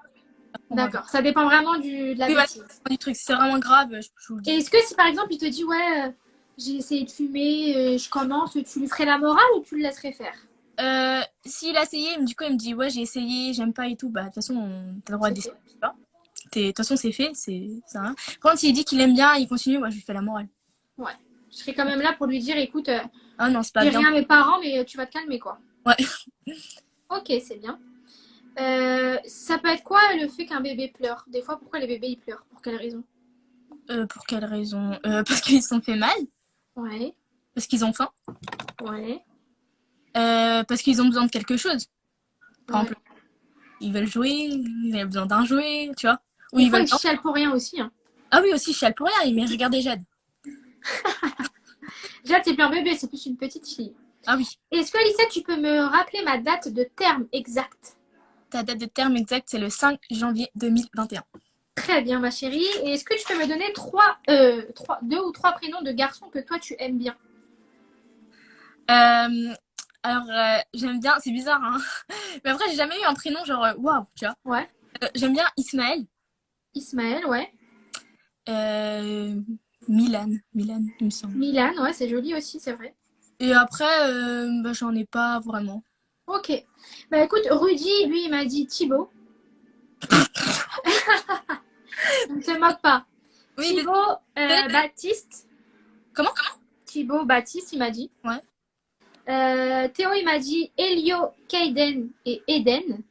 Speaker 1: D'accord. Ça dépend vraiment de la bêtise.
Speaker 11: Du truc. Si c'est vraiment grave, je vous le dis.
Speaker 1: Et est-ce que si par exemple il te dit ouais, j'ai essayé de fumer, je commence, tu lui ferais la morale ou tu le laisserais faire?
Speaker 11: S'il a essayé, il me dit ouais, j'ai essayé, j'aime pas et tout, de toute façon, t'as le droit d'essayer. De toute façon, c'est fait, c'est rien. Quand s'il dit qu'il aime bien, il continue, moi je lui fais la morale.
Speaker 1: Ouais. Je serais quand même là pour lui dire écoute,
Speaker 11: ah non, c'est pas
Speaker 1: dis
Speaker 11: bien.
Speaker 1: rien à mes parents, mais tu vas te calmer quoi.
Speaker 11: Ouais.
Speaker 1: Ok, c'est bien. Ça peut être quoi le fait qu'un bébé pleure? Des fois, pourquoi les bébés ils pleurent? Pour quelle raison?
Speaker 11: Pour quelle raison? Parce qu'ils se sont fait mal.
Speaker 1: Ouais.
Speaker 11: Parce qu'ils ont faim.
Speaker 1: Ouais.
Speaker 11: Parce qu'ils ont besoin de quelque chose. Par exemple, ils veulent jouer, ils ont besoin d'un jouet, tu vois. Ou
Speaker 1: ils chialent pour rien aussi. Hein.
Speaker 11: Ah oui, aussi, ils chialent pour rien. Mais regardez Jade.
Speaker 1: Jade, c'est plus un bébé, c'est plus une petite fille.
Speaker 11: Ah oui.
Speaker 1: Est-ce que, Alicia, tu peux me rappeler ma date de terme exacte?
Speaker 11: Ta date de terme exacte, c'est le 5 janvier 2021.
Speaker 1: Très bien, ma chérie. Et est-ce que tu peux me donner 2 ou 3 prénoms de garçons que toi, tu aimes bien?
Speaker 11: Alors, j'aime bien, c'est bizarre, hein. Mais après, j'ai jamais eu un prénom genre waouh, tu vois.
Speaker 1: Ouais.
Speaker 11: J'aime bien Ismaël.
Speaker 1: Ismaël, ouais.
Speaker 11: Milan, il me semble.
Speaker 1: Milan, ouais, c'est joli aussi, c'est vrai.
Speaker 11: Et après, j'en ai pas vraiment.
Speaker 1: Ok. Bah écoute, Rudy, lui, il m'a dit Thibaut. Ne te moque pas. Oui, Thibaut Baptiste.
Speaker 11: Comment?
Speaker 1: Thibaut Baptiste, il m'a dit.
Speaker 11: Ouais.
Speaker 1: Théo, il m'a dit Elio, Kaiden et Eden.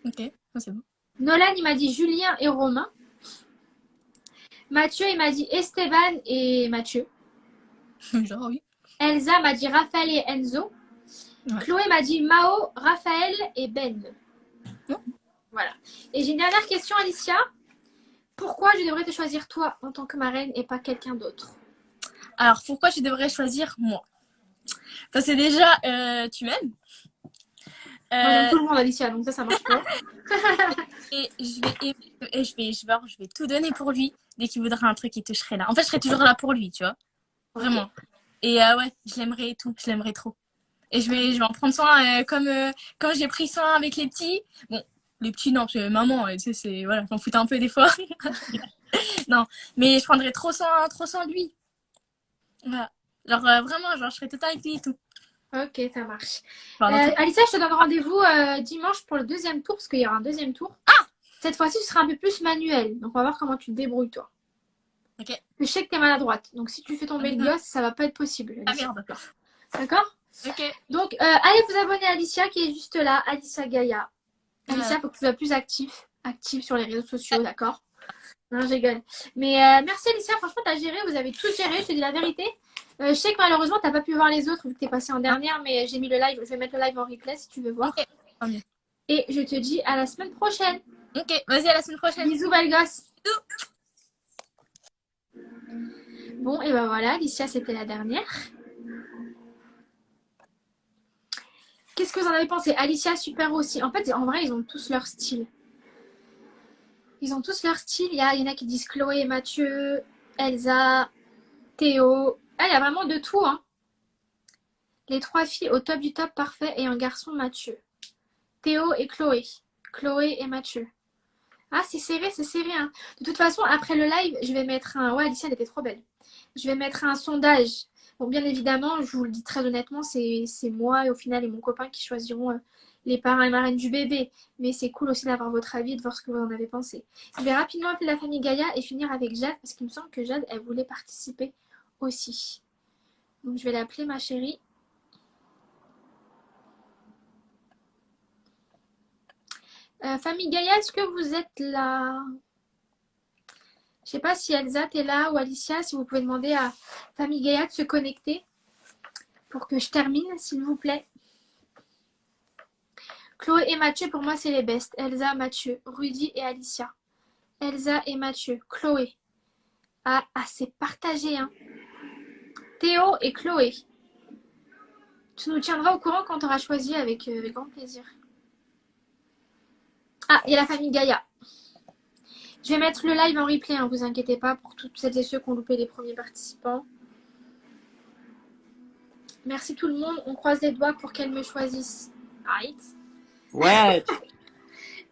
Speaker 11: Ok, c'est bon.
Speaker 1: Nolan, il m'a dit Julien et Romain. Mathieu, il m'a dit Esteban et Mathieu.
Speaker 11: Genre, oui.
Speaker 1: Elsa m'a dit Raphaël et Enzo. Ouais. Chloé m'a dit Mao, Raphaël et Ben. Ouais. Voilà. Et j'ai une dernière question, Alicia. Pourquoi je devrais te choisir toi en tant que marraine et pas quelqu'un d'autre?
Speaker 11: Alors, pourquoi je devrais choisir moi? Parce que déjà, tu m'aimes.
Speaker 1: Moi, j'aime tout le monde, Alicia, donc ça marche pas.
Speaker 11: Et je vais tout donner pour lui. Dès qu'il voudra un truc, je serai là. En fait, je serai toujours là pour lui, tu vois. Vraiment. Et ouais, je l'aimerais et tout. Je l'aimerais trop. Et je vais en prendre soin comme j'ai pris soin avec les petits. Bon, les petits, non, parce que maman, tu sais, c'est... Voilà, j'en foutais un peu des fois. Non, mais je prendrai trop soin de lui. Voilà. Genre, vraiment, genre, je serai tout le temps avec lui et tout.
Speaker 1: Ok, ça marche.
Speaker 11: Pardon.
Speaker 1: Alicia, je te donne rendez-vous dimanche pour le deuxième tour, parce qu'il y aura un deuxième tour. Cette fois-ci, ce sera un peu plus manuel. Donc, on va voir comment tu te débrouilles, toi.
Speaker 11: Ok.
Speaker 1: Je sais que t'es maladroite. Donc, si tu fais tomber le gosse, ça va pas être possible.
Speaker 11: Ah
Speaker 1: Alicia.
Speaker 11: merde, d'accord.
Speaker 1: D'accord?
Speaker 11: Ok.
Speaker 1: Donc, allez vous abonner à Alicia, qui est juste là. Alicia Gaïa. Alicia, il faut que tu sois plus active sur les réseaux sociaux, d'accord? Non, je rigole. Mais merci, Alicia. Franchement, t'as géré. Vous avez tout géré. Je te dis la vérité. Je sais que malheureusement, t'as pas pu voir les autres vu que t'es passé en dernière, mais j'ai mis le live. Je vais mettre le live en replay si tu veux voir.
Speaker 11: Ok.
Speaker 1: Et je te dis à la semaine prochaine.
Speaker 11: Ok, vas-y, à la semaine prochaine.
Speaker 1: Bisous, belle gosse. Bon, et ben voilà, Alicia, c'était la dernière. Qu'est-ce que vous en avez pensé? Alicia, super aussi. En fait, en vrai, ils ont tous leur style. Ils ont tous leur style. Il y en a qui disent Chloé, Mathieu, Elsa, Théo. Ah, il y a vraiment de tout, hein. Les 3 filles au top du top parfait et un garçon, Mathieu. Théo et Chloé. Chloé et Mathieu. Ah, c'est serré, hein. De toute façon, après le live, je vais mettre un... Ouais, Alicia, elle était trop belle. Je vais mettre un sondage. Bon, bien évidemment, je vous le dis très honnêtement, c'est moi et au final et mon copain qui choisiront les parrains et marraines du bébé. Mais c'est cool aussi d'avoir votre avis et de voir ce que vous en avez pensé. Je vais rapidement appeler la famille Gaïa et finir avec Jade parce qu'il me semble que Jade, elle voulait participer aussi. Donc, je vais l'appeler, ma chérie. Famille Gaïa, est-ce que vous êtes là? Je sais pas si Elsa t'es là ou Alicia, si vous pouvez demander à Famille Gaïa de se connecter pour que je termine, s'il vous plaît. Chloé et Mathieu, pour moi, c'est les bestes. Elsa, Mathieu, Rudy et Alicia. Elsa et Mathieu, Chloé. Ah c'est partagé, hein. Théo et Chloé. Tu nous tiendras au courant quand tu auras choisi avec grand plaisir. Ah, il y a la famille Gaïa. Je vais mettre le live en replay, hein, vous inquiétez pas, pour toutes celles et ceux qui ont loupé les premiers participants. Merci tout le monde. On croise les doigts pour qu'elle me choisisse. Right.
Speaker 2: Ouais.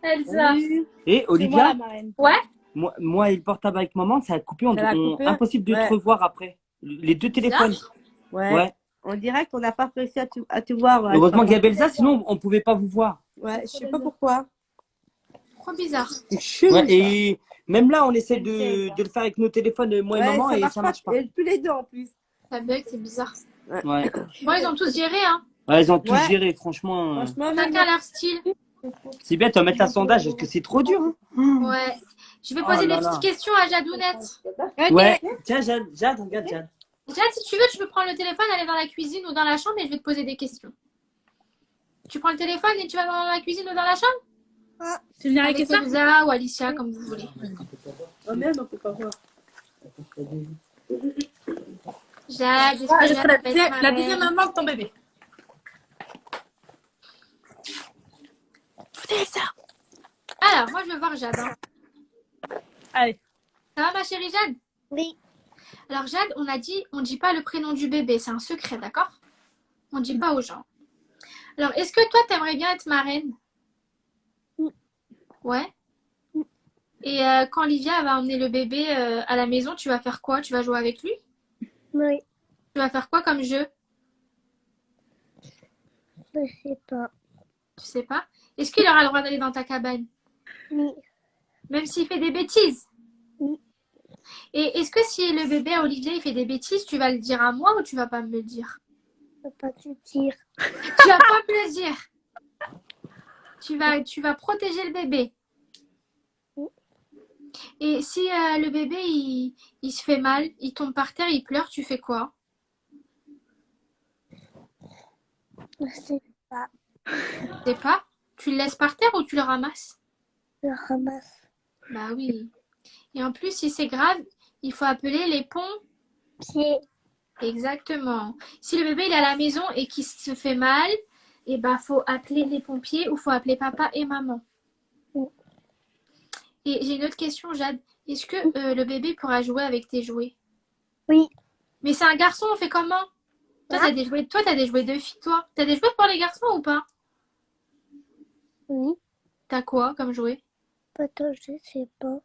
Speaker 1: Elsa.
Speaker 2: Et Olivia,
Speaker 1: Ouais.
Speaker 2: moi et le portable avec maman, ça a coupé.
Speaker 6: Ça a coupé.
Speaker 2: Impossible de te revoir après. Les 2 téléphones.
Speaker 6: Ouais. En direct, on n'a pas réussi à te voir.
Speaker 2: Heureusement qu'il y a Belsa, sinon on pouvait pas vous voir.
Speaker 6: Ouais, je sais pas pourquoi.
Speaker 1: Trop bizarre.
Speaker 2: Ouais, et même là, on essaie de le faire avec nos téléphones, moi et maman, et ça marche pas.
Speaker 6: Et plus les deux en plus.
Speaker 1: Ça bug, c'est bizarre.
Speaker 2: Ouais.
Speaker 1: Bon, ils ont tous géré, hein.
Speaker 2: Ouais, ils ont tous géré, franchement.
Speaker 1: Chacun leur style.
Speaker 2: C'est bien, tu vas mettre un sondage, parce que c'est trop dur. Hein.
Speaker 1: Ouais. Je vais poser des petites questions à Jadounette.
Speaker 2: Ouais. Tiens, Jade, regarde Jade.
Speaker 1: Jade, si tu veux, tu peux prendre le téléphone, aller dans la cuisine ou dans la chambre et je vais te poser des questions. Tu prends le téléphone et tu vas dans la cuisine ou dans la chambre?
Speaker 9: Tu viens avec ça?
Speaker 1: Elsa ou Alicia, comme vous voulez.
Speaker 6: Oh merde, on peut pas voir.
Speaker 1: Jade,
Speaker 9: Je serai la deuxième maman de ton bébé.
Speaker 1: Foutez ça. Alors, moi, je veux voir Jade. Hein.
Speaker 9: Allez.
Speaker 1: Ça va, ma chérie Jade?
Speaker 7: Oui.
Speaker 1: Alors, Jade, on dit pas le prénom du bébé. C'est un secret, d'accord? On dit pas aux gens. Alors, est-ce que toi, t'aimerais bien être marraine? Ouais. Et quand Olivia va emmener le bébé à la maison, tu vas faire quoi? Tu vas jouer avec lui?
Speaker 7: Oui.
Speaker 1: Tu vas faire quoi comme jeu?
Speaker 7: Je sais pas.
Speaker 1: Tu sais pas? Est-ce qu'il aura le droit d'aller dans ta cabane?
Speaker 7: Oui.
Speaker 1: Même s'il fait des bêtises?
Speaker 7: Oui.
Speaker 1: Et est-ce que si le bébé Olivier il fait des bêtises, tu vas le dire à moi ou tu vas pas me le dire?
Speaker 7: Je peux pas te dire.
Speaker 1: Tu vas pas me le dire. Tu vas protéger le bébé. Et si le bébé il se fait mal, il tombe par terre, il pleure, tu fais quoi?
Speaker 7: Je sais pas.
Speaker 1: Tu sais pas? Tu le laisses par terre ou tu le ramasses?
Speaker 7: Je ramasse.
Speaker 1: Bah oui. Et en plus, si c'est grave, il faut appeler les pompiers. Exactement. Si le bébé il est à la maison et qu'il se fait mal, et bah faut appeler les pompiers ou faut appeler papa et maman. Et j'ai une autre question, Jade. Est-ce que le bébé pourra jouer avec tes jouets?
Speaker 7: Oui.
Speaker 1: Mais c'est un garçon, on fait comment? Toi, t'as des jouets de filles, toi. T'as des jouets pour les garçons ou pas?
Speaker 7: Oui.
Speaker 1: T'as quoi comme jouet?
Speaker 7: Attends, je sais pas.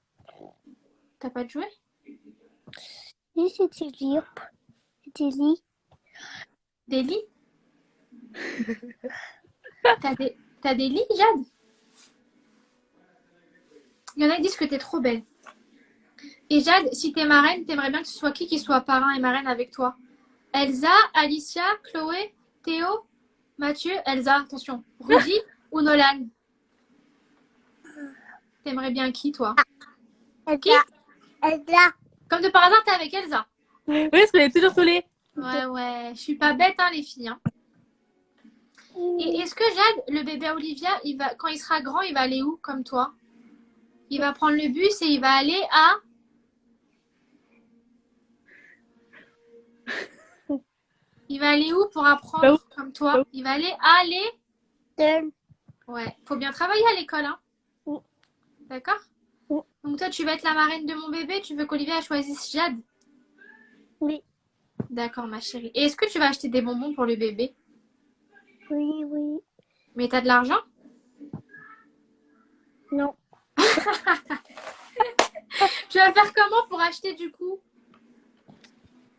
Speaker 1: T'as pas de jouet?
Speaker 7: Oui, c'est des lits. Des lits.
Speaker 1: Des lits? T'as des lits, Jade? Il y en a qui disent que t'es trop belle. Et Jade, si t'es marraine, t'aimerais bien que ce soit qui soit parrain et marraine avec toi? Elsa, Alicia, Chloé, Théo, Mathieu, Elsa, attention, Rudy ou Nolan? T'aimerais bien qui, toi? Qui?
Speaker 7: Elsa.
Speaker 1: Comme de par hasard, t'es avec Elsa.
Speaker 9: Oui, parce qu'on est toujours saoulés.
Speaker 1: Ouais, je suis pas bête, hein, les filles. Hein. Et est-ce que Jade, le bébé Olivia, quand il sera grand, il va aller où, comme toi? Il va prendre le bus et il va aller à... Il va aller où pour apprendre, comme toi? Il va aller à l'école. Ouais, faut bien travailler à l'école, hein. D'accord? Donc toi, tu vas être la marraine de mon bébé, tu veux qu'Olivia choisisse Jade?
Speaker 7: Oui.
Speaker 1: D'accord, ma chérie. Et est-ce que tu vas acheter des bonbons pour le bébé?
Speaker 7: Oui, oui.
Speaker 1: Mais t'as de l'argent?
Speaker 7: Non.
Speaker 1: Tu vas faire comment pour acheter du coup?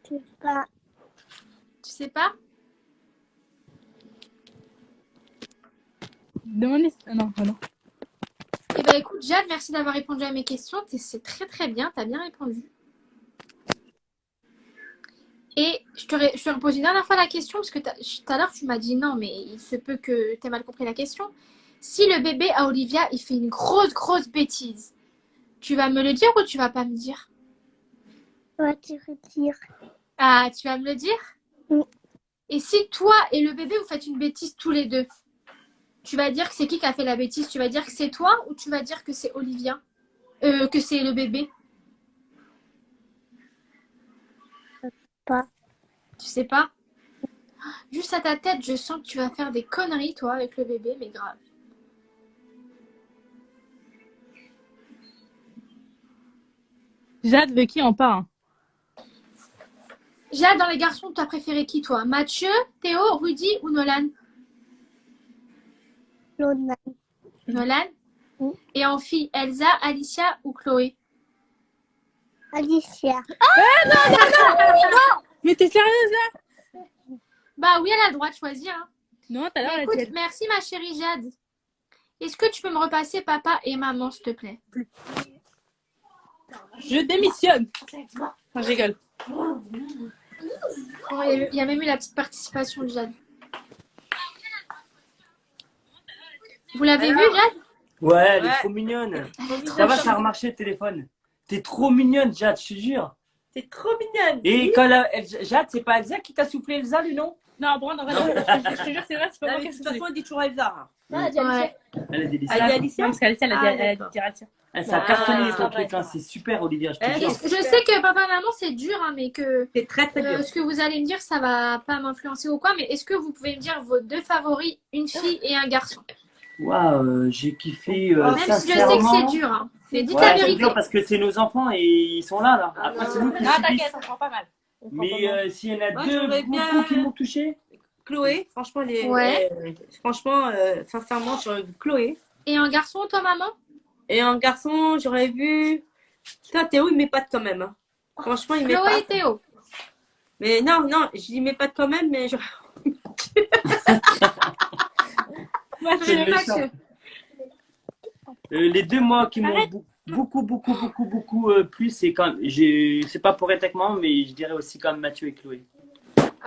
Speaker 7: Je sais pas.
Speaker 1: Tu sais pas?
Speaker 9: Demandez. Non, non.
Speaker 1: Eh ben écoute, Jade, merci d'avoir répondu à mes questions. C'est très très bien, t'as bien répondu. Et je te repose une dernière fois la question, parce que tout à l'heure tu m'as dit non, mais il se peut que tu aies mal compris la question. Si le bébé à Olivia, il fait une grosse bêtise, tu vas me le dire ou tu vas pas me dire?
Speaker 7: Ouais, tu veux dire.
Speaker 1: Ah, tu vas me le dire?
Speaker 7: Oui.
Speaker 1: Et si toi et le bébé, vous faites une bêtise tous les deux, tu vas dire que c'est qui a fait la bêtise? Tu vas dire que c'est toi ou tu vas dire que c'est Olivia? Que c'est le bébé?
Speaker 7: Pas.
Speaker 1: Tu sais pas? Juste à ta tête, je sens que tu vas faire des conneries, toi, avec le bébé, mais grave.
Speaker 9: Jade veut qui en parle?
Speaker 1: Jade, dans les garçons, tu as préféré qui, toi? Mathieu, Théo, Rudy ou Nolan?
Speaker 7: Nolan.
Speaker 1: Nolan?
Speaker 7: Oui.
Speaker 1: Et en fille, Elsa, Alicia ou Chloé?
Speaker 7: Alicia.
Speaker 9: Non! Mais t'es sérieuse là?
Speaker 1: Bah oui, elle a le droit de choisir. Hein.
Speaker 9: Non, tout à l'heure,
Speaker 1: Écoute, merci ma chérie Jade. Est-ce que tu peux me repasser papa et maman, s'il te plaît?
Speaker 9: Je démissionne. Non, je rigole.
Speaker 1: Bon, il y a même eu la petite participation de Jade. Vous l'avez vu, Jade?
Speaker 2: Ouais, elle est trop mignonne. Ça va, ça a remarché le téléphone. T'es trop mignonne, Jade, je te jure.
Speaker 6: C'est trop mignonne.
Speaker 2: Et quand Jade, c'est pas Elsa qui t'a soufflé Elsa, lui, non?
Speaker 9: Non, bon, non, je te jure, c'est vrai, c'est pas
Speaker 6: Non,
Speaker 9: moi
Speaker 6: mais
Speaker 9: qui ai
Speaker 6: de toute
Speaker 9: soufflé.
Speaker 6: façon, elle dit toujours Elsa.
Speaker 1: Ouais.
Speaker 2: Elle a dit
Speaker 6: Elle dit Alicia.
Speaker 9: Non, parce qu'Alicia, elle a dit
Speaker 6: d'accord.
Speaker 9: Alicia.
Speaker 2: Ça a cartonné ton
Speaker 6: ça va,
Speaker 2: truc, hein.
Speaker 6: ça
Speaker 2: C'est super, Olivia, je te
Speaker 6: Eh,
Speaker 2: jure.
Speaker 1: Je sais que papa et maman, c'est dur, hein, mais que
Speaker 6: C'est très très dur.
Speaker 1: ce que vous allez me dire, ça va pas m'influencer ou quoi. Mais est-ce que vous pouvez me dire vos deux favoris, une fille et un garçon?
Speaker 2: Waouh, j'ai kiffé.
Speaker 1: Même si je sais que
Speaker 2: sincèrement.
Speaker 1: c'est dur. Hein. Mais dites
Speaker 2: Ouais,
Speaker 1: la
Speaker 2: c'est
Speaker 1: vérité.
Speaker 2: dur parce que c'est nos enfants et ils sont là. Après, c'est nous qui
Speaker 9: Non,
Speaker 2: subissent.
Speaker 9: t'inquiète, on prend pas mal.
Speaker 2: Mais s'il y en a
Speaker 6: Moi,
Speaker 2: deux
Speaker 6: j'aurais
Speaker 2: beaucoup
Speaker 6: bien-
Speaker 2: qui m'ont touché.
Speaker 6: Chloé, franchement,
Speaker 1: Ouais.
Speaker 6: franchement, sincèrement, j'aurais vu Chloé.
Speaker 1: Et un garçon, toi, maman?
Speaker 6: Et en garçon, j'aurais vu. Putain, Théo, il m'épate quand même. Hein. Franchement, il
Speaker 1: Chloé et
Speaker 6: m'épate.
Speaker 1: Théo.
Speaker 6: Mais non, je dis m'épate quand même, mais j'aurais.
Speaker 2: C'est
Speaker 1: Mathieu.
Speaker 2: méchant. Les deux mois qui m'ont beaucoup plu, c'est quand c'est pas pour être avec moi, mais je dirais aussi quand même Mathieu et Chloé.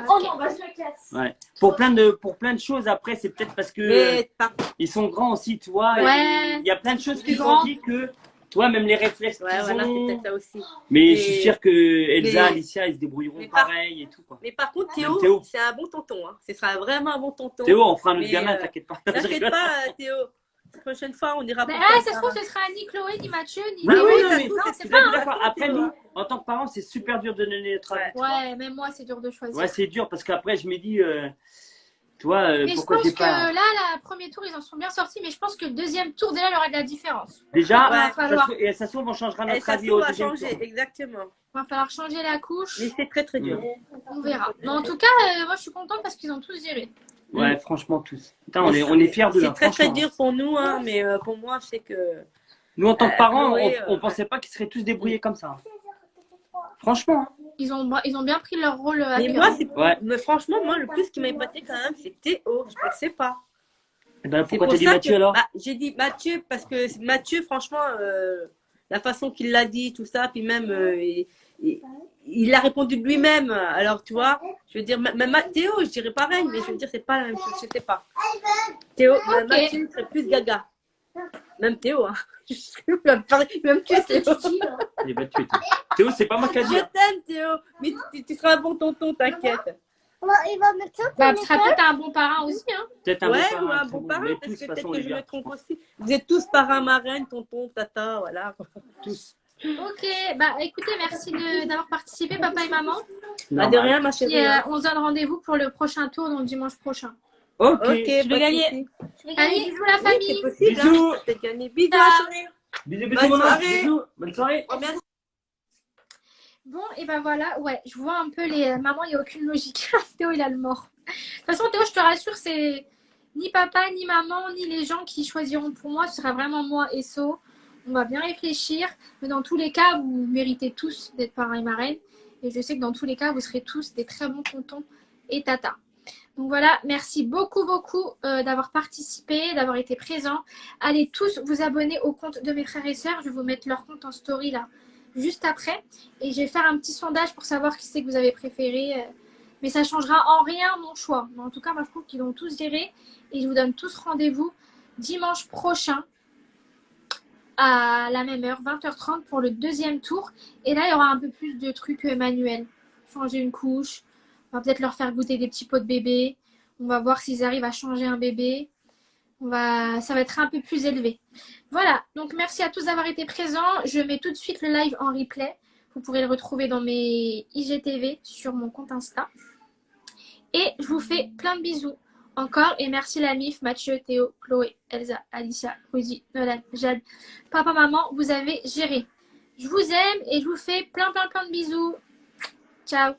Speaker 1: Oh non, on va se la casse.
Speaker 2: Ouais. Pour plein de choses après, c'est peut-être parce que
Speaker 6: Mais
Speaker 2: ils sont grands aussi, tu vois.
Speaker 1: Ouais.
Speaker 2: Il y a plein de choses
Speaker 1: Plus
Speaker 2: qu'ils ont
Speaker 1: grands.
Speaker 2: dit que toi même les réflexes
Speaker 6: ouais,
Speaker 2: qu'ils
Speaker 6: voilà, c'est
Speaker 2: ont.
Speaker 6: peut-être ça aussi.
Speaker 2: Mais je suis sûr que Elsa,
Speaker 6: mais-
Speaker 2: Alicia, ils se débrouilleront
Speaker 6: mais par-
Speaker 2: pareil et tout quoi.
Speaker 6: Mais par contre,
Speaker 2: Même
Speaker 6: Théo,
Speaker 2: Théo.
Speaker 6: c'est un bon tonton. Hein. Ce sera vraiment un bon tonton.
Speaker 2: Théo, on fera un autre
Speaker 6: Mais,
Speaker 2: gamin, t'inquiète pas. Je
Speaker 6: T'inquiète
Speaker 2: rigole.
Speaker 6: pas, Théo. La prochaine fois, on ira
Speaker 1: Bah,
Speaker 6: pour
Speaker 1: ah,
Speaker 6: faire
Speaker 1: ça se trouve, ce sera ni Chloé, ni Mathieu, ni
Speaker 2: Oui,
Speaker 1: Théo.
Speaker 2: oui,
Speaker 6: ça
Speaker 2: non,
Speaker 6: se
Speaker 2: mais
Speaker 6: trouve,
Speaker 1: non,
Speaker 6: c'est
Speaker 1: c'est
Speaker 2: je
Speaker 1: pas.
Speaker 2: suis
Speaker 1: Hein.
Speaker 2: d'accord. Après,
Speaker 6: Théo.
Speaker 2: nous, en tant que parents, c'est super dur de donner notre avis.
Speaker 1: Ouais, même moi, c'est dur de choisir.
Speaker 2: Ouais, c'est dur parce qu'après, je me dis, Tu vois,
Speaker 1: Mais je
Speaker 2: pourquoi
Speaker 1: pense
Speaker 2: j'ai
Speaker 1: que
Speaker 2: pas.
Speaker 1: là, le premier tour, ils en sont bien sortis, mais je pense que le deuxième tour, déjà, il y aura de la différence.
Speaker 2: Déjà,
Speaker 1: Il va
Speaker 6: Ouais.
Speaker 1: falloir,
Speaker 2: et ça se trouve, on changera
Speaker 6: Et
Speaker 2: notre
Speaker 6: ça
Speaker 2: avis
Speaker 6: se
Speaker 2: au
Speaker 6: va
Speaker 2: deuxième tour.
Speaker 6: changer, exactement.
Speaker 1: va falloir changer la couche.
Speaker 6: Mais c'est très très dur.
Speaker 1: On verra. Mais en tout cas, moi, je suis contente parce qu'ils ont tous géré.
Speaker 2: Ouais, franchement, tous. Putain, on est fiers de
Speaker 6: C'est
Speaker 2: là,
Speaker 6: très très
Speaker 2: franchement.
Speaker 6: dur pour nous, hein, mais pour moi, je sais que
Speaker 2: Nous, en tant que parents,
Speaker 6: Chloé,
Speaker 2: on pensait pas qu'ils seraient tous débrouillés comme ça. Franchement. Hein.
Speaker 1: Ils ont bien pris leur rôle à
Speaker 6: mais
Speaker 1: cœur.
Speaker 6: moi,
Speaker 2: Ouais.
Speaker 6: mais franchement, moi, le plus qui m'a épaté quand même, c'est Théo. Je pensais pas.
Speaker 2: Et ben,
Speaker 6: C'est
Speaker 2: pourquoi
Speaker 6: pour
Speaker 2: t'as dit
Speaker 6: ça
Speaker 2: Mathieu
Speaker 6: que
Speaker 2: alors?
Speaker 6: bah, j'ai dit Mathieu parce que Mathieu, franchement, la façon qu'il l'a dit, tout ça, puis même il a répondu de lui-même. Alors, tu vois, je veux dire, même Théo, je dirais pareil, mais je veux dire, c'est pas la même chose. Je sais pas. Théo,
Speaker 1: Ok.
Speaker 6: Mathieu serait plus gaga. Même Théo, hein. Même tu, Théo.
Speaker 2: Il va te tuer, toi. Théo, c'est pas moi qui a dit.
Speaker 6: Je t'aime, Théo, mais tu seras un bon tonton, t'inquiète.
Speaker 7: Il va mettre ça
Speaker 1: Bah, tu seras peut-être un bon parrain aussi. Hein.
Speaker 2: Peut-être un
Speaker 6: Ouais,
Speaker 2: bon
Speaker 6: ou
Speaker 2: parrain,
Speaker 6: un bon
Speaker 2: mais
Speaker 6: parrain,
Speaker 2: tous,
Speaker 6: parce
Speaker 2: de
Speaker 6: que
Speaker 2: toute
Speaker 6: peut-être
Speaker 2: façon, on
Speaker 6: que
Speaker 2: est
Speaker 6: je
Speaker 2: bien.
Speaker 6: me trompe aussi. Vous êtes tous parrains, marraines, tonton, tata, voilà.
Speaker 2: Tous.
Speaker 1: Ok, bah écoutez, merci d'avoir participé, papa et maman.
Speaker 6: Pas de rien, ma
Speaker 1: Puis,
Speaker 6: chérie. hein.
Speaker 1: on se donne rendez-vous pour le prochain tour, donc dimanche prochain.
Speaker 2: Ok.
Speaker 6: Ok,
Speaker 9: Je vais gagner.
Speaker 1: Allez, bisous la famille.
Speaker 6: C'est possible.
Speaker 2: Bisous.
Speaker 6: Hein. Peut-être gagner. Bisous,
Speaker 1: Ciao.
Speaker 6: ma chérie.
Speaker 2: Bisous,
Speaker 6: Bonne
Speaker 2: bisous, mon ange.
Speaker 6: soirée.
Speaker 2: Bisous. Bonne soirée.
Speaker 6: Oh, merci.
Speaker 1: Bon, et ben voilà, ouais, je vois un peu les. Maman, il n'y a aucune logique. Théo, il a le mort. De toute façon, Théo, je te rassure, c'est ni papa, ni maman, ni les gens qui choisiront pour moi. Ce sera vraiment moi et So. On va bien réfléchir. Mais dans tous les cas, vous méritez tous d'être parrain et marraine. Et je sais que dans tous les cas, vous serez tous des très bons tontons et tata. Donc voilà, merci beaucoup, beaucoup d'avoir participé, d'avoir été présent. Allez tous vous abonner au compte de mes frères et sœurs. Je vais vous mettre leur compte en story là, juste après. Et je vais faire un petit sondage pour savoir qui c'est que vous avez préféré. Mais ça ne changera en rien mon choix. Mais en tout cas, moi, je trouve qu'ils l'ont tous géré. Et je vous donne tous rendez-vous dimanche prochain à la même heure, 20h30 pour le deuxième tour. Et là, il y aura un peu plus de trucs manuels. Changer une couche. On va peut-être leur faire goûter des petits pots de bébé. On va voir s'ils arrivent à changer un bébé. Ça va être un peu plus élevé. Voilà, donc merci à tous d'avoir été présents. Je mets tout de suite le live en replay. Vous pourrez le retrouver dans mes IGTV sur mon compte Insta. Et je vous fais plein de bisous encore. Et merci la MIF, Mathieu, Théo, Chloé, Elsa, Alicia, Rosie, Nolan, Jade. Papa, maman, vous avez géré. Je vous aime et je vous fais plein de bisous. Ciao.